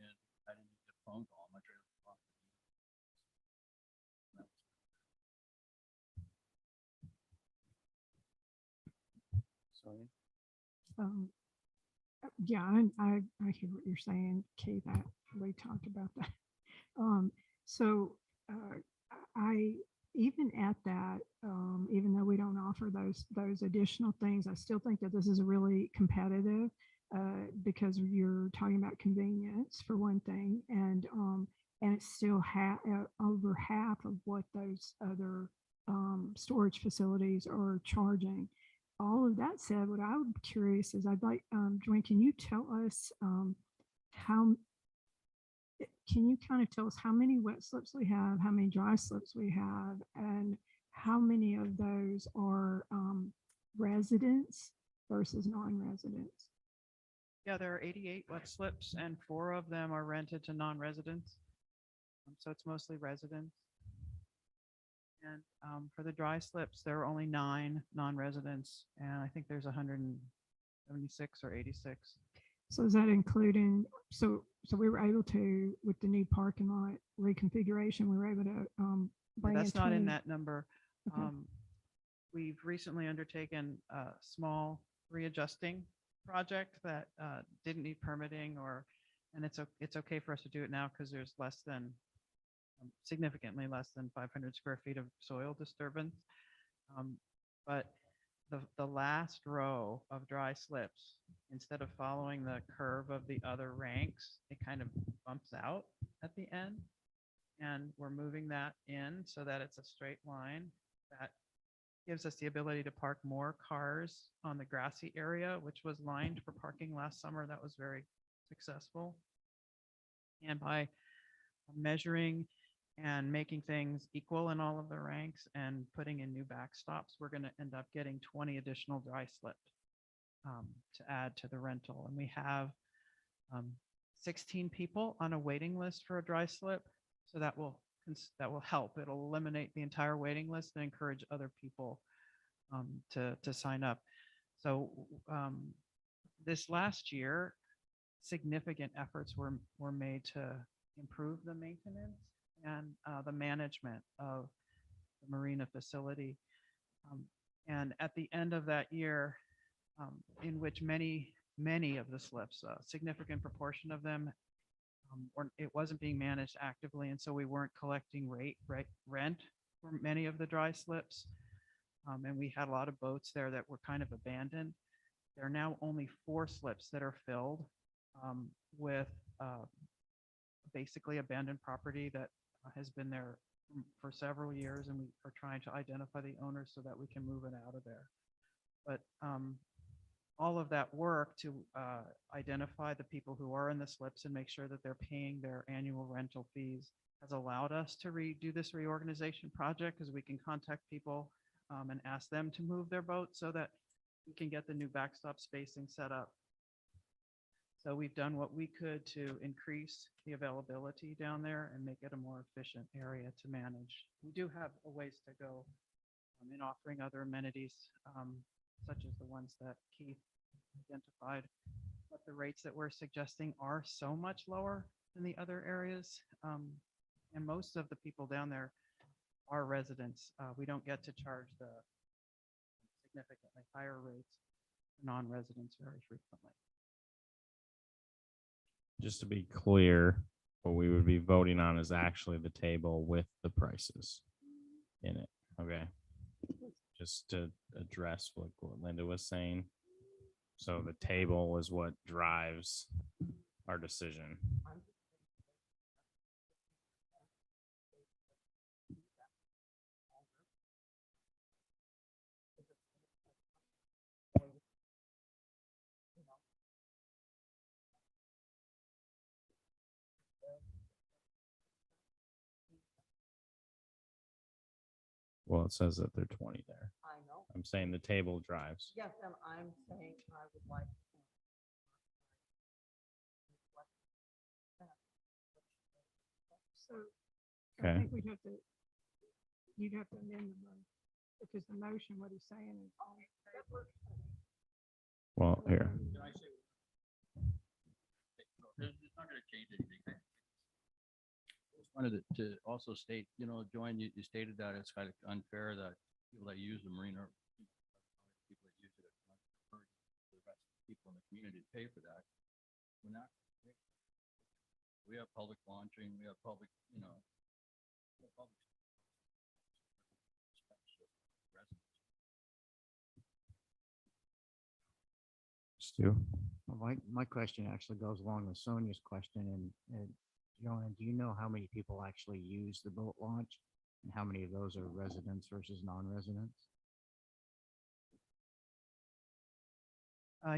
H: And I didn't get a phone call. My trailer was locked.
A: Sonia?
E: Um, yeah, I hear what you're saying, Keith. We talked about that. So I, even at that, even though we don't offer those additional things, I still think that this is really competitive because you're talking about convenience for one thing, and it's still over half of what those other storage facilities are charging. All of that said, what I'm curious is I'd like, Joanne, can you tell us how, can you kind of tell us how many wet slips we have, how many dry slips we have, and how many of those are residents versus non-residents?
C: Yeah, there are 88 wet slips and 4 of them are rented to non-residents. So it's mostly residents. And for the dry slips, there are only 9 non-residents, and I think there's 176 or 86.
E: So is that including, so we were able to, with the new parking lot reconfiguration, we were able to bring in
C: That's not in
E: 20
C: that number.
E: Okay.
C: We've recently undertaken a small readjusting project that didn't need permitting, and it's okay for us to do it now because there's less than significantly less than 500 square feet of soil disturbance. But the last row of dry slips, instead of following the curve of the other ranks, it kind of bumps out at the end. And we're moving that in so that it's a straight line. That gives us the ability to park more cars on the grassy area, which was lined for parking last summer. That was very successful. And by measuring and making things equal in all of the ranks and putting in new backstops, we're going to end up getting 20 additional dry slips to add to the rental. And we have 16 people on a waiting list for a dry slip. So that will help. It'll eliminate the entire waiting list and encourage other people to sign up. So this last year, significant efforts were made to improve the maintenance and the management of the marina facility. And at the end of that year, in which many of the slips, a significant proportion of them, it wasn't being managed actively, and so we weren't collecting rent for many of the dry slips. And we had a lot of boats there that were kind of abandoned. There are now only 4 slips that are filled with basically abandoned property that has been there for several years, and we are trying to identify the owners so that we can move it out of there. But all of that work to identify the people who are in the slips and make sure that they're paying their annual rental fees has allowed us to do this reorganization project, because we can contact people and ask them to move their boats so that we can get the new backstop spacing set up. So we've done what we could to increase the availability down there and make it a more efficient area to manage. We do have a ways to go in offering other amenities, such as the ones that Keith identified. But the rates that we're suggesting are so much lower than the other areas. And most of the people down there are residents. We don't get to charge the significantly higher rates for non-residents very frequently.
A: Just to be clear, what we would be voting on is actually the table with the prices in it. Okay. Just to address what Linda was saying. So the table is what drives our decision. Well, it says that they're 20 there.
F: I know.
A: I'm saying the table drives.
F: Yes, and I'm saying I would like.
E: So I
A: Okay.
E: think you'd have to amend the motion, because the motion, what he's saying is.
A: Well, here.
H: It's not gonna change anything. Just wanted to also state, Joanne, you stated that it's kind of unfair that people that use the marina, people that use it, the rest of the people in the community pay for that. We're not. We have public launching, we have public, we have public.
A: Stu?
J: Well, my question actually goes along with Sonia's question, and Joanna, do you know how many people actually use the boat launch? And how many of those are residents versus non-residents?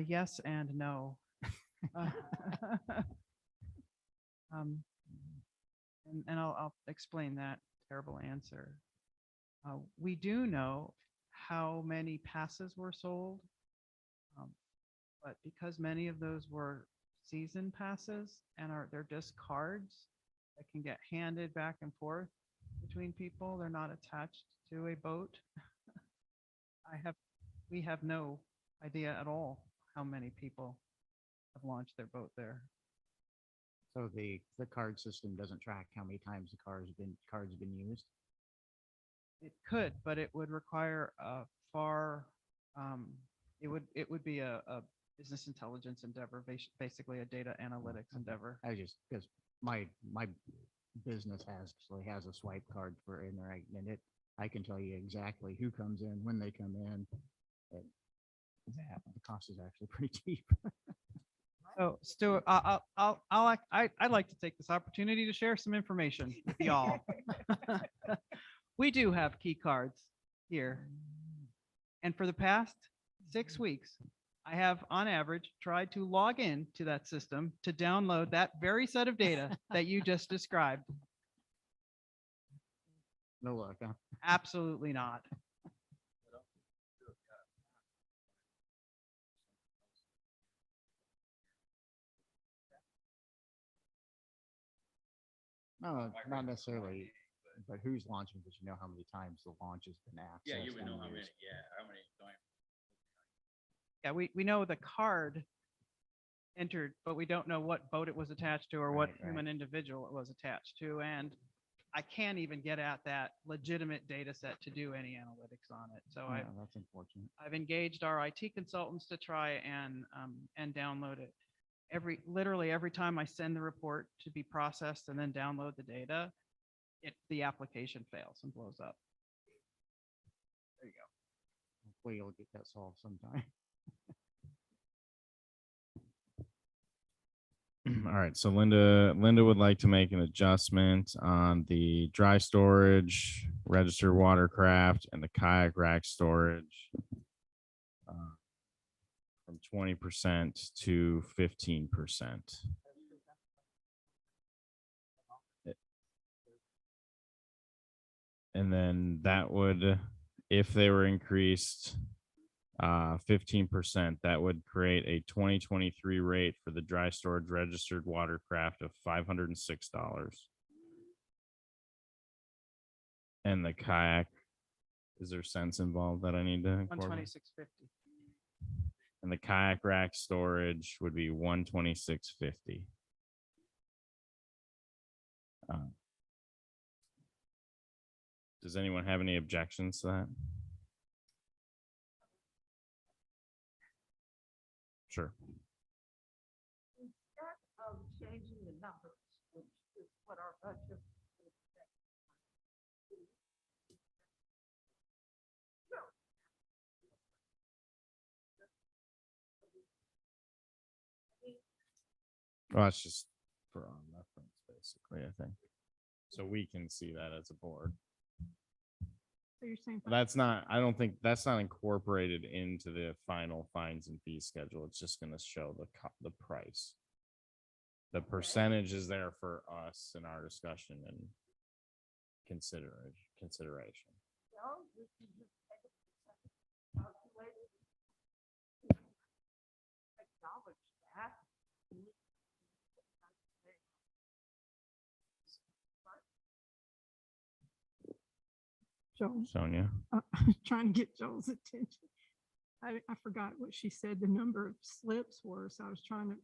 C: Yes and no. And I'll explain that terrible answer. We do know how many passes were sold. But because many of those were season passes and they're just cards that can get handed back and forth between people, they're not attached to a boat. We have no idea at all how many people have launched their boat there.
J: So the card system doesn't track how many times the card's been used?
C: It could, but it would require a far, it would be a business intelligence endeavor, basically a data analytics endeavor.
J: Because my business actually has a swipe card for Interact, and I can tell you exactly who comes in, when they come in. And the cost is actually pretty cheap.
C: So Stuart, I'd like to take this opportunity to share some information with y'all. We do have key cards here. And for the past 6 weeks, I have on average tried to log in to that system to download that very set of data that you just described.
J: No luck, huh?
C: Absolutely not.
J: No, not necessarily, but who's launching, because you know how many times the launch has been accessed.
H: Yeah, you would know
J: and
H: how many,
J: used.
H: how many going.
C: Yeah, we know the card entered, but we don't know what boat it was attached to or what
J: Right, right.
C: human individual it was attached to. And I can't even get at that legitimate data set to do any analytics on it. So
J: Yeah, that's unfortunate.
C: I've engaged our IT consultants to try and download it. Literally every time I send the report to be processed and then download the data, the application fails and blows up. There you go.
J: Hopefully you'll get that solved sometime.
A: All right, so Linda would like to make an adjustment on the dry storage, registered watercraft, and the kayak rack storage from 20% to 15%. And then that would, if they were increased, 15%. That would create a 2023 rate for the dry storage registered watercraft of $506. And the kayak, is there cents involved that I need to incorporate?
C: $126.50.
A: And the kayak rack storage would be $126.50. Does anyone have any objections to that? Sure.
B: Instead of changing the numbers, which is what our budget is.
A: Well, it's just for our reference, basically, I think. So we can see that as a board.
E: So you're saying,
A: That's not, I don't think, that's not incorporated into the final fines and fee schedule. It's just gonna show the price. The percentage is there for us in our discussion and consideration.
B: Well, you can just take a percent, calculate it. Acknowledge that.
E: Joel,
A: Sonia?
E: I was trying to get Joel's attention. I forgot what she said the number of slips were, so I was trying to,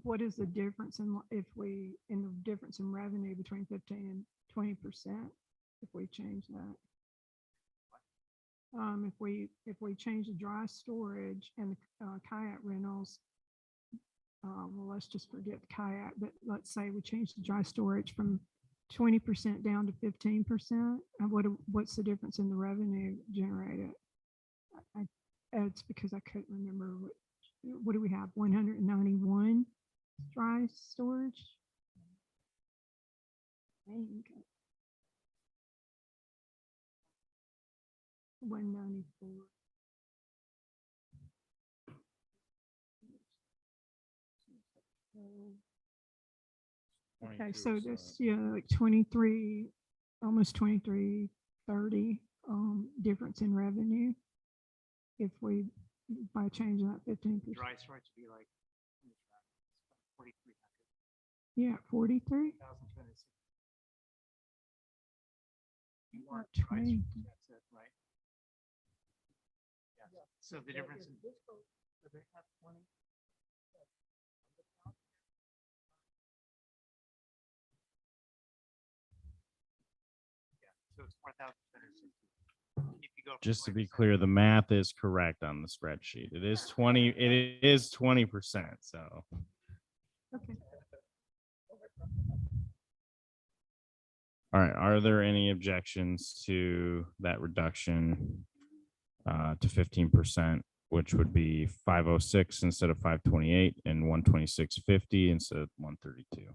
E: what is the difference in the difference in revenue between 15 and 20% if we change that? If we change the dry storage and the kayak rentals, well, let's just forget the kayak, but let's say we change the dry storage from 20% down to 15%. What's the difference in the revenue generated? It's because I couldn't remember what do we have? 191 dry storage. I think 194. Okay, so this, yeah, like 23, almost 2330 difference in revenue. If we, by changing that 15%.
I: Dry storage would be like 4,300.
E: Yeah, 43.
I: 1,260.
E: Not
I: Dry
E: 20.
I: storage, that's it, right? Yeah, so the difference in. So it's 4,260. If you go from
A: Just to be
I: 20%.
A: clear, the math is correct on the spreadsheet. It is 20%, so.
E: Okay.
A: All right, are there any objections to that reduction to 15%, which would be 506 instead of 528 and 126.50 instead of 132?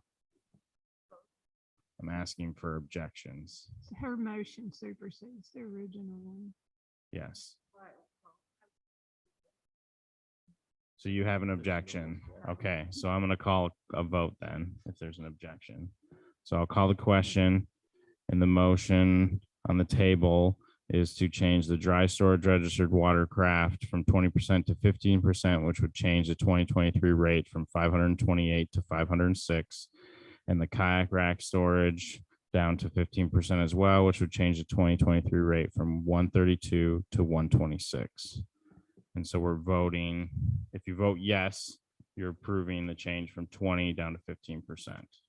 A: I'm asking for objections.
E: Her motion supersedes the original one.
A: Yes. So you have an objection. Okay, so I'm going to call a vote then, if there's an objection. So I'll call the question, and the motion on the table is to change the dry storage registered watercraft from 20% to 15%, which would change the 2023 rate from 528 to 506, and the kayak rack storage down to 15% as well, which would change the 2023 rate from 132 to 126. And so we're voting, if you vote yes, you're approving the change from 20 down to 15%,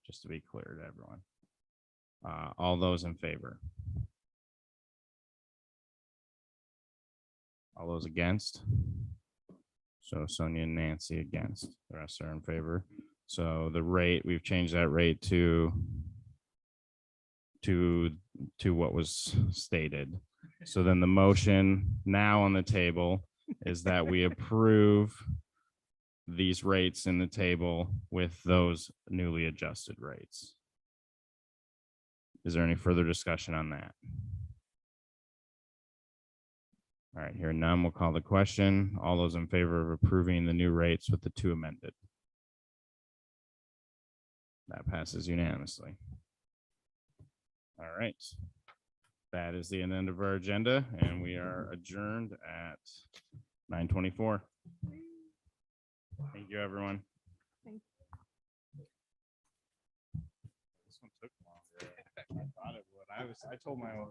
A: just to be clear to everyone. All those in favor? All those against? So Sonia and Nancy against. The rest are in favor. So the rate, we've changed that rate to what was stated. So then the motion now on the table is that we approve these rates in the table with those newly adjusted rates. Is there any further discussion on that? All right, hearing none, we'll call the question. All those in favor of approving the new rates with the two amended? That passes unanimously. All right. That is the end of our agenda, and we are adjourned at 9:24. Thank you, everyone.
E: Thank
A: This one took longer. I thought it would. I told my own.